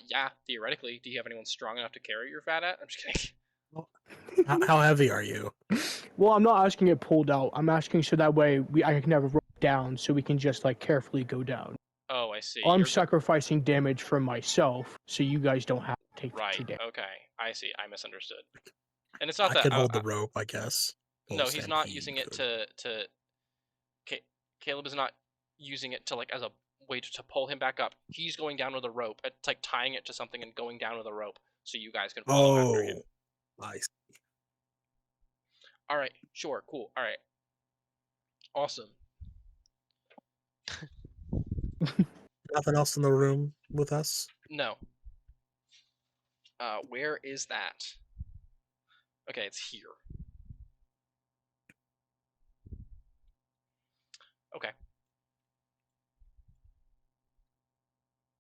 Yeah, theoretically. Do you have anyone strong enough to carry your fat at? I'm just kidding. How heavy are you? Well, I'm not asking it pulled out. I'm asking so that way I can have a rope down so we can just like carefully go down. Oh, I see. I'm sacrificing damage from myself so you guys don't have to take Right. future damage. Okay. I see. I misunderstood. And it's not I that. could hold the rope, I guess. No, he's not using it to. Caleb is not using it to like as a way to pull him back up. He's going down with a rope. It's like tying it to something and going down with a rope so you guys can follow after him. I see. All right. Sure. Cool. All right. Awesome. Nothing else in the room with us? No. Where is that? Okay, it's here. Okay.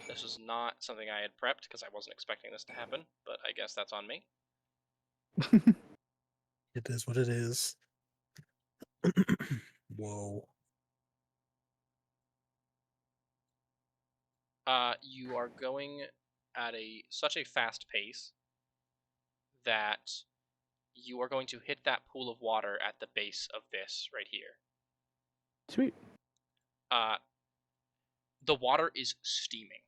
This is not something I had prepped because I wasn't expecting this to happen, but I guess that's on me. It is what it is. Whoa. You are going at such a fast pace that you are going to hit that pool of water at the base of this right here. Sweet. The water is steaming.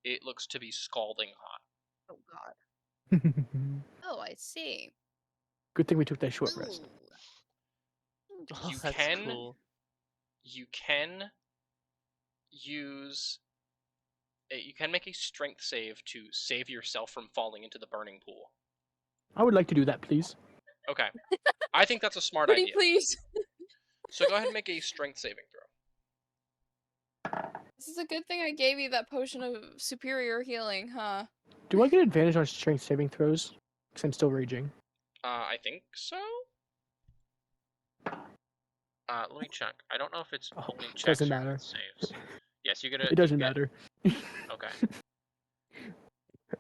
It looks to be scalding hot. Oh god. Oh, I see. Good thing we took that short rest. Ooh. Oh, You that's can- cool. You can use you can make a strength save to save yourself from falling into the burning pool. I would like to do that, please. Okay. I think that's a smart Pretty idea. please. So go ahead and make a strength saving throw. This is a good thing I gave you that potion of superior healing, huh? Do I get advantage on strength saving throws? Because I'm still raging. I think so. Let me check. I don't know if it's Oh, only checks doesn't or if matter. it saves. Yes, you get a. It doesn't you get, matter. Okay.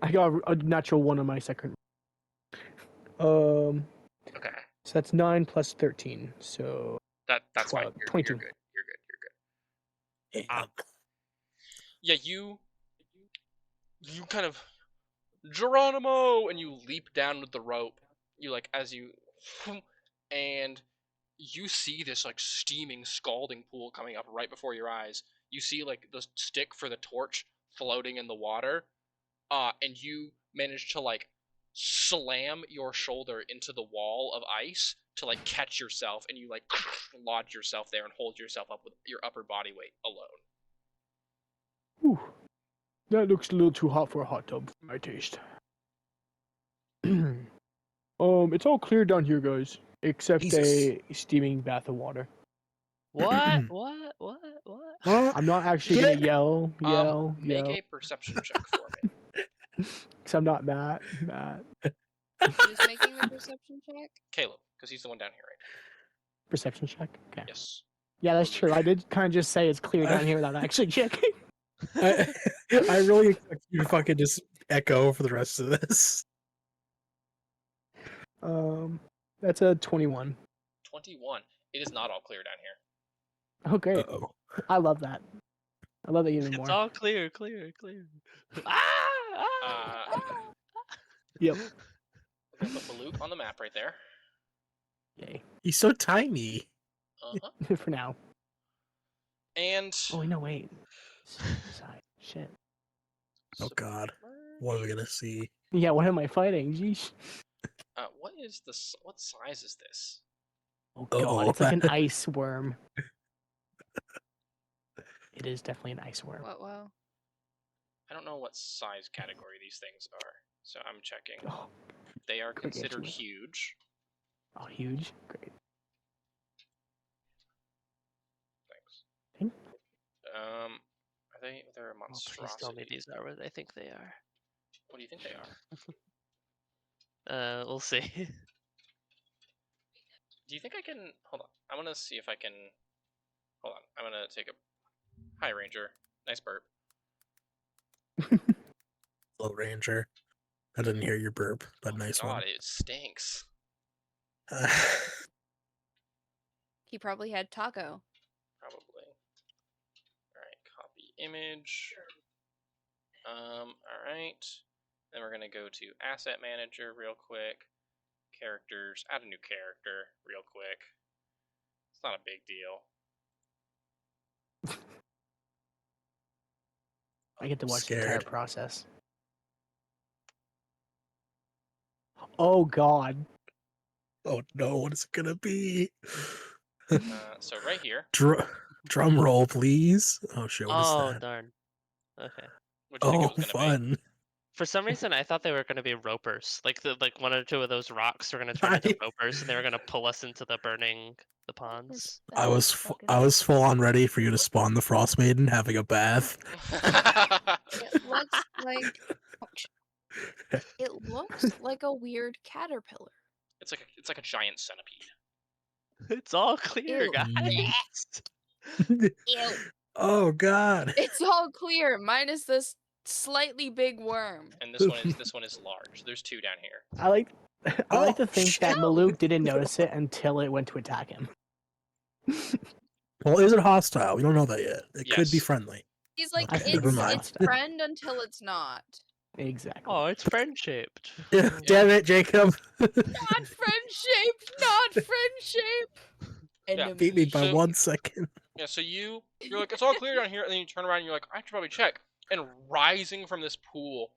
I got a natural 1 on my second. Okay. So that's 9 plus 13. So That's fine. 12, You're 22. good. You're good. You're good. Damn. Yeah, you kind of Geronimo, and you leap down with the rope. You like as you, and you see this like steaming, scalding pool coming up right before your eyes. You see like the stick for the torch floating in the water, and you manage to like slam your shoulder into the wall of ice to like catch yourself, and you like lodge yourself there and hold yourself up with your upper body weight alone. Whew. That looks a little too hot for a hot tub for my taste. It's all clear down here, guys, except Jesus. a steaming bath of water. What? What? Huh? I'm not actually gonna yell. Make a perception check for me. Because I'm not Matt. Who's making the perception check? Caleb, because he's the one down here right Perception check. Okay. now. Yes. Yeah, that's Or true. Luke. I did kind of just say it's clear down here without actually checking. I really expect you to fucking just echo for the rest of this. That's a 21. 21. It is not all clear down here. Oh, great. Uh-oh. I love that. I love that even It's more. all clear. Yep. We're gonna put Maluk on the map right there. Yay. He's so tiny. Uh-huh. For now. And Oh, no, wait. Side. Shit. Oh god. What are we gonna see? Yeah, what am I fighting? Jeez. what size is this? Oh, God. Uh-oh. It's like an ice worm. It is definitely an ice worm. Wow. I don't know what size category these things are, so I'm checking. Oh, They are Could get considered you. huge. oh, huge. Great. Thanks. Hmm? They're a Oh, please tell me monstrosity. these are what I think they are. What do you think they are? We'll see. Do you think I can hold on? I'm gonna see if I can hold on. I'm gonna take a Hi Ranger. Nice burp. Low Ranger. I didn't hear your burp, but nice God, one. it stinks. He probably had taco. Probably. Alright, copy image. Alright. Then we're gonna go to Asset Manager real quick. Characters, add a new character real quick. It's not a big deal. I get to watch the Scared. entire process. Oh, God. Oh no, what is it gonna be? So right here, Drum roll, please. Oh shit, what is Oh, that? darn. Okay. what do you think Oh, it was gonna fun. For some reason, I thought they were going to be ropers. Like one or two of those rocks were going to turn into ropers, and they were going to pull us into the ponds. I was full on ready for you to spawn the Frostmaiden having a bath. be? It looks like it looks like a weird caterpillar. It's like a giant centipede. It's all clear, Ew. guys. Ew. Oh god. It's all clear, minus this slightly big worm. And this one is large. There's two down here. I like Oh, to think that Maluk didn't notice it until it went to attack him. Well, is it hostile? We don't know that yet. It could be Yes. friend-ly. He's like, Okay, never mind. it's friend until it's not. Exactly. Oh, it's friend-shaped. Damn it, Jacob. Not friend shaped, not friend shape. Yeah. Beat me by So- 1 second. Yeah, so you're like, it's all clear down here, and then you turn around and you're like, I should probably check. And rising from this pool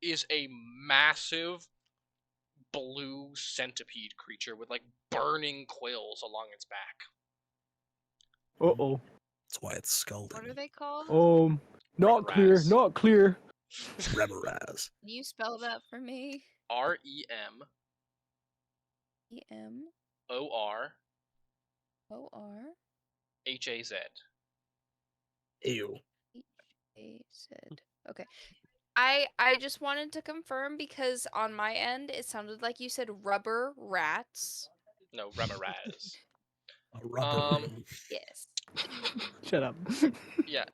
is a massive blue centipede creature with like burning quills along its back. Uh-oh. That's why it's scalding. What are they called? Not clear, Remoraz. not clear. Remoraz. Can you spell that for me? REM E-M-O-R OR HAZ. Ew. A-Z. Okay. I just wanted to confirm because on my end it sounded like you said rubber rats. No, Remoraz. A rubber Um, room. Yes. Shut up. Yeah.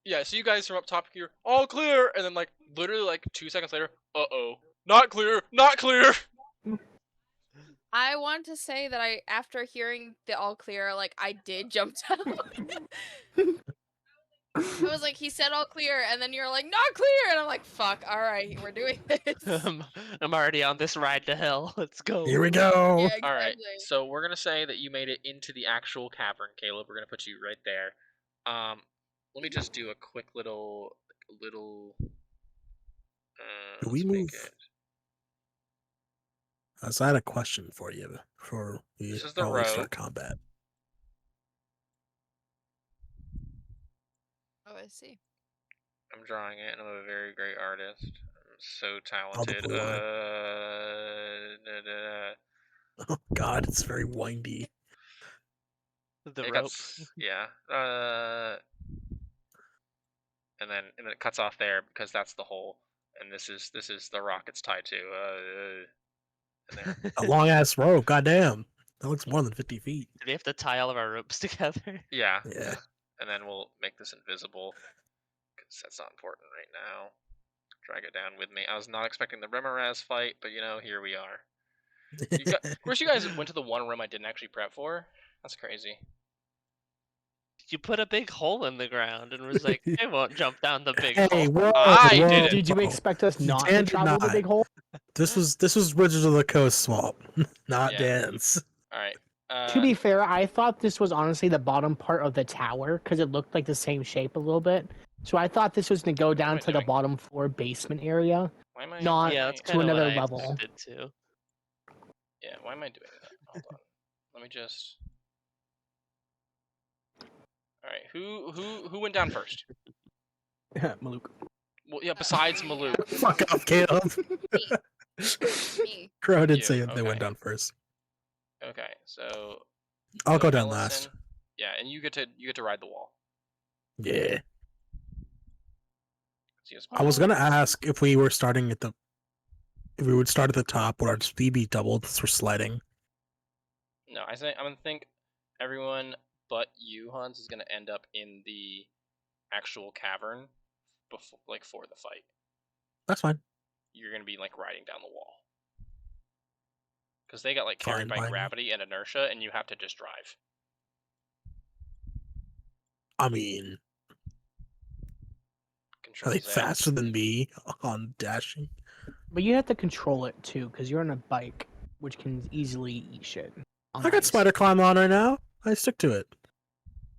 Yeah. So you guys from up top here, all clear, and then like literally like 2 seconds later, not clear, not clear. I want to say that after hearing the all clear, like I did jump down. I was like, he said all clear, and then you're like, not clear, and I'm like, fuck, all right, we're doing this. I'm already on this ride to hell. Let's go. Here we go. Yeah, All right. exactly. So we're gonna say that you made it into the actual cavern, Caleb. We're gonna put you right there. Let me just do a quick little. Do we Let's move? make it. So I had a question for you before we This is the probably row. start combat. Oh, I see. I'm drawing it, and I'm a very great artist. I'm so Oh, the talented. blue line. Oh God, it's very windy. The It rope. yeah. And then it cuts off there because that's the hole, and this is the rock it's tied to. And there. A long ass rope. Goddamn, that looks more than 50 feet. Do we have to tie all of our ropes together? Yeah. Yeah. And then we'll make this invisible because that's not important right now. Drag it down with me. I was not expecting the Remoraz fight, but here we are. Of course, you guys went to the one room I didn't actually prep for. That's crazy. You put a big hole in the ground and was like, I won't jump down the big Hey, hole. whoa, I whoa, did it. Did you whoa. expect us not to Dan did travel the not. big hole? This was Wizards of the Coast swamp, not Yeah. Dan's. All right. To be fair, I thought this was honestly the bottom part of the tower because it looked like the same shape a little bit. So I thought this was going to go am down I to the doing? bottom floor basement area. Why am I? Not Yeah, that's to kind of what another I level. expected too. Yeah. Why am I doing that? Hold on. Let me just. All right. Who went down first? Maluk. Well, yeah. Besides Maluk. Fuck off, Caleb. Me. Crow did You, say they went okay. down first. Okay. So. I'll go down Ellison. last. Yeah, and you get to ride the wall. Yeah. See us. I was gonna ask if we were starting at if we would start at the top, would our speed be doubled since we're sliding? No, I'm gonna think everyone but you, Hans, is gonna end up in the actual cavern for the fight. That's fine. You're gonna be like riding down the wall because they got like carried by Fine. gravity and inertia, and you have to just drive. I mean, are they Control Z. faster than me on dashing? But you have to control it too because you're on a bike, which can easily eat shit. on I got ice. spider climb on right now. I stick to it.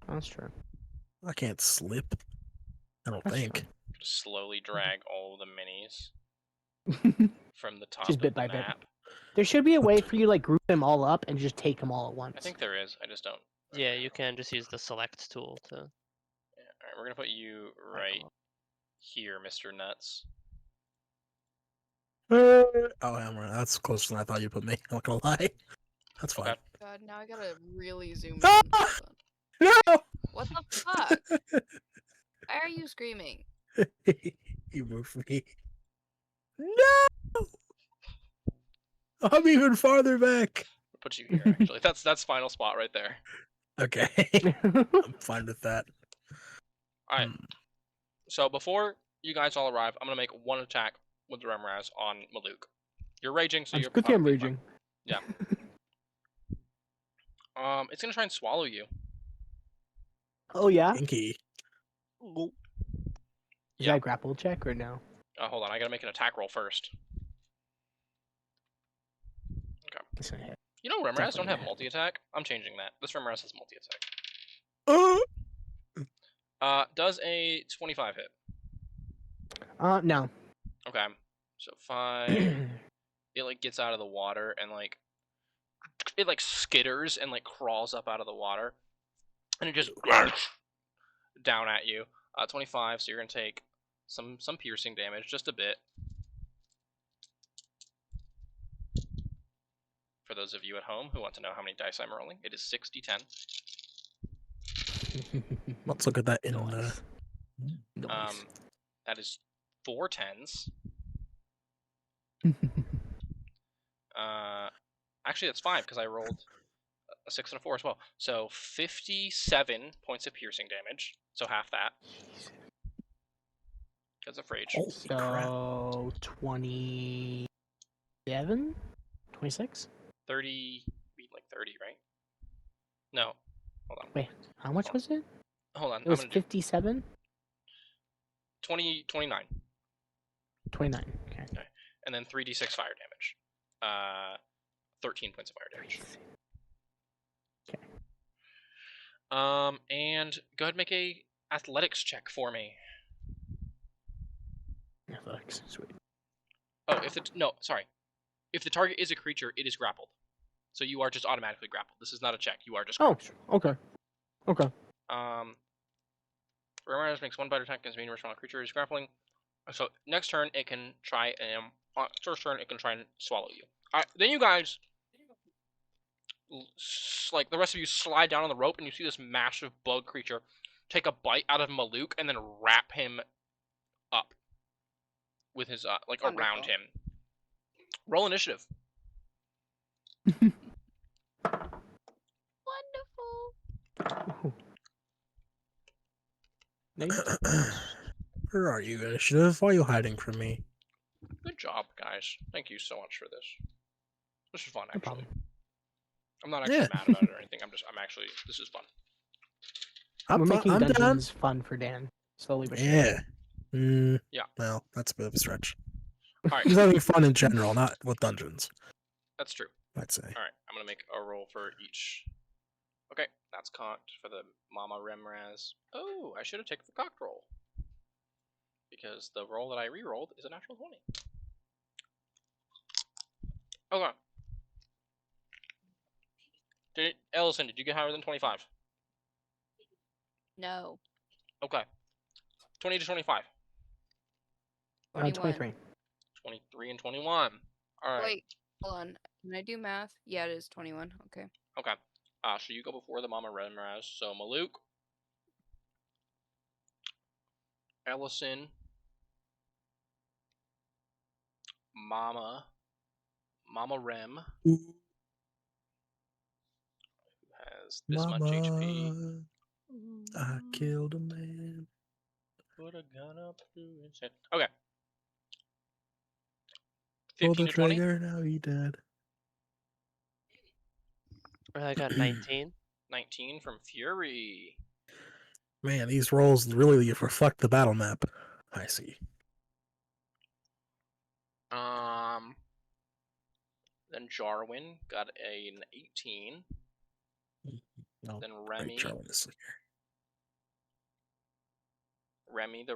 That's true. I can't slip. I don't That's think. Just slowly drag all the minis true. from the top Just of bit the by bit. map. There should be a way for you to like group them all up and just take them all at once. I think there is. I just don't. Yeah, you can just use the select tool to. Yeah. All right, we're gonna put you right here, Mr. Nuts. Oh, that's closer than I thought you'd put me. I'm not gonna lie. That's fine. Okay. God, now I gotta really zoom in. Ah! Hold on. No! What the fuck? Why are you screaming? You moved me. No! I'm even farther back. We'll put you here. Actually, that's final spot right there. Okay. I'm fine with that. All right. So before you guys all arrive, I'm gonna make one attack with the Remraz on Maluk. You're raging, so you're Good thing I'm probably fine. raging. Yeah. It's gonna try and swallow you. Oh yeah? Inky. Is Yeah. that a grapple check or no? Hold on, I gotta make an attack roll first. It's gonna hit. You know Remraz don't Definitely have not. multi-attack? I'm changing that. This Remraz has multi-attack. Does a 25 hit? No. Okay. So 5. It like gets out of the water and like it like skitters and like crawls up out of the water, and it just down at you. 25. So you're gonna take some piercing damage, just a bit. For those of you at home who want to know how many dice I'm rolling, it is 6d10. Let's look at that in Nice. Nice. That is 4 10s. Actually, that's 5 because I rolled A 6 and a 4 as well. So 57 points of piercing damage. So half that. Because of rage. Holy crap. So 27? 26? 30. Be like 30, right? No. Hold on. Wait, how much was it? Hold on. It was I'm gonna do 57? 29. 29. Okay. And then 3d6 fire damage. 13 points of fire damage. And go ahead and make a athletics check for me. Athletics, sweet. Oh, if the target is a creature, it is grappled. So you are just automatically grappled. This is not a check. You are just Oh, grappled. okay. Okay. Ramirez makes one bite attack against main response creature is grappling. So next turn it can try and first turn it can try and swallow you. Then you guys, like the rest of you, slide down on the rope and you see this massive bug creature take a bite out of Maluk and then wrap him up with his like around Wonderful. him. Roll initiative. Wonderful. Where are you, Initiative? Why are you hiding from me? Good job, guys. Thank you so much for this. This is fun, No actually. problem. I'm not actually Yeah. mad about it or anything. This is fun. We're making I'm done. dungeons fun for Dan. Slowly but surely. Yeah. Yeah. Well, that's a bit of a stretch. All right, He's having fun in general, not with dungeons, that's true. I'd say. All right, I'm gonna make a roll for each. Okay, that's cocked for the Mama Remraz. Oh, I should have taken the cocked roll because the roll that I re-rolled is a natural 20. Okay. Ellison, did you get higher than 25? No. Okay. 20 to 25. 21. 23. 23 and 21. All right. Wait, hold on. Can I do math? Yeah, it is 21. Okay. Okay. So you go before the Mama Remraz. So Maluk, Ellison, Mama Rem, who has this much HP. I killed a man. Put a gun up through his head. Okay. Pull 15 the to 20. trigger, now he dead. I got 19. 19 from Fury. Man, these rolls really reflect the battle map. I see. Then Jarwin got an 18. No, Then wait, Remy, Charlie is here. Remy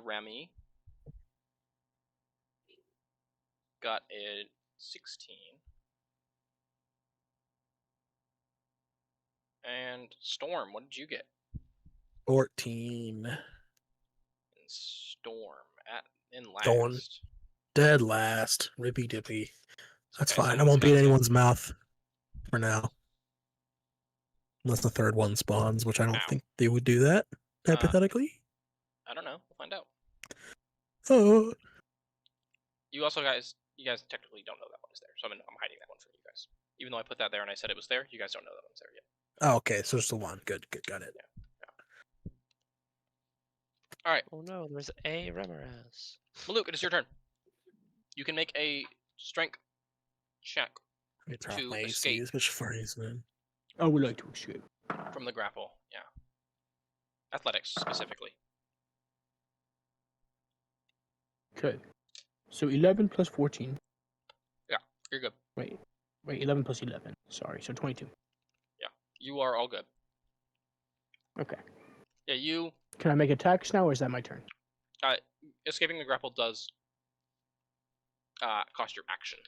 got a 16. And Storm, what did you get? 14. And Storm in last. Going dead last. Rippy dippy. That's Okay, fine. I someone's won't got beat to- anyone's mouth for now. Unless the third one spawns, which I don't Ow. think they would do that, hypothetically. I don't know. We'll find out. Oh. You guys technically don't know that one is there, so I'm hiding that one from you guys. Even though I put that there and I said it was there, you guys don't know that one's there yet. Oh, okay, so just the one. Good, got it. All right, Oh no, there's a Remoraz. Maluk, it is your turn. You can make a strength check Let me turn to off my escape. ACs, which furries, man. I would like to escape. from the grapple. Yeah. Athletics specifically. Okay. So 11 plus 14. You're good. Wait, 11 plus 11. Sorry, so 22. You are all good. Okay. Yeah, you Can I make attacks now, or is that my turn? escaping the grapple does cost your action,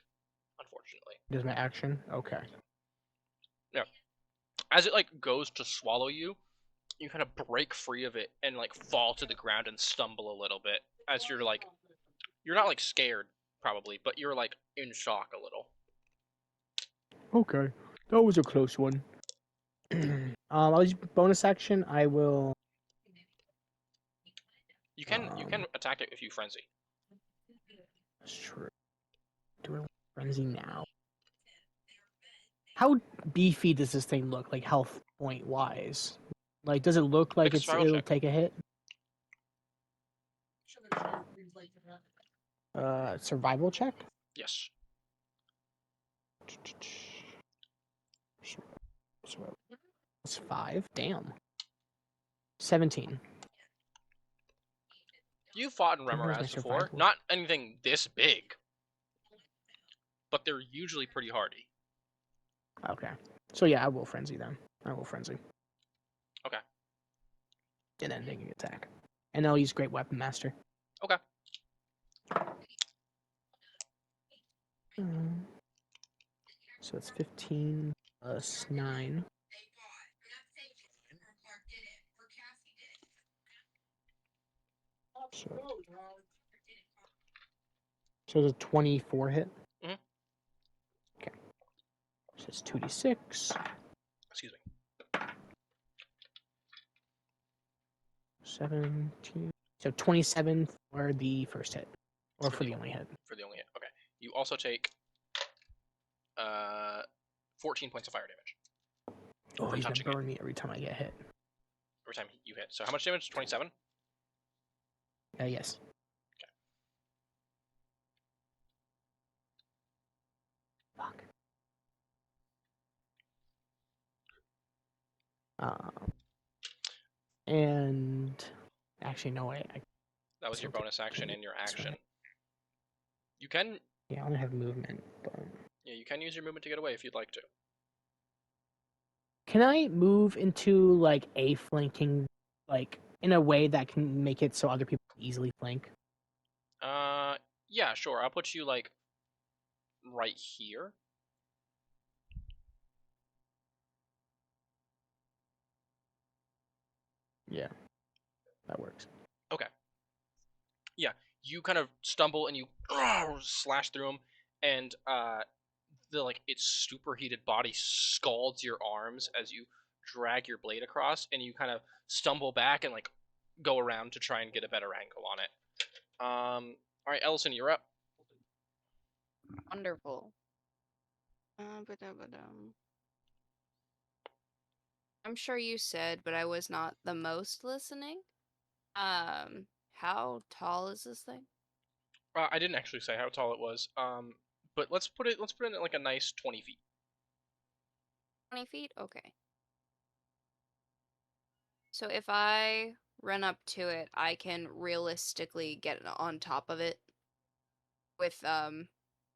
unfortunately. Does my action? Okay. As it like goes to swallow you, you kind of break free of it and like fall to the ground and stumble a little bit as you're not like scared probably, but you're like in shock a little. Okay. That was a close one. I'll use bonus action. I will. You can attack it if you frenzy. That's true. Do I want frenzy now? How beefy does this thing look, like health point wise? Like, does it look like Make a survival it'll check. take a hit? Survival check. Yes. It's 5. Damn. 17. You fought in Where's my Remoraz before. survival? Not anything this big, but they're usually pretty hardy. Okay. So yeah, I will frenzy then. I will frenzy. Okay. And then taking attack. And I'll use Great Weapon Master. Okay. So it's 15 plus 9. So it's a 24 hit. Mhm. Okay. So it's 2d6. Excuse me. 17. So 27 for the first hit. Or For for the- the only hit. For the only hit. Okay. You also take 14 points of fire damage Oh, from he's gonna touching it burn me every time I get hit. every time you hit. So how much damage? 27? Yes. Fuck. And actually, no, I That was your Still bonus action and your that's action. right. You can, yeah, I only have movement, but yeah, you can use your movement to get away if you'd like to. can I move into like a flanking, like in a way that can make it so other people can easily flank? Yeah, sure. I'll put you like right here. Yeah, that works. Okay. Yeah, you kind of stumble and you slash through him, and the like its superheated body scalds your arms as you drag your blade across, and you kind of stumble back and like go around to try and get a better angle on it. All right, Ellison, you're up. Wonderful. Ba-dum. I'm sure you said, but I was not the most listening. How tall is this thing? I didn't actually say how tall it was. But let's put it in at like a nice 20 feet. 20 feet? Okay. So if I run up to it, I can realistically get on top of it with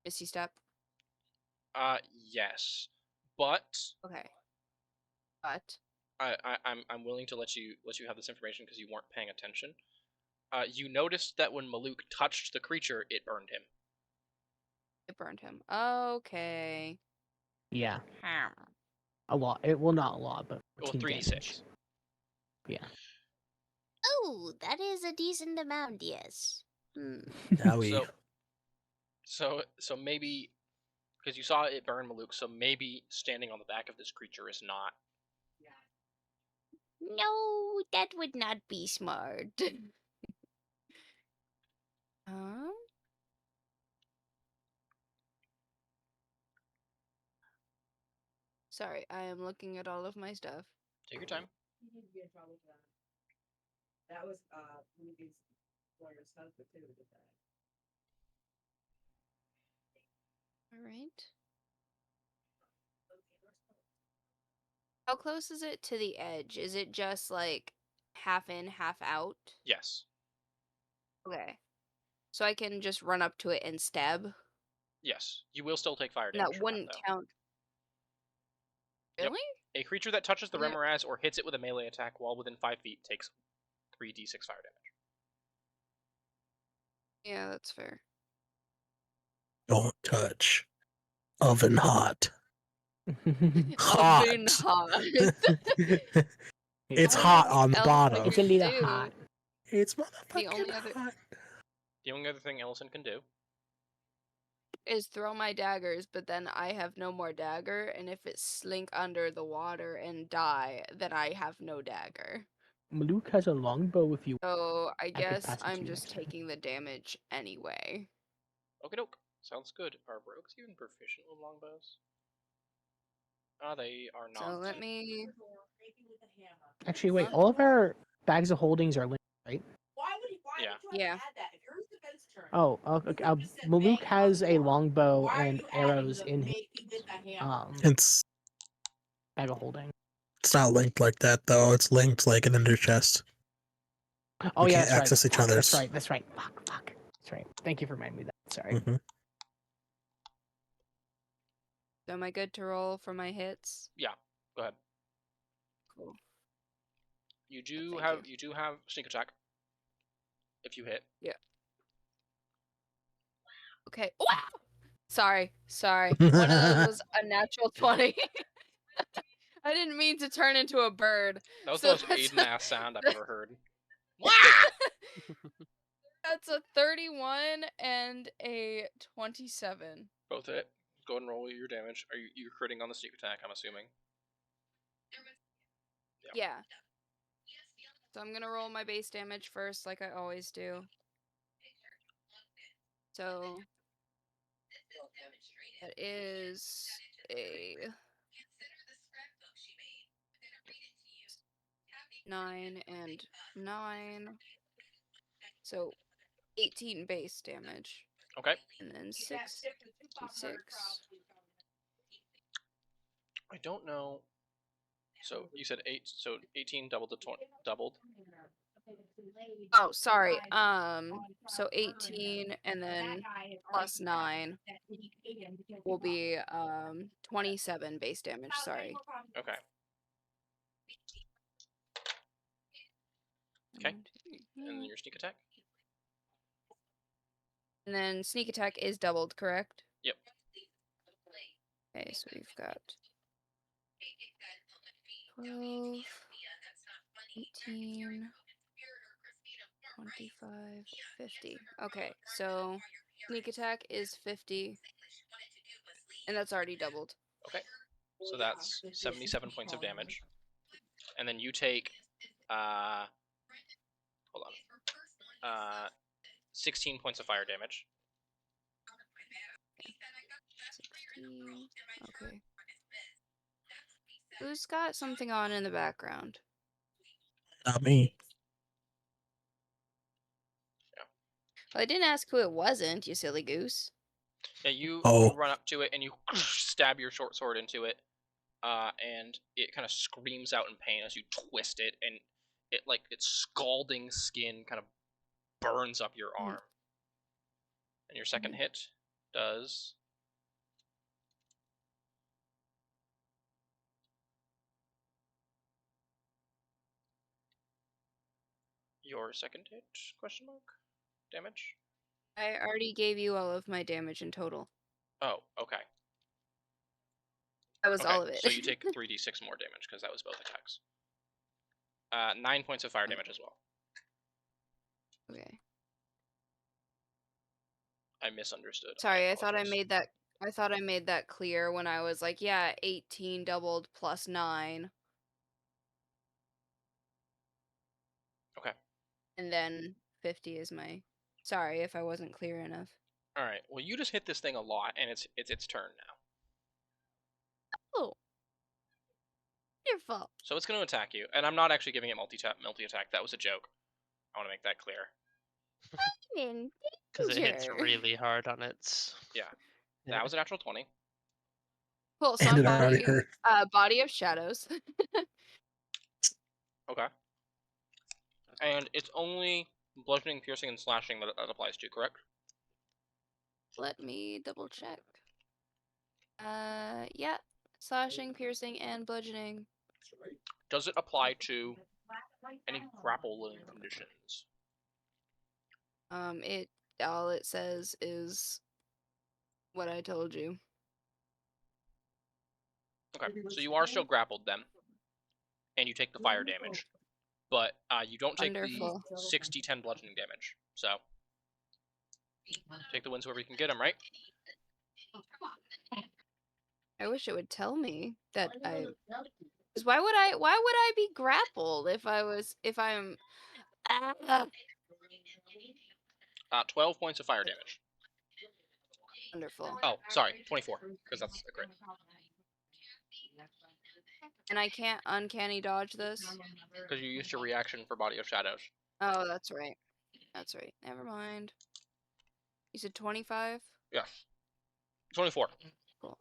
Misty Step. Yes, but Okay. But I'm willing to let you have this information because you weren't paying attention. You noticed that when Maluk touched the creature, it burned him. it burned him. Okay. Yeah, Hmm. a lot. It well, not a lot, but Well, 14 3d6. damage. Yeah. Oh, that is a decent amount, yes. Now we. So maybe because you saw it burn Maluk, so maybe standing on the back of this creature is not. No, that would not be smart. Huh? Sorry, I am looking at all of my stuff. Take your time. All right. How close is it to the edge? Is it just like half in, half out? Yes. Okay. So I can just run up to it and stab? Yes. You will still take fire And damage that from that, wouldn't though. count. Yep. Really? A creature that touches the Yeah. Remoraz or hits it with a melee attack while within 5 feet takes 3d6 fire damage. Yeah, that's fair. Don't touch. Oven hot. Hot. Oven hot. It's Only hot thing on the else bottom. I It's can indeed a do- hot. It's The motherfucking only other hot. The only other thing Ellison can do. is throw my daggers, but then I have no more dagger, and if it slink under the water and die, then I have no dagger. Maluk has a longbow if you. So I could guess pass it to I'm you just next time. taking the damage anyway. Okie doke. Sounds good. Are rogues even proficient with longbows? They are not. So let me. Actually, wait. Huh? All of our bags of holdings are linked, right? Yeah. Yeah. Oh, okay. Maluk has a longbow and arrows in his It's bag of holding. it's not linked like that though. It's linked like an ender chest. Oh We yeah, can't that's right. access each Fuck, other's. That's right. Fuck. That's right. Thank you for reminding me of that. Sorry. Mhm. So am I good to roll for my hits? Yeah. Go ahead. Cool. You do Thank have you do have sneak attack. If you hit. Okay. Wow. Sorry. One of those was a natural 20. I didn't mean to turn into a bird. That was So the most that's Aiden ass sound I've ever heard. That's a 31 and a 27. Both hit. Go ahead and roll your damage. Are you critting on the sneak attack? I'm assuming. Yeah. So I'm gonna roll my base damage first, like I always do. So that is a 9 and 9. So 18 base damage. Okay. And then 6 d6. I don't know. So you said 8. So 18 doubled to 20. Doubled. Oh, sorry. So 18 and then plus 9 will be 27 base damage, sorry. Okay. Okay. And then your sneak attack. And then sneak attack is doubled, correct? Yep. Okay, so we've got 12, 18, 25, 50. Okay, so sneak attack is 50. And that's already doubled. Okay. So that's 77 points of damage. And then you take hold on. 16 points of fire damage. 16. Okay. Who's got something on in the background? Not me. Well, I didn't ask who it wasn't, you silly goose. Yeah, you Oh. run up to it and you stab your short sword into it, and it kind of screams out in pain as you twist it, and it like its scalding skin kind of burns up your arm. And your second hit does your second hit question mark damage. I already gave you all of my damage in total. Oh, okay. That was Okay, all of it. so you take 3d6 more damage because that was both attacks. 9 points of fire damage as well. Okay. I misunderstood. Sorry, I thought I apologize. made that clear when I was like, yeah, 18 doubled plus 9. Okay. And then 50 is my. Sorry if I wasn't clear enough. All right. Well, you just hit this thing a lot, and it's its turn now. Oh. Wonderful. So it's going to attack you, and I'm not actually giving it multi attack. That was a joke. I want to make that clear. Because it hits Danger. really hard on its. Yeah. That was a natural 20. Cool, so And I'm it already hurt. body of shadows. Okay. And it's only bludgeoning, piercing, and slashing that applies to, correct? Let me double check. Yeah. Slashing, piercing, and bludgeoning. Does it apply to any grappling conditions? All it says is what I told you. Okay, so you are still grappled then, and you take the fire damage, but you don't take Wonderful. the 6d10 bludgeoning damage. So take the wins wherever you can get them, right? I wish it would tell me that I. 'Cause why would I be grappled if I'm. 12 points of fire damage. Wonderful. Oh, sorry, 24, because that's a crit. And I can't uncanny dodge this. Because you used your reaction for Body of Shadows. Oh, that's right. That's right. Never mind. You said 25? Yes. 24. Cool.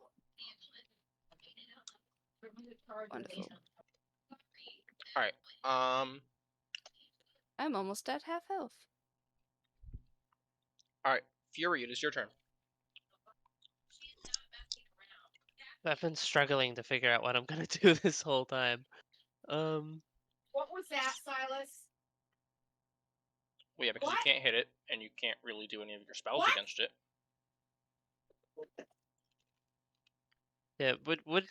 Wonderful. Alright. I'm almost at half health. Alright. Fury, it is your turn. I've been struggling to figure out what I'm gonna do this whole time. What was that, Silas? Well, yeah, because you can't hit it, and you can't really do any of your spells against it. Yeah, would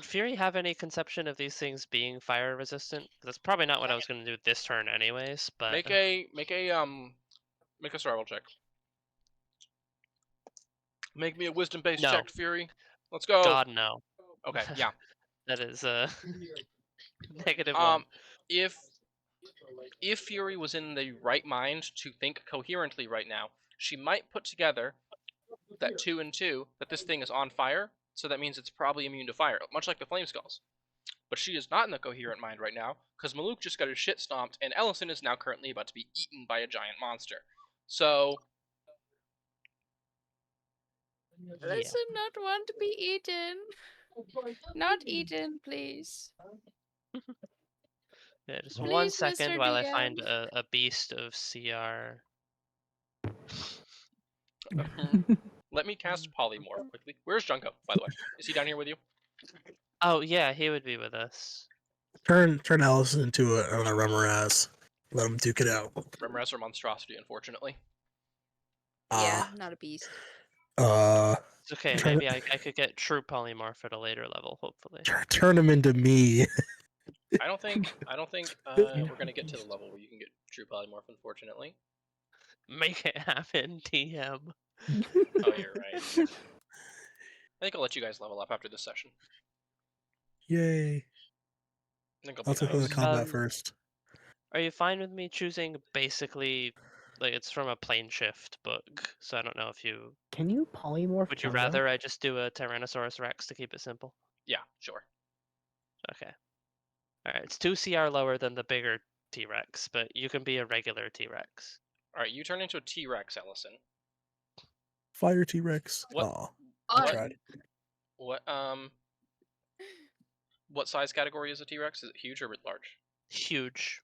Fury have any conception of these things being fire resistant? That's probably not what I was gonna do this turn anyways, but Make a survival check. Make me a wisdom-based No. check, Fury. Let's go. God no. Okay, yeah. That is -1. If Fury was in the right mind to think coherently right now, she might put together that 2 and 2 that this thing is on fire, so that means it's probably immune to fire, much like the flame skulls. But she is not in the coherent mind right now, because Maluk just got his shit stomped, and Ellison is now currently about to be eaten by a giant monster. So Listen, not want to be eaten. Not eaten, please. Yeah, just Please, 1 second Mr. while I DM. find a beast of CR. let me cast Polymorph quickly. Where's Junko, by the way? Is he down here with you? Oh yeah, he would be with us. Turn Allison into another Remoraz. Let him duke it out. Remorez or Monstrosity, unfortunately. Yeah, not a beast. It's okay, Turn maybe I could get true polymorph at a later level, hopefully. turn him into me. I don't think we're gonna get to the level where you can get true polymorph, unfortunately. Make it happen, TM. Oh, you're right. I think I'll let you guys level up after this session. Yay! I think I'll it'll take be the nice. combat first. Are you fine with me choosing basically, like it's from a plane shift book, so I don't know if you... Can you polymorph? Would you Jungo? rather I just do a Tyrannosaurus Rex to keep it simple? Yeah, sure. Okay. Alright, it's 2 CR lower than the bigger T-Rex, but you can be a regular T-Rex. Alright, you turn into a T-Rex, Ellison. Fire T-Rex. What- Aw, Oh, I tried. What size category is a T-Rex? Is it huge or large? Huge.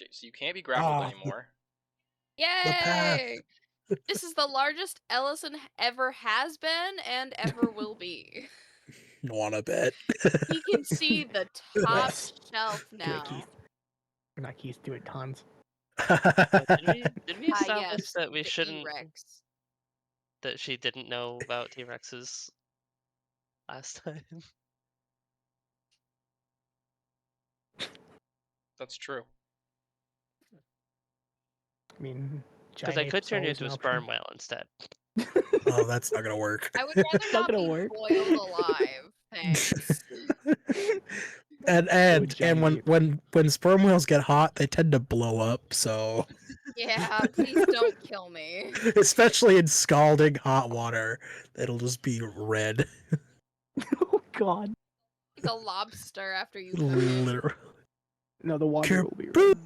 Okay, so you can't be grappled Ah, anymore. path. yay! This is the largest Ellison ever has been and ever will be. Wanna bet? He can see the top Yes. shelf Do it, now. Keith. Or not Keith, do it, Tons. Did we establish Yes, that we the shouldn't... T-Rex. That she didn't know about T-Rexes last time? That's true. I mean, Because I giant could ape's turn you always into a an sperm option. whale instead. Oh, that's not gonna work. I would rather Not not gonna be work. boiled alive. Thanks. and giant when sperm whales get hot, they tend to blow up. So Yeah, please don't kill me. especially in scalding hot water, it'll just be red. Oh God. Like a lobster after you cook it. Literally. No, the water will be Boop. red.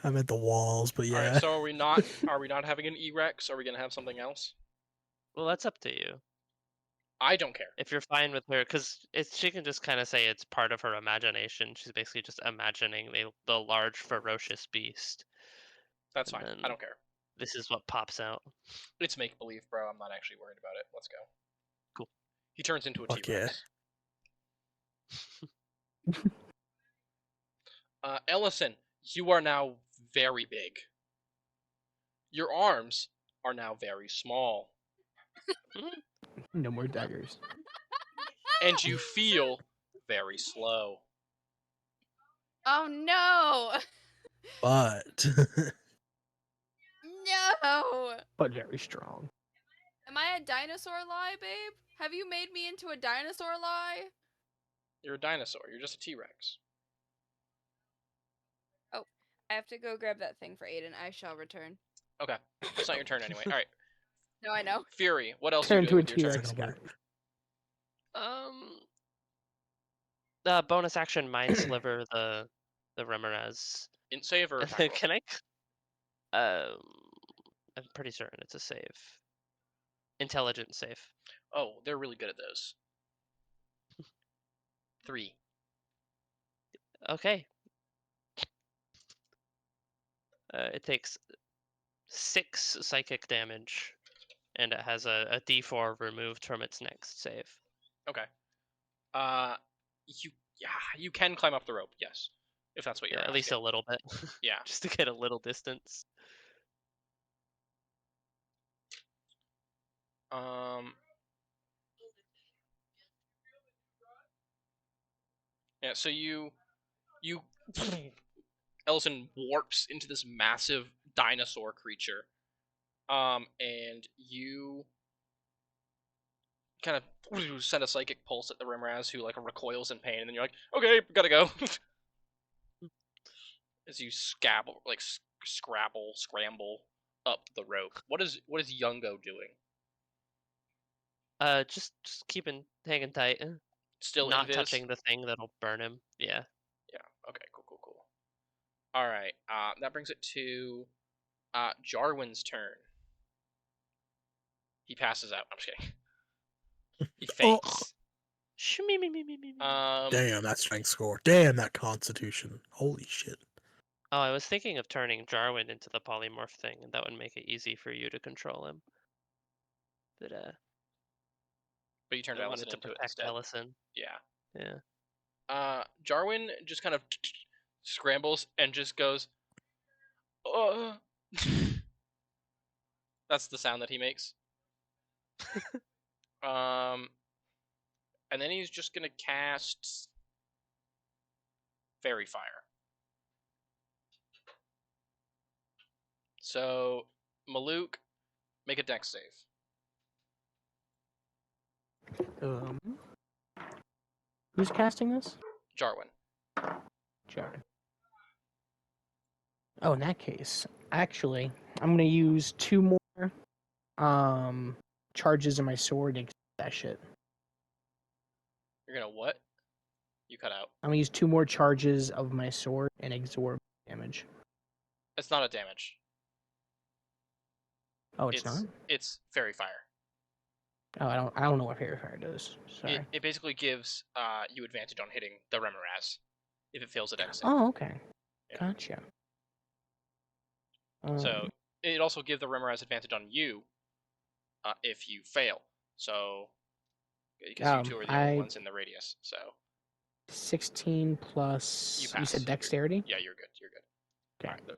I meant the walls, but yeah. Alright, so are we not having an E-Rex? Are we gonna have something else? Well, that's up to you. I don't care. If you're fine with her, because she can just kind of say it's part of her imagination. She's basically just imagining the large, ferocious beast. That's And fine. then I don't care. This is what pops out. It's make-believe, bro. I'm not actually worried about it. Let's go. Cool. He turns into a Fuck T-Rex. Ellison, you are now very big. Your arms are now very small. No more daggers. And you feel very slow. Oh no! But No! But very strong. Am I a dinosaur lie, babe? Have you made me into a dinosaur lie? You're a dinosaur. You're just a T-Rex. Oh, I have to go grab that thing for Aiden. I shall return. Okay. It's not your turn anyway. Alright. No, I know. Fury, what else are Turn you doing into a with your turn? T-Rex guy. bonus action Mind Sliver the Remoraz. In save or And attack then roll? can I? I'm pretty certain it's a save. Intelligent save. Oh, they're really good at those. 3. Okay. It takes 6 psychic damage, and it has a D4 removed from its next save. Okay. You can climb up the rope, yes, if that's what you're Yeah, at asking. least a little bit. Yeah. Just to get a little distance. Yeah. So you Ellison warps into this massive dinosaur creature, and you kind of send a psychic pulse at the Rimraz, who like recoils in pain, and then you're like, okay, gotta go. As you scramble up the rope. What is Yungo doing? Just hanging tight. Still Not invis? touching the thing that'll burn him. Yeah. Yeah. Okay. Cool. All right. That brings it to Jarwin's turn. He passes out. I'm just kidding. He faints. Damn, that strength score. Damn, that constitution. Holy shit. Oh, I was thinking of turning Jarwin into the polymorph thing, and that would make it easy for you to control him. But you turned I Ellison wanted to into it protect instead. Ellison. Yeah. Yeah. Jarwin just kind of scrambles and just goes. That's the sound that he makes. And then he's just gonna cast Fairy Fire. So, Maluk, make a dex save. Who's casting this? Jarwin. Jared. Oh, in that case, actually, I'm gonna use 2 more charges of my sword to get that shit. You're gonna what? You cut out. I'm gonna use 2 more charges of my sword and absorb damage. It's not a damage. Oh, it's not? It's Fairy Fire. Oh, I don't know what Fairy Fire does. Sorry. It basically gives you advantage on hitting the Remoraz if it fails a dex save. Oh, okay. Yeah. Gotcha. So it also gives the Remoraz advantage on you if you fail. So because you two are the only ones in the radius. So 16 plus. You pass. You said dexterity? yeah, you're good. You're good. Okay. All right,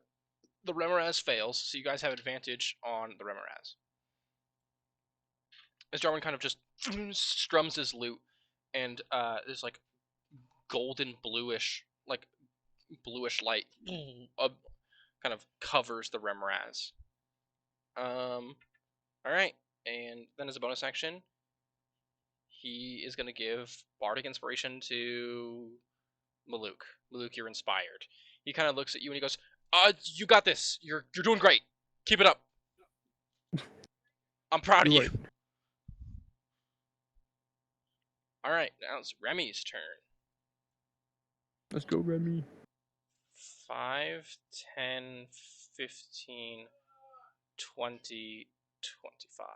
the Remoraz fails, so you guys have advantage on the Remoraz. As Jarwin kind of just strums his lute, and there's like golden bluish light kind of covers the Remoraz. Alright, and then as a bonus action, he is going to give Bardic Inspiration to Maluk. Maluk, you're inspired. He kind of looks at you and he goes, you got this. You're doing great. Keep it up. I'm proud of you. Alright, now it's Remy's turn. Let's go, Remy. 5, 10, 15, 20, 25.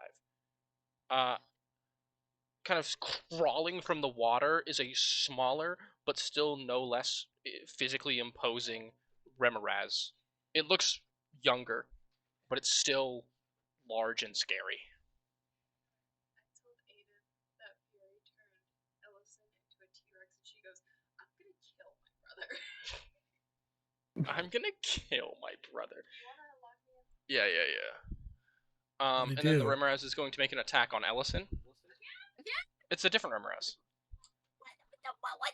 Kind of crawling from the water is a smaller, but still no less physically imposing Remoraz. It looks younger, but it's still large and scary. I told Aiden that Fury turned Ellison into a T-Rex, and she goes, "I'm gonna kill my brother." I'm gonna kill my brother. You wanna lock me up? Yeah. And then the Remoraz is going to make an attack on Ellison. It's a different Remoraz. What?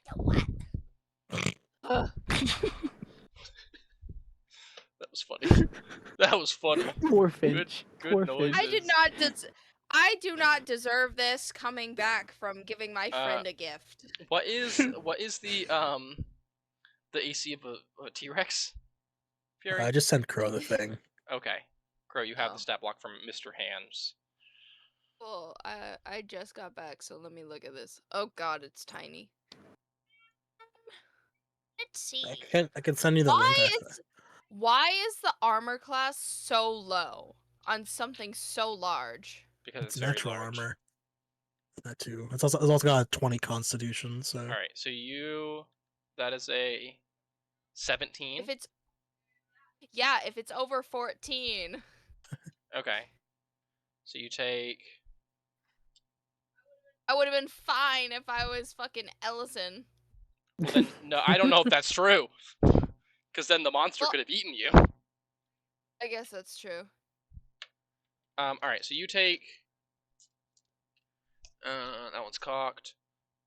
That was funny. That was funny. Poor Finch. Good Poor noises. Finch. I do not deserve this coming back from giving my friend a gift. What is the AC of a T-Rex? Fury? I just sent Crow the thing. Okay. Crow, you have Oh. the stat block from Mr. Hands. Well, I just got back, so let me look at this. Oh god, it's tiny. Let's see. I can send you the link. Why is the armor class so low on something so large? Because It's it's very natural large. armor. That too. It's also got a 20 constitution. So. All right, so that is a 17. If it's over 14. Okay. So you take. I would have been fine if I was fucking Ellison. Well, then no, I don't know if that's true. Because then the monster Well- could have eaten you. I guess that's true. All right, so you take. That one's cocked.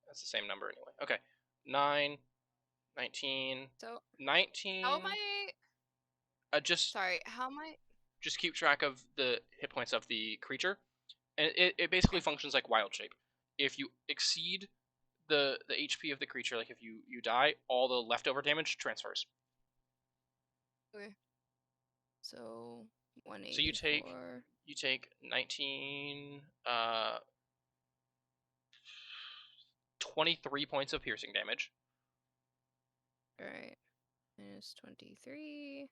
That's the same number anyway. Okay, 9, 19, So 19. how am I? Just Sorry, how am I? just keep track of the hit points of the creature, and it basically functions like wild shape. If you exceed the HP of the creature, like if you die, all the leftover damage transfers. Okay. So 184. So you take 19, 23 points of piercing damage. All right. Minus 23.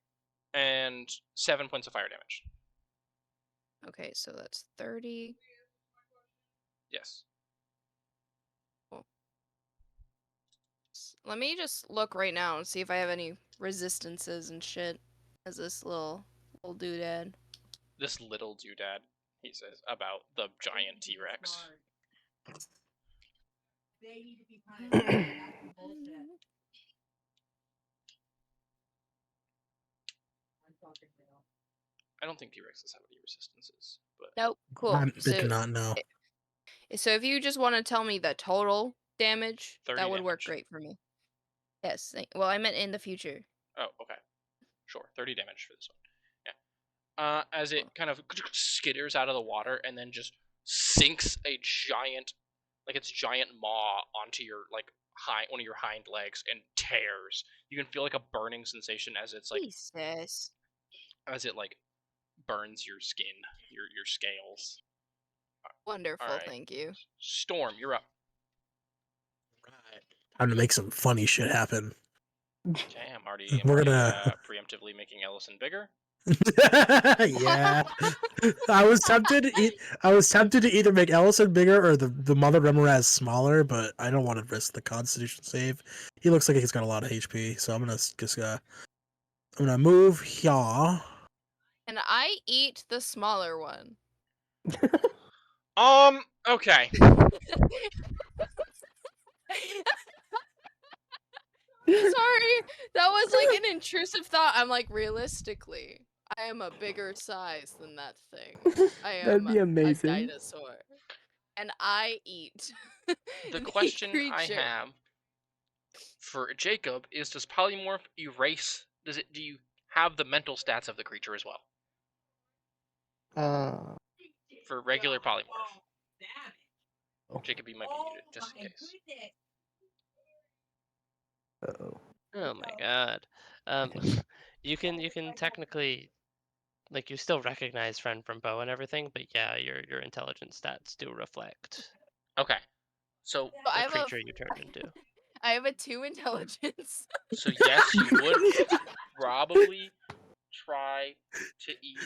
And 7 points of fire damage. Okay, so that's 30. Yes. Cool. Let me just look right now and see if I have any resistances and shit as this little doodad. This little doodad, he says, about the giant T-Rex. I don't think T-Rexes have any resistances, but Nope. Cool. I So, did not know. so if you just want to tell me the total damage, 30 that would work damage. great for me. Yes. Well, I meant in the future. Oh, okay. Sure, 30 damage for this one. Yeah. As it kind of skitters out of the water and then just sinks a giant, like its giant maw onto your one of your hind legs and tears. You can feel like a burning sensation as it's like Jesus. as it like burns your skin, your scales. Wonderful. Alright. Thank you. Storm, you're up. Time to make some funny shit happen. Okay, I'm already We're gonna- preemptively making Ellison bigger. Yeah. I was tempted to either make Ellison bigger or the Mother Remoraz smaller, but I don't want to risk the Constitution save. He looks like he's got a lot of HP, so I'm gonna move here. And I eat the smaller one. Okay. Sorry, that was like an intrusive thought. I'm like, realistically, I am a bigger size than that thing. I am That'd be a amazing. dinosaur. And I eat The question I creature. have for Jacob is: does polymorph erase? Do you have the mental stats of the creature as well for regular polymorph? Jacob, you might be muted, just in case. Uh-oh. Oh my god. You can technically, like, you still recognize friend from foe and everything, but yeah, your intelligence stats do reflect Okay, so But the creature you turned into. I have a 2 intelligence. so yes, you would probably try to eat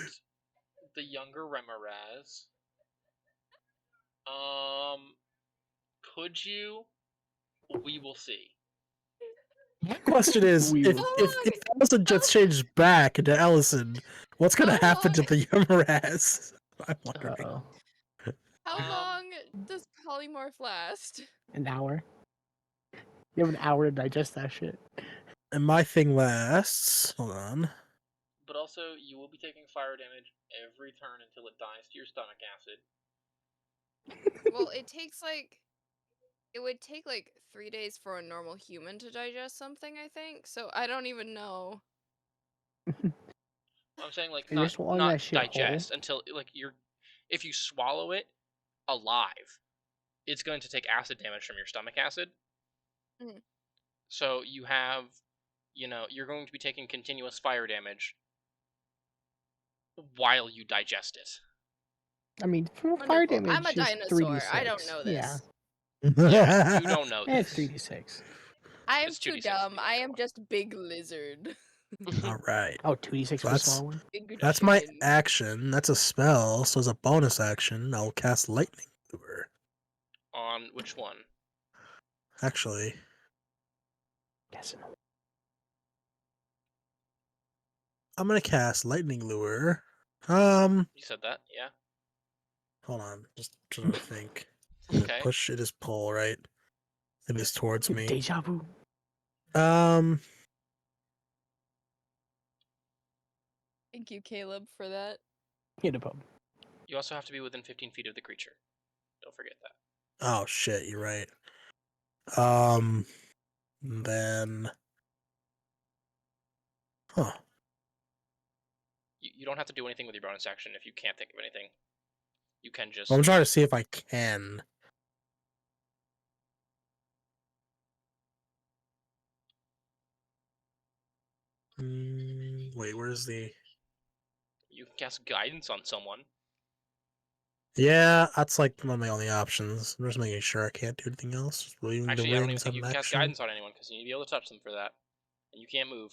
the younger Remoraz. Could you? We will see. My question is, We if will- if Ellison just changed back into Ellison, what's gonna happen to the Remoraz? I'm wondering. Uh-oh. How Um, long does polymorph last? An hour. You have an hour to digest that shit. And my thing lasts. Hold on. But also, you will be taking fire damage every turn until it dies to your stomach acid. Well, it would take like 3 days for a normal human to digest something, I think. So I don't even know. I'm saying like You're not swallowing not that shit digest until like if you swallow it alive, it's going to take acid damage from your stomach acid. Mhm. So you have, you're going to be taking continuous fire damage while you digest it. I mean, for fire Wonderful. damage, I'm a just dinosaur. 3d6. I don't know Yeah, this. Yeah, you don't know it's this. 3d6. I am It's too 2d6 dumb. for the I other am one. just big lizard. All right. Oh, 2d6 So for the small one? Big that's my chicken. action. That's a spell. So as a bonus action, I'll cast lightning lure. On which one? Actually, Yes. I'm gonna cast lightning lure. You said that, yeah. Hold on. Just trying to think. Okay. Push. It is pull, right? It is towards me. Deja vu. Um. Thank you, Caleb, for that. Hit a pub. You also have to be within 15 feet of the creature. Don't forget that. Oh shit! You're right. Then. Huh. You don't have to do anything with your bonus action if you can't think of anything. You can just. I'm trying to see if I can. Wait, where's the? You can cast guidance on someone. Yeah, that's like one of my only options. I'm just making sure I can't do anything else. Just waving Actually, the I don't even rings think on you an can cast action. guidance on anyone because you need to be able to touch them for that, and you can't move.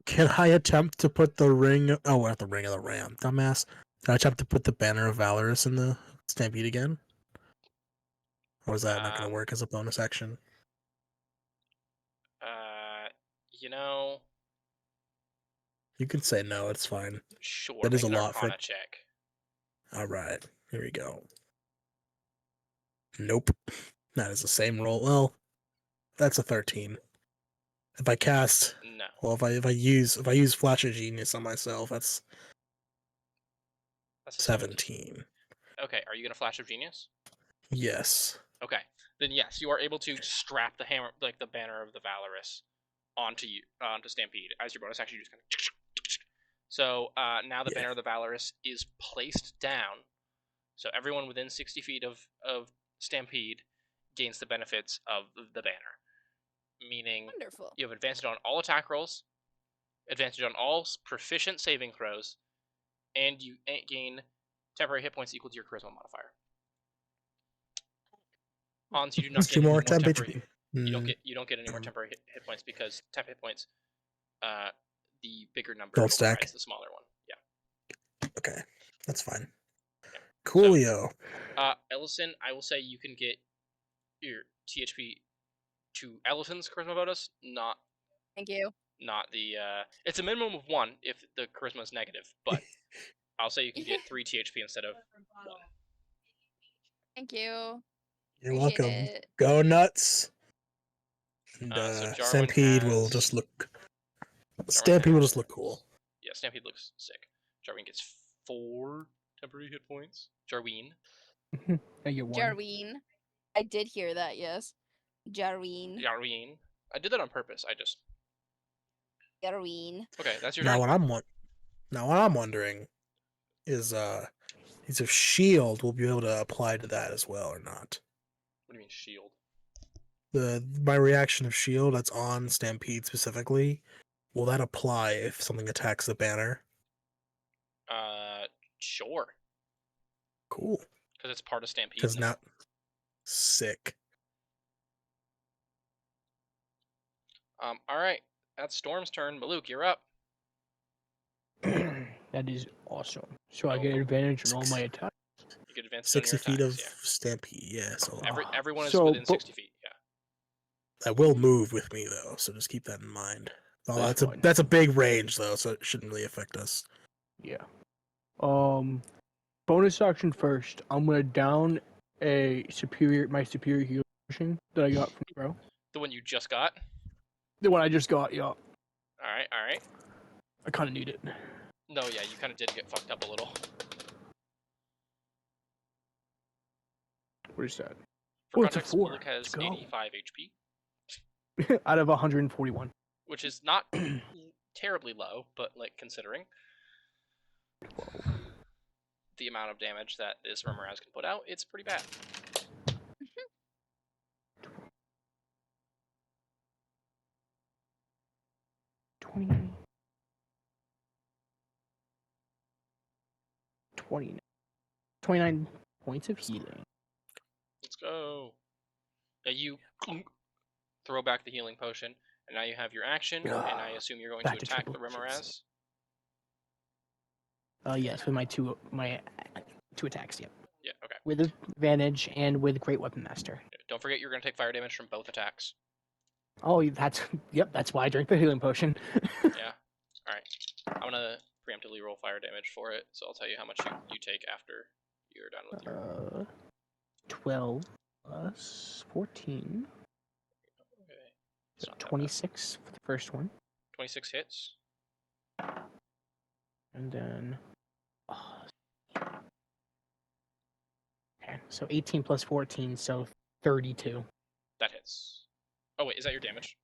Can I attempt to put the ring? Oh, not the ring of the ram, dumbass. Can I attempt to put the banner of Valorous in the stampede again? Or is that not going to work as a bonus action? You know, You can say no. It's fine. sure. That is Make a an lot for. Arcana check. All right, here we go. Nope. That is the same roll. Well, that's a 13. If I cast, No. well, if I use Flash of Genius on myself, that's That's a 17. Okay, are you gonna Flash of Genius? Yes. Okay, then yes, you are able to strap the hammer, like the banner of the Valorous, onto Stampede as your bonus action. You just kind of. So now the Yeah. banner of the Valorous is placed down, so everyone within 60 feet of Stampede gains the benefits of the banner, meaning Wonderful. you have advantage on all attack rolls, advantage on all proficient saving throws, and you gain temporary hit points equal to your charisma modifier. Hans, you do not That's get 2 any more more temp temporary. HP. You don't get any more temporary hit points because temp hit points, the bigger number Don't stack. overrides the smaller one. Yeah. Okay, that's fine. Yeah. Coolio. Ellison, I will say you can get your THP to Ellison's charisma bonus, not Thank you. the. It's a minimum of 1 if the charisma is negative, but I'll say you can get 3 THP instead of 1. Thank you. You're Appreciate welcome. it. Go nuts. And So Jarwin Stampede will has- just look. Jarwin Stampede will has- just look cool. Yeah, Stampede looks sick. Jarwin gets 4 temporary hit points. Jarwin. I get 1. Jarween. I did hear that, yes. Jarween. Jarwin. I did that on purpose. I just. Jarween. Okay, that's your Now turn. what I'm wondering is if shield will be able to apply to that as well or not. What do you mean shield? My reaction of shield that's on Stampede specifically, will that apply if something attacks the banner? Sure. Cool. Because it's part of Stampede Because now. now, sick. All right. That's Storm's turn. Maluk, you're up. That is awesome. So I Oh, get oh. advantage on all my attacks. You get advantage on your 60 feet attacks. of Yeah. Stampede, yeah. So Everyone is So, within but- 60 feet. Yeah. I will move with me though, so just keep that in mind. Oh, That's fine. that's a big range though, so it shouldn't really affect us. Yeah. Bonus action first. I'm gonna down my superior healing potion that I got from Bro. The one you just got. The one I just got, yeah. All right. I kind of need it. No, yeah, you kind of did get fucked up a little. What is that? For Oh, it's a context, 4. Maluk has Let's go. 85 HP, Out of 141. which is not terribly low, but like considering the amount of damage that this Remoraz can put out, it's pretty bad. 20. 29 points of healing. Let's go. You throw back the healing potion, and now you have your action, and I assume you're going to Back to attack the triple digits. Remoraz. Yes, with my two attacks. Yep. Yeah, okay. With advantage and with Great Weapon Master. Don't forget you're going to take fire damage from both attacks. Oh, that's yep. That's why I drank the healing potion. Yeah. All right. I'm gonna preemptively roll fire damage for it, so I'll tell you how much you take after you're done with your. 12 plus 14. Okay. It's So not that bad. 26 for the first one. 26 hits. And then. Okay, so 18 plus 14, so 32. That hits. Oh wait, is that your damage?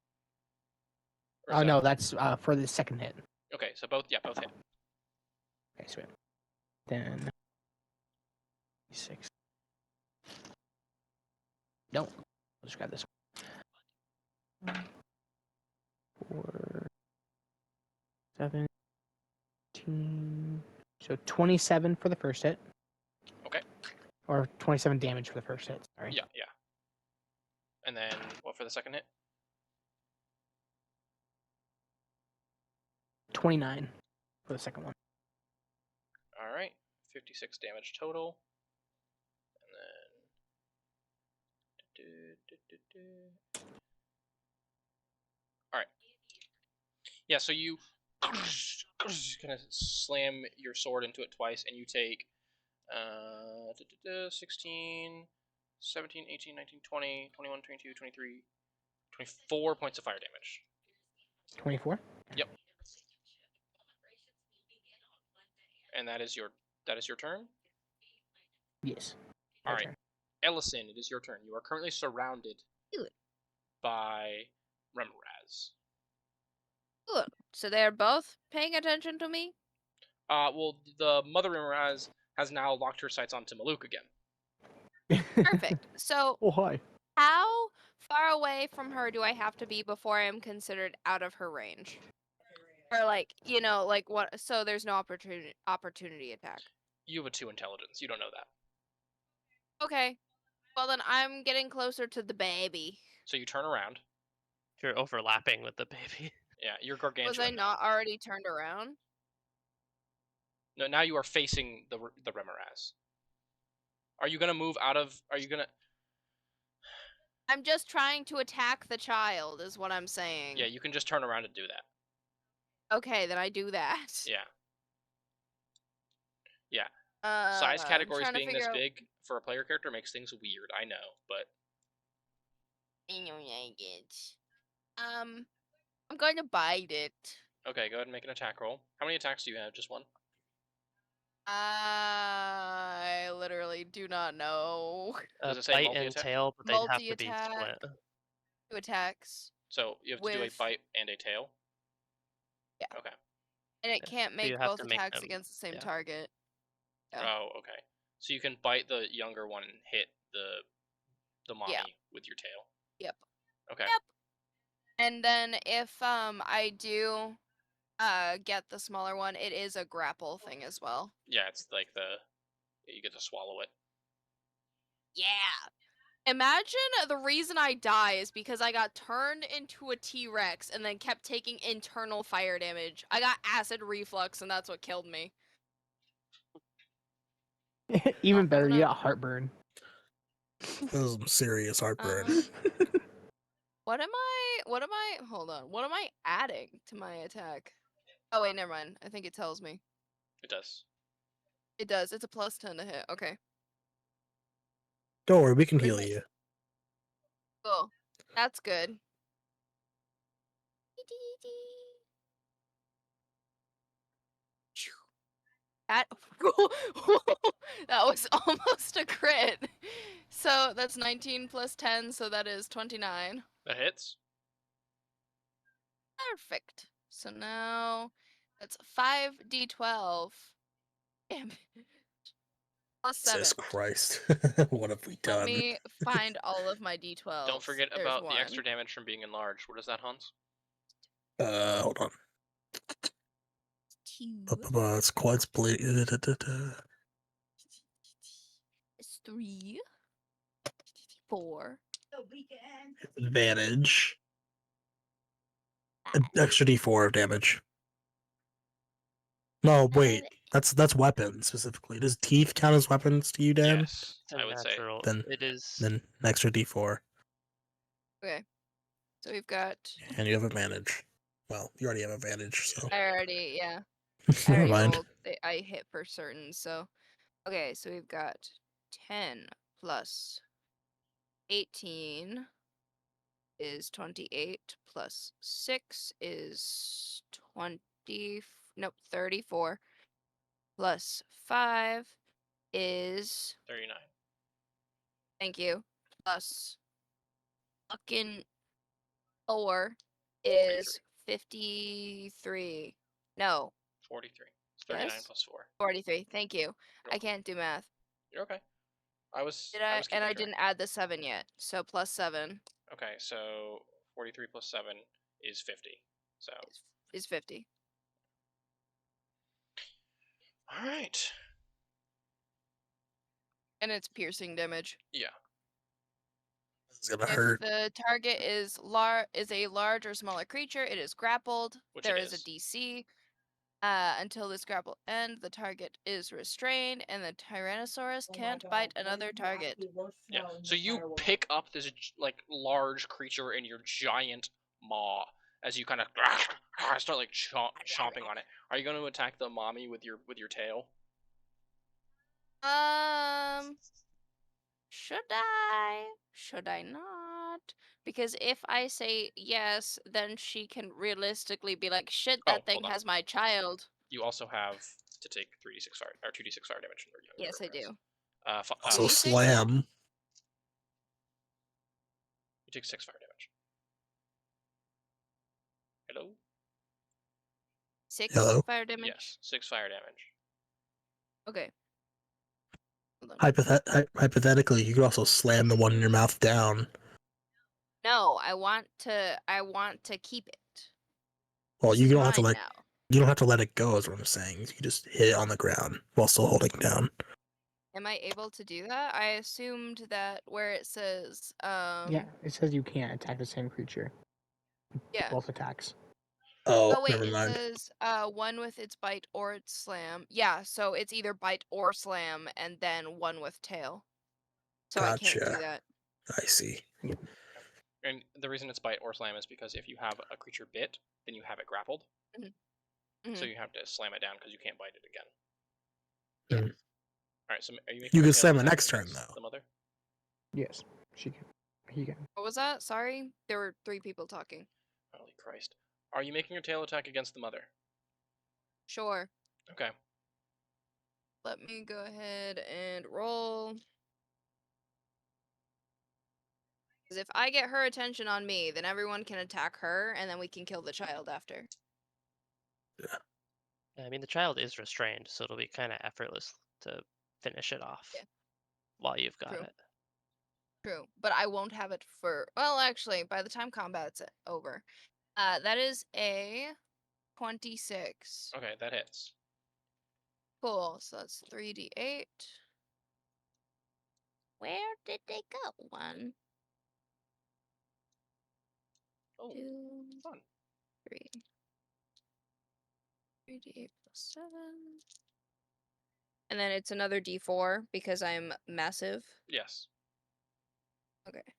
Or is Oh, that... no, that's for the second hit. Okay, so both hit. Okay, sweet. Then. 6. No, I'll just grab this one. 4, 17. So 27 for the first hit. Okay. Or 27 damage for the first hit. Sorry. Yeah. And then what for the second hit? 29 for the second one. All right, 56 damage total. And then. All right. Yeah, so you kind of slam your sword into it twice, and you take 16, 17, 18, 19, 20, 21, 22, 23, 24 points of fire damage. 24? Yep. And that is your turn? Yes. All right. Ellison, it is your turn. You are currently surrounded by Remoraz. Good. So they're both paying attention to me? Well, the mother Remoraz has now locked her sights onto Maluk again. Perfect. So Oh, hi. how far away from her do I have to be before I am considered out of her range? Or like, like what? So there's no opportunity attack. You have a 2 intelligence. You don't know that. Okay. Well, then I'm getting closer to the baby. So you turn around. You're overlapping with the baby. Yeah, you're gargantuan. Was I not already turned around? No, now you are facing the Remoraz. Are you gonna move out of? Are you gonna? I'm just trying to attack the child, is what I'm saying. Yeah, you can just turn around and do that. Okay, then I do that. Yeah. Size categories I'm trying to being this figure out... big for a player character makes things weird. I know, but. I'm going to bite it. Okay, go ahead and make an attack roll. How many attacks do you have? Just one? I literally do not know. Does it say Bite and multi-attack? tail, but they'd have to be Multi-attack. split. 2 attacks. So you have to do a With- bite and a tail? Yeah. Okay. And it Yeah, can't so you make have both to make attacks them- against the same yeah. target. Yeah. Oh, okay. So you can bite the younger one and hit the mommy with your tail. Yep. Okay. Yep. And then if I do get the smaller one, it is a grapple thing as well. Yeah, it's like you get to swallow it. Yeah. Imagine the reason I die is because I got turned into a T-Rex and then kept taking internal fire damage. I got acid reflux and that's what killed me. Even I'm better, you gonna- got heartburn. That was some serious heartburn. What am I, hold on, what am I adding to my attack? Oh wait, never mind. I think it tells me. It does. It does. It's a plus 10 to hit. Okay. Don't worry, we can heal you. Cool. That's good. That that was almost a crit. So that's 19 plus 10, so that is 29. That hits. Perfect. So now that's 5d12. Damn. Plus 7. Jesus Christ. What have we Let done? me find all of my d12s. Don't forget There's about one. the extra damage from being enlarged. What is that, Hans? Hold on. 2. It's quad split. It's 3. 4. Advantage. An extra D4 of damage. No, wait. That's weapons specifically. Does teeth count as weapons to you, Dan? Yes, It's a I would say. natural. Then It is. then an extra D4, Okay. So we've got. and you have advantage. Well, you already have advantage, so I already, yeah. I never already mind. rolled. I hit for certain, so. Okay, so we've got 10 plus 18 is 28, plus 6 is 20. Nope, 34. Plus 5 is. 39. Thank you. Plus fucking 4 is 53. No, 43. It's 39 yes? plus 4. 43. Thank you. You're I welcome. can't do math. You're okay. I was Did I I? was And keeping I track. didn't add the 7 yet. So plus 7 Okay, so 43 plus 7 is 50. So, is 50. all right. And it's piercing damage. Yeah. It's gonna If hurt. the target is a large or smaller creature, it is grappled. Which There it is a is. DC. Until this grapple ends, the target is restrained, and the Tyrannosaurus can't bite another target. Yeah. So you pick up this like large creature in your giant maw as you kind of start like chomping on it. Are you going to attack the mommy with your tail? Should I? Should I not? Because if I say yes, then she can realistically be like, shit, Oh, that thing hold on. has my child. You also have to take 3d6 fire or 2d6 fire damage. Yes, I do. Also 2d6? slam. You take 6 fire damage. Hello? 6 Hello? fire damage? Yes, 6 fire damage. Okay. Hold on. Hypothetically, you could also slam the one in your mouth down. No, I want to keep it. Well, This you is don't have to mine let now. you don't have to let it go. Is what I'm saying. You can just hit it on the ground while still holding it down. Am I able to do that? I assumed that where it says Yeah, it says you can't attack the same creature. yeah. Both attacks. Oh, Oh wait, never it mind. says one with its bite or its slam. Yeah, so it's either bite or slam and then one with tail. So I can't do Gotcha. that. I see. And the reason it's bite or slam is because if you have a creature bit, then you have it grappled. So Mhm. you have to slam it down because you can't bite it again. Yeah. Mm. All right, so are you making You your can tail slam it attack next turn, against though. the mother? Yes, she can. He can. What was that? Sorry, there were 3 people talking. Holy Christ. Are you making your tail attack against the mother? Sure. Okay. Let me go ahead and roll. Because if I get her attention on me, then everyone can attack her, and then we can kill the child after. I mean, the child is restrained, so it'll be kind of effortless to finish it off Yeah. while you've got True. it. True, but I won't have it for. Well, actually, by the time combat's over, that is a 26. Okay, that hits. Cool. So that's 3d8. Where did they go? 1, Oh, 2, fun. 3. 3d8 plus 7. And then it's another d4 because I'm massive. Yes. Okay.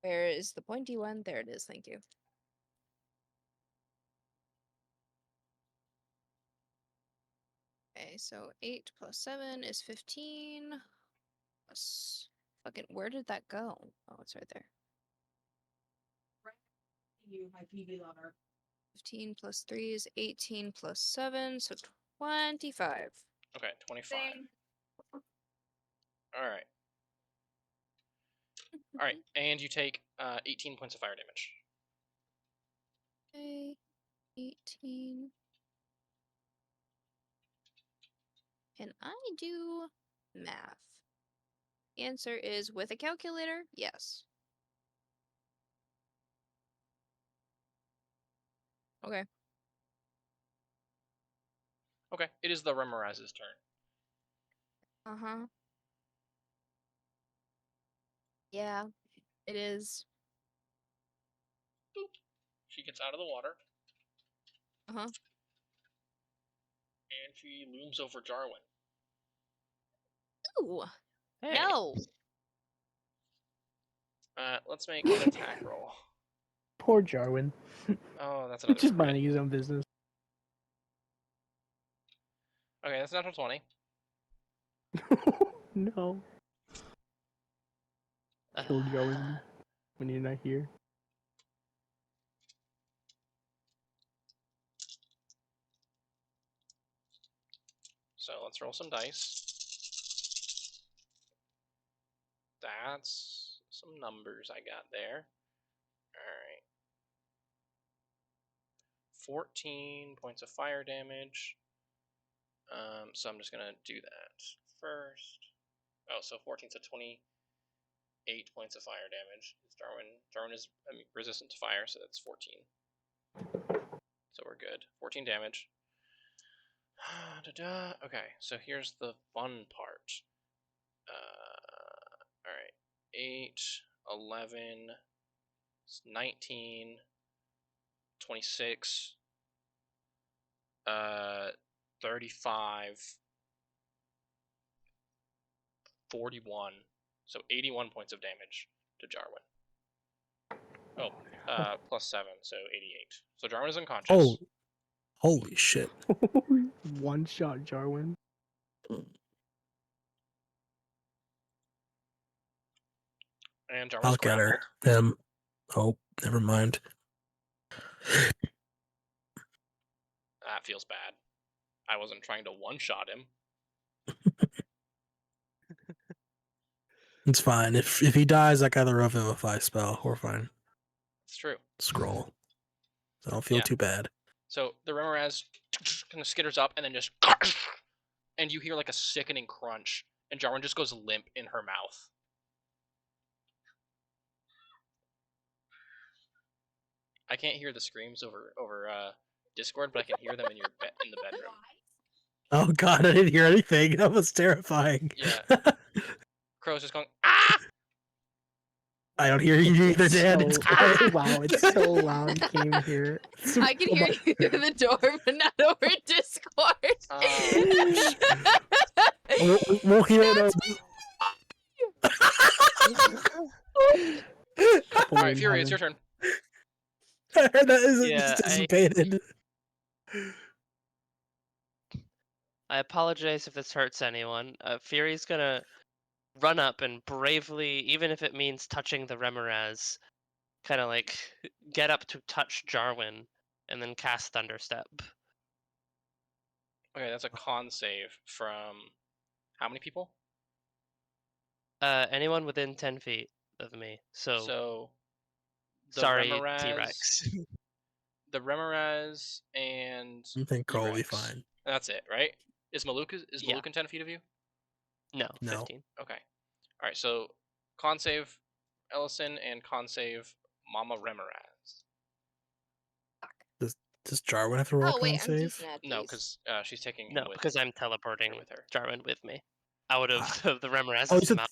Where is the pointy one? There it is. Thank you. Okay, so 8 plus 7 is 15. Plus. Fucking. Where did that go? Oh, it's right there. 15 plus 3 is 18 plus 7, so 25. Okay, 25. All right. All right, and you take 18 points of fire damage. Okay, 18. Can I do math? The answer is with a calculator, yes. Okay. Okay, it is the Remorize's turn. Uh-huh. Yeah, it is. Boop. She gets out of the water. Uh-huh. And she looms over Jarwin. Ooh. Hey. No. Let's make an attack roll. Poor Jarwin. Oh, that's another Just crit. minding his own business. Okay, that's natural 20. No. Kill Jarwin when you're not here. So let's roll some dice. That's some numbers I got there. Alright. 14 points of fire damage. So I'm just gonna do that first. Oh, so 14 to 28 points of fire damage. Jarwin is resistant to fire, so that's 14. So we're good. 14 damage. Okay, so here's the fun part. Alright. 8, 11, 19, 26, 35, 41. So 81 points of damage to Jarwin. Oh, plus 7, so 88. So Jarwin is unconscious. Oh, holy shit! One shot Jarwin. And Jarwin's I'll get grappled. her. Oh, never mind. That feels bad. I wasn't trying to one-shot him. It's fine. If he dies, I got the Revivify spell. We're fine. It's true. Scroll. So I don't feel Yeah. too bad. So the Remoraz kind of skitters up and then just... and you hear like a sickening crunch. And Jarwin just goes limp in her mouth. I can't hear the screams over Discord, but I can hear them in in the bedroom. Oh god, I didn't hear anything. That was terrifying. Yeah. Crow's just going, ah! I don't hear you either, Dan. It's quiet. Wow, it's so loud. You can't even hear it. I can hear you through the door, but not over Discord. We'll hear it. Alright, Fury, it's your turn. That isn't Yeah, just dissipated. I apologize if this hurts anyone. Fury's gonna run up and bravely, even if it means touching the Remoraz, kind of like get up to touch Jarwin, and then cast Thunderstep. Okay, that's a con save from how many people? Anyone within 10 feet of me. So the sorry, Remoraz, T-Rex. the Remoraz, and I think Cole will be E-Rex. fine. That's it, right? Is Maluk Yeah. in 10 feet of you? No, No. 15. Okay. All right. So con save Ellison and con save Mama Remoraz. Does Jarwin have to roll Oh a wait, con I'm save? just at No, these. because she's taking No, him with because I'm teleporting with her. Jarwin with me out of the Oh, Remoraz's you mouth.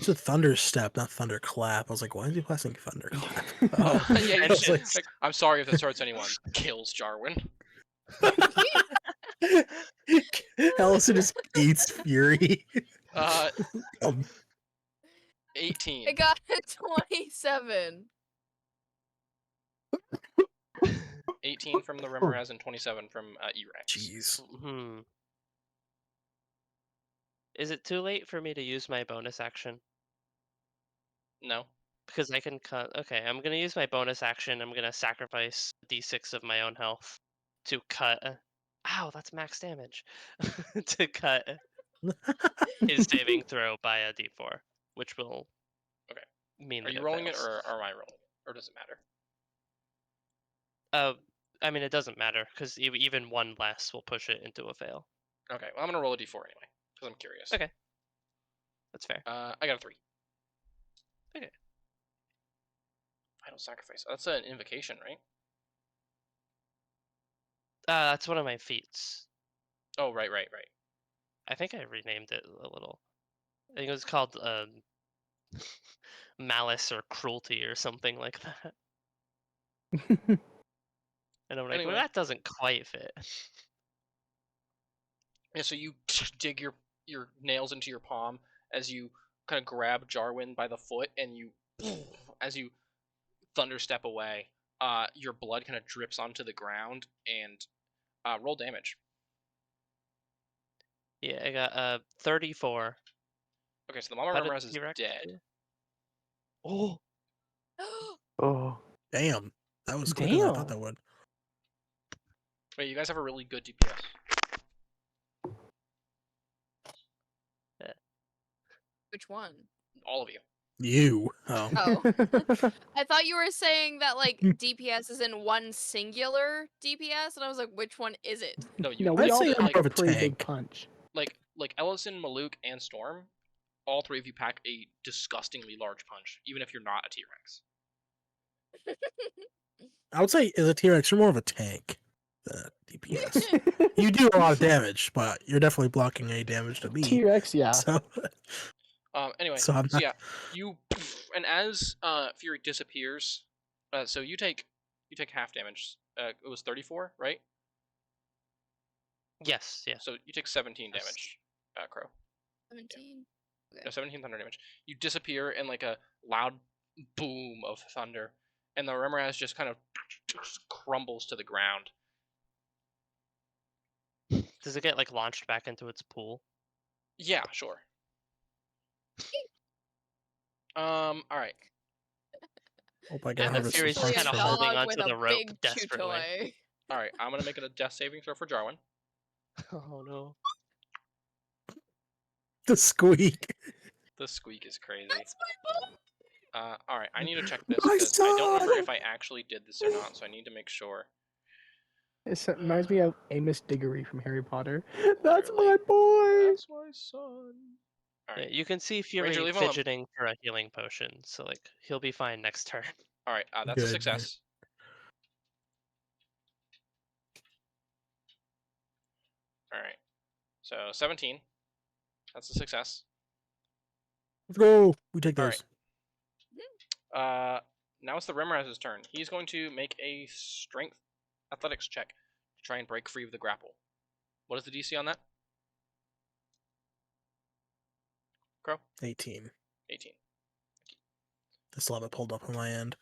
said Thunder Step, not Thunder Clap. I was like, why is he pressing Thunder Clap? Oh, yeah. I was like, I'm sorry if this hurts anyone. Kills Jarwin. Ellison just eats Fury. 18. I got a 27. 18 from the Remoraz and 27 from E-Rex. Jeez. Is it too late for me to use my bonus action? No. Because I can cut. Okay, I'm gonna use my bonus action. I'm gonna sacrifice d6 of my own health to cut. Ow, that's max damage. To cut his saving throw by a d4, which will mean Are that you it rolling it fails. or am I rolling it? Or does it matter? I mean, it doesn't matter because even one less will push it into a fail. Okay, well, I'm going to roll a d4 anyway because I'm curious. Okay. That's fair. I got a 3. Okay. Final sacrifice. That's an invocation, right? That's one of my feats. Oh, right. I think I renamed it a little. I think it was called malice or cruelty or something like that. And I'm like, Anyway. well, that doesn't quite fit. Yeah, so you dig your nails into your palm as you kind of grab Jarwin by the foot, and you, as you thunder step away, your blood kind of drips onto the ground, and roll damage. Yeah, I got 34. Okay, so the Mama How did Remoraz is T-Rex dead. do? Oh, Oh, Damn, that was quicker than I thought damn. that would. Wait, you guys have a really good DPS. Which one? All of you. You. Oh. Oh. I thought you were saying that like DPS is in one singular DPS, and I was like, which one is it? No, you. No, we I'd all say I'm pack more a of a pretty big tank. punch. Like Ellison, Maluk, and Storm, all three of you pack a disgustingly large punch, even if you're not a T-Rex. I would say as a T-Rex, you're more of a tank than a DPS. You do a lot of damage, but you're definitely blocking any damage to me. T-Rex, yeah. So, Anyway, so I'm so not. yeah, you and as Fury disappears, so you take half damage. It was 34, right? yes, yeah. So you take 17 Yes. damage, Crow. 17. No, 17 thunder damage. You disappear in like a loud boom of thunder, and the Remoraz just kind of crumbles to the ground. Does it get like launched back into its pool? Yeah, sure. All right. Hope I can And the harvest some Fury's just parts kind of from holding it. onto with the a rope big chew desperately. toy. All right, I'm gonna make it a death saving throw for Jarwin. Oh no. The squeak. The squeak is crazy. That's my boy. All right, I need to check this My because I don't remember son! if I actually did this or not, so I need to make sure. It reminds me of Amos Diggory from Harry Potter. That's Really? my boy! That's my son. All Yeah, right, you can see Fury Ranger, leave him alone. fidgeting for a healing potion, so like he'll be fine next turn. All right, that's a Good, success. All right, so 17. That's a success. Let's go. We take All those. Now it's the Remoraz's turn. He's going to make a strength athletics check to try and break free of the grapple. What is the DC on that? Crow? 18. 18. I still have it pulled up on my end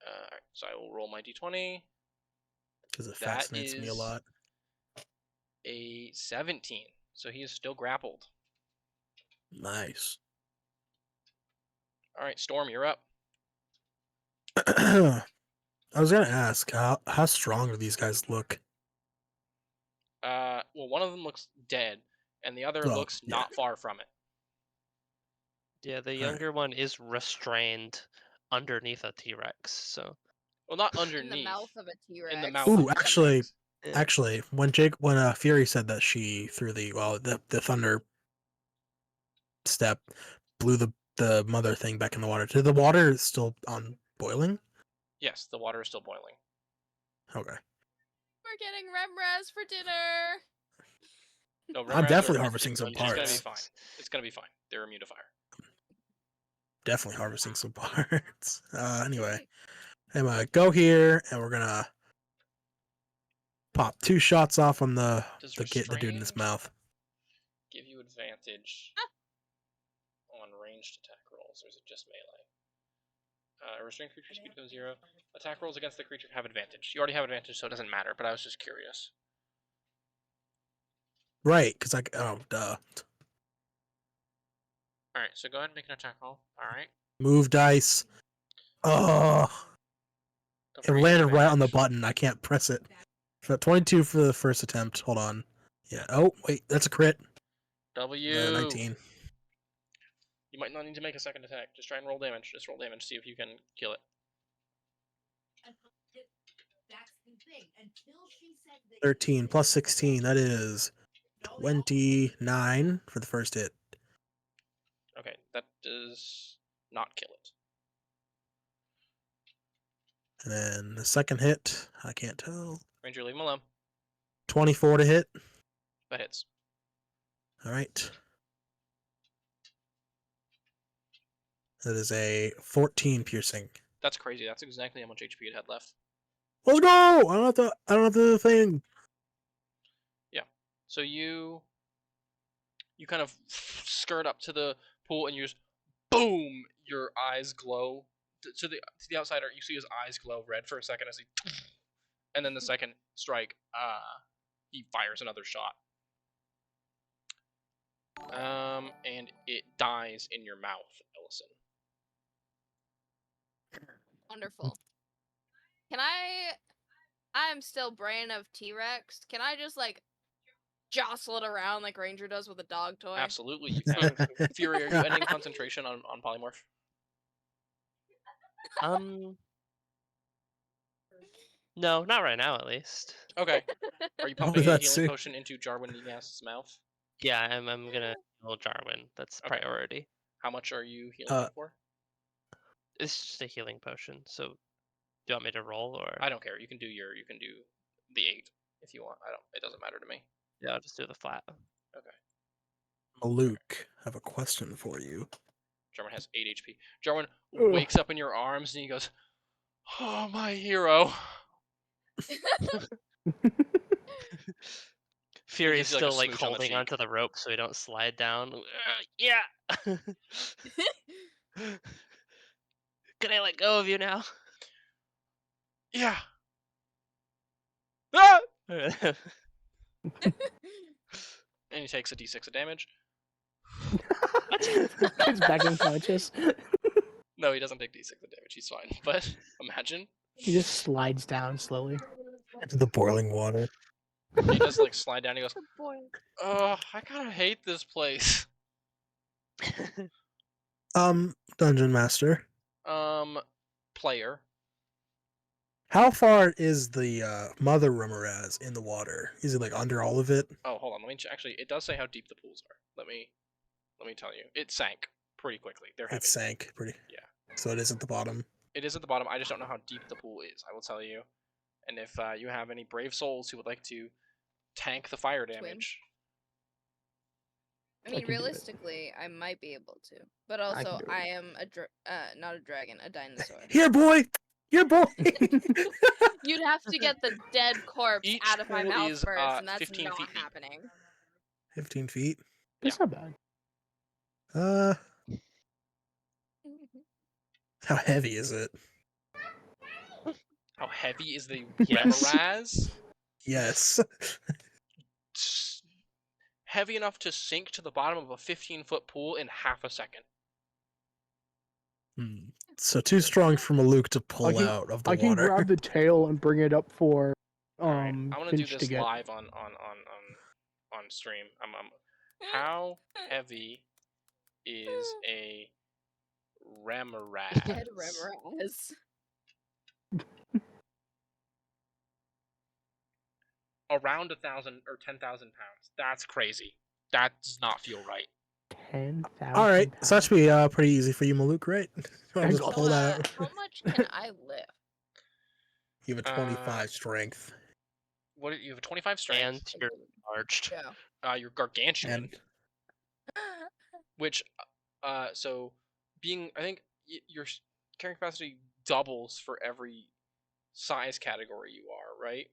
Alright, so I will roll my d20. because it That fascinates me a is lot. a 17. So he is still grappled. Nice. Alright, Storm, you're up. I was gonna ask how strong do these guys look? Well, one of them looks dead, and the other Oh, looks yeah. not far from it. Yeah, the Alright. younger one is restrained underneath a T-Rex, so Well, not In underneath. the mouth of a T-Rex. In the mouth Ooh, of the actually, T-Rex. Actually, when Fury said that she threw the thunder step blew the mother thing back in the water. Did the water still on boiling? Yes, the water is still boiling. Okay. We're getting Remraz for dinner. No, I'm Remoraz definitely are- harvesting some It's gonna be parts. fine. It's gonna be fine. They're immune to fire. Definitely harvesting some parts. Anyway, I'm gonna go here and we're gonna pop 2 shots off on the Does dude in his restrained mouth. give you advantage on ranged attack rolls, or is it just melee? Restrained creature speed goes 0. Attack rolls against the creature have advantage. You already have advantage, so it doesn't matter, but I was just curious. Right, because duh. Alright, so go ahead and make an attack roll. Alright. Move dice. Oh, Don't it forget you have landed right on the advantage. button. I can't press it. So 22 for the first attempt. Hold on. Yeah. Oh, wait, that's a crit. W. 19. You might not need to make a second attack. Just try and roll damage. Just roll damage. See if you can kill it. 13 plus 16. That is 29 for the first hit. Okay, that does not kill it. And then the second hit, I can't tell. Ranger, leave him alone. 24 to hit. That hits. All right. That is a 14 piercing. That's crazy. That's exactly how much HP it had left. Let's go! I don't have the thing. Yeah. So you kind of skirt up to the pool and you just boom, your eyes glow. To the outsider, you see his eyes glow red for a second as he, and then the second strike, he fires another shot. And it dies in your mouth, Ellison. Wonderful. Can I'm still brain of T-Rex. Can I just like jostle it around like Ranger does with a dog toy? Absolutely, you can. Fury, are you ending concentration on polymorph? No, not right now, at least. Okay. Are you Oh, pumping a that's healing sick. potion into Jarwin Neghast's mouth? Yeah, I'm gonna heal Jarwin. That's Okay. priority. How much are you healing him for? It's just a healing potion. So, do you want me to roll or? I don't care. You can do the 8 if you want. It doesn't matter to me. Yeah, I'll just do the flat. Okay. Luke, I have a question for you. Jarwin has 8 HP. Jarwin wakes up in your arms and he goes, "Oh, my hero." Fury's gives you, like, a still like smooch on the holding cheek. onto the rope so we don't slide down. Yeah. Can I let go of you now? Yeah. Ah! What? And he takes a d6 of damage. He's back unconscious. No, he doesn't take d6 of damage. He's fine. But imagine. He just slides down slowly. Into the boiling water. He does like slide down. He goes, Boy. "Oh, I kind of hate this place." Dungeon Master. Player. How far is the mother Remoraz in the water? Is it like under all of it? Oh, hold on. Let me actually. It does say how deep the pools are. Let me tell you. It sank pretty quickly. They're heavy. It sank pretty. Yeah. So it is at the bottom. It is at the bottom. I just don't know how deep the pool is. I will tell you. And if you have any brave souls who would like to tank the fire damage, I I mean, can do it. realistically, I might be able to, but I can also do it. I am not a dragon, a dinosaur. Here, boy. Here, boy. You'd have to get the dead corpse Each out of my pool mouth is, first, and that's 15 not feet deep. happening. 15 feet. That's not bad. How heavy is it? how heavy is the Yes. Remoraz? Yes. Heavy enough to sink to the bottom of a 15-foot pool in half a second. So too strong for Maluk to pull I can- out of the I can water. grab the tail and bring it up for Alright, I'm gonna do Finch to this get. live on stream. How heavy is a Remoraz? Dead Remoraz. Around 1,000 or 10,000 pounds. That's crazy. That does not feel right. 10,000. All right, so that should be pretty easy for you, Maluk, right? I'll just So, pull that out. How much can I lift? You have a 25 strength. What you have a 25 strength, And you're charged. Yeah. you're gargantuan, And which so being I think your carrying capacity doubles for every size category you are, right?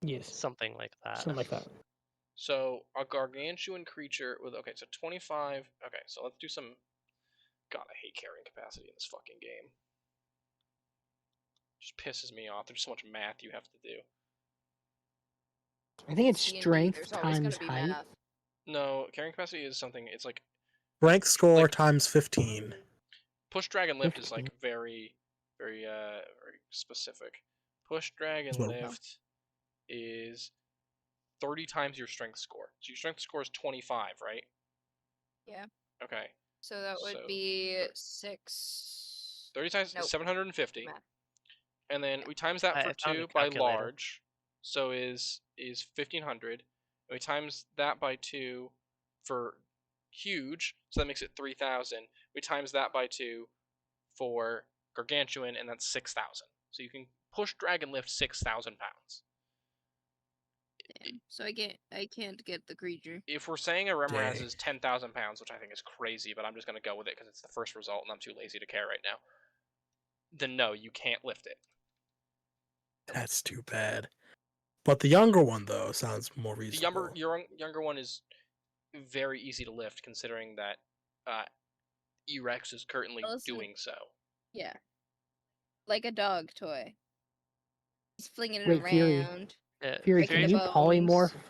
yes, Something like that. something like that. So a gargantuan creature with so 25. Okay, so let's do some. God, I hate carrying capacity in this fucking game. Just pisses me off. There's so much math you have to do. I think it's D&D, strength there's always times gonna be height. math. No, carrying capacity is something. It's like rank score Like- times 15. push dragon lift is 15. like very very specific. Push dragon Well- lift is 30 times your strength score. So your strength score is 25, right? Yeah. Okay. So that would So, be thir- 6. 30 times Nope. 750. Math. And then we times that I for found a 2 by calculator. large. So is 1500. And we times that by 2 for huge, so that makes it 3000. We times that by 2 for gargantuan, and that's 6000. So you can push dragon lift 6,000 pounds. Damn. So I can't get the creature. If we're saying a Remoraz Dang. is 10,000 pounds, which I think is crazy, but I'm just going to go with it because it's the first result and I'm too lazy to care right now, then no, you can't lift it. That's too bad. But the younger one though sounds more The reasonable. younger one is very easy to lift, considering that E-Rex is currently Listen. doing so. Yeah. Like a dog toy. He's flinging it Wait, Fury. around. Fury, breaking can the you polymorph? bones.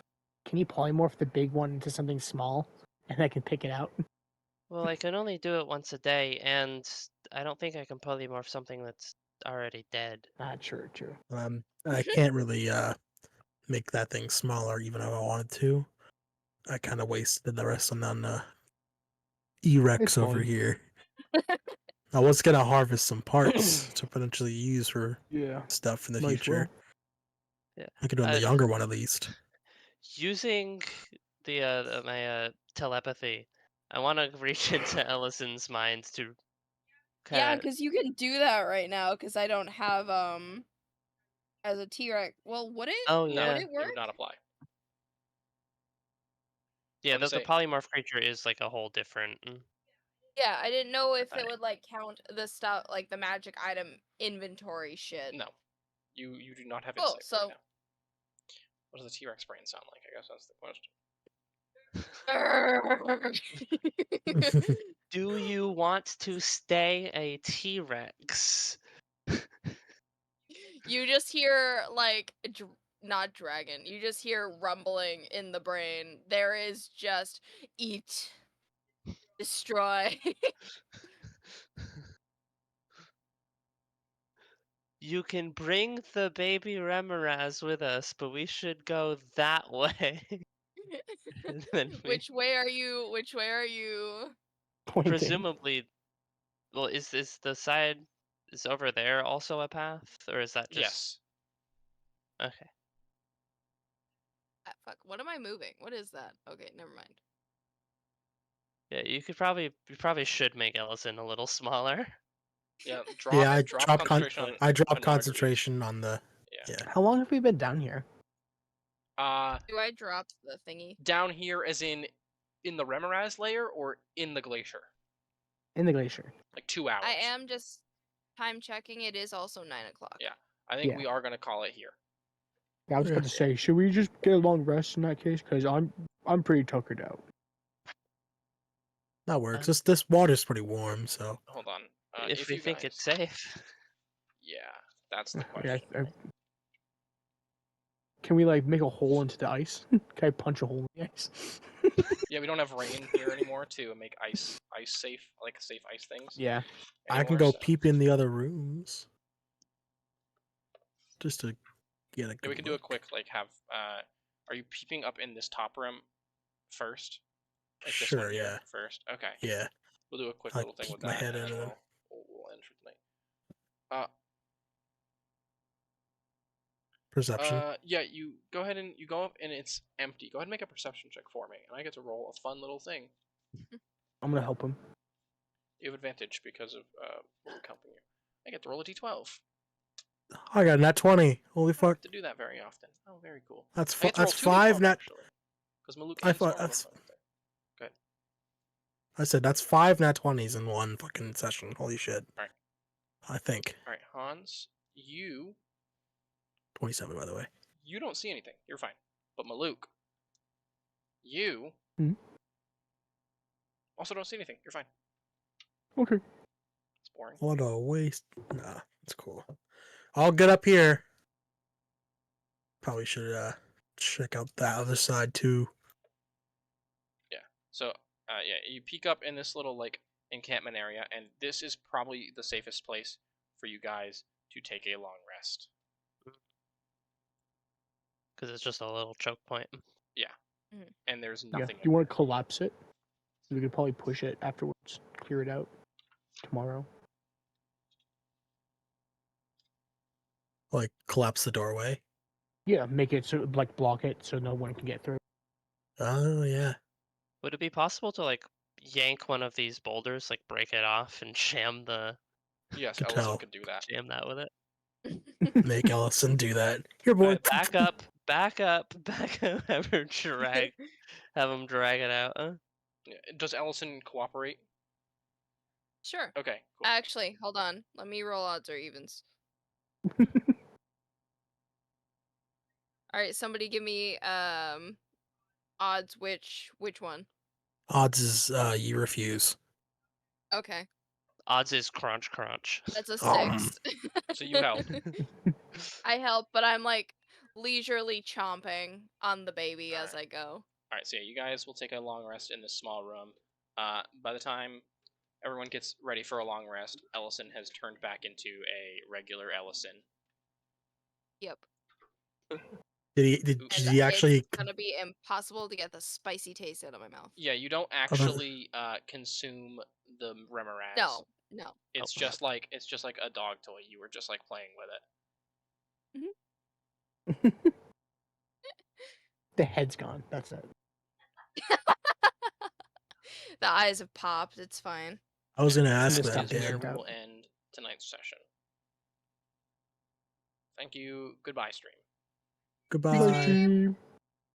Can you polymorph the big one into something small, and I can pick it out? Well, I can only do it once a day, and I don't think I can polymorph something that's already dead. Ah, true. I can't really make that thing smaller even if I wanted to. I kind of wasted the rest on E-Rex It's over fine. here. I was gonna harvest some parts to potentially use for Yeah. stuff in the Might as future. Yeah. I could do on the younger one at least. Using the my telepathy, I want to reach into Ellison's mind to Yeah, kind of. because you can do that right now. Because I don't have as a T-Rex. Well, would it? Oh No, yeah, Would it work? it would not apply. yeah. I'm The saying- polymorph creature is like a whole different. Yeah, I didn't know if Okay. it would like count the stuff like the magic item inventory shit. No, you do not have Cool, insight so- right now. What does a T-Rex brain sound like? I guess that's the question. Do you want to stay a T-Rex? You just hear like not dragon. You just hear rumbling in the brain. There is just eat, destroy. You can bring the baby Remoraz with us, but we should go that way. And then Which way are you? Which way are you? Pointing. presumably, well, is the side is over there also a path, or is that just Yes. okay? Ah, fuck. What am I moving? What is that? Okay, never mind. Yeah, you probably should make Ellison a little smaller. Yeah. Drop. Yeah, I drop dropped concentration on. I dropped on non-agreed. concentration on the Yeah. yeah. How long have we been down here? Do I drop the thingy? Down here, as in the Remoraz layer, or in the glacier? In the glacier. Like 2 hours. I am just time checking. It is also 9 o'clock. Yeah. I think Yeah. we are gonna call it here. Yeah, I was about to say, should we just get a long rest in that case? Because I'm pretty tuckered out. That works. This water's pretty warm, so Hold on. If we you think guys- it's safe. Yeah, that's the Yeah, question. can we like make a hole into the ice? Can I punch a hole in the ice? Yeah, we don't have rain here anymore to make ice safe, like safe ice things. Yeah. I can anymore, go so- peep in the other rooms. Just to get a Yeah, good we can do a look. quick are you peeping up in this top room first? Like this Sure, one here yeah. first. Okay. Yeah. We'll do a quick I'll little thing peek with my that, head and in then and- we'll end for tonight. Perception. Yeah, you go ahead and you go up and it's empty. Go ahead and make a perception check for me, and I get to roll a fun little thing. I'm gonna help him. You have advantage because of Luke helping you. I get to roll a d12. I got a nat 20. Holy I don't fuck. get to do that very often. Oh, very cool. That's I get to roll that's two 5 d12 nat. actually, because Maluk I and thought Storm that's. both went there. I said that's 5 nat 20s in one fucking session. Holy shit. Alright. I think All right, Hans, you 27 by the way. don't see anything. You're fine. But Maluk, you Hmm? also don't see anything. You're fine. Okay. It's boring. What a waste. Nah, it's cool. I'll get up here. Probably should check out that other side too. So, yeah, you peek up in this little like encampment area, and this is probably the safest place for you guys to take a long rest. Because it's just a little choke point. And there's Yeah. nothing. Do you want to collapse it? We could probably push it afterwards. Clear it out tomorrow. Like collapse the doorway. Yeah, make it so like block it so no one can get through. Oh yeah. Would it be possible to like yank one of these boulders, like break it off, and jam Yes, Could Ellison tell. could do that. jam that with it? Make Ellison do that. Here boy. Alright, back up, back up, have her have him drag it out. Does Ellison cooperate? Sure. Okay, cool. Actually, hold on. Let me roll odds or evens. All right, somebody give me odds. Which one? Odds is you refuse. Okay, Odds is crunch. that's a Um. 6. So you help. I help, but I'm like leisurely chomping on the baby as I go. Alright, so yeah, you guys will take a long rest in this small room. By the time everyone gets ready for a long rest, Ellison has turned back into a regular Ellison. Yep. Did And he actually? it's gonna be impossible to get the spicy taste out of my mouth. Yeah, you don't actually consume the Remorags. No, no. It's just like a dog toy. You were just like playing with it. The head's gone. That's it. The eyes have popped. It's fine. I was gonna ask Just that, stopped being Here Dan. we out. will end tonight's session. Thank you. Goodbye, stream. Goodbye.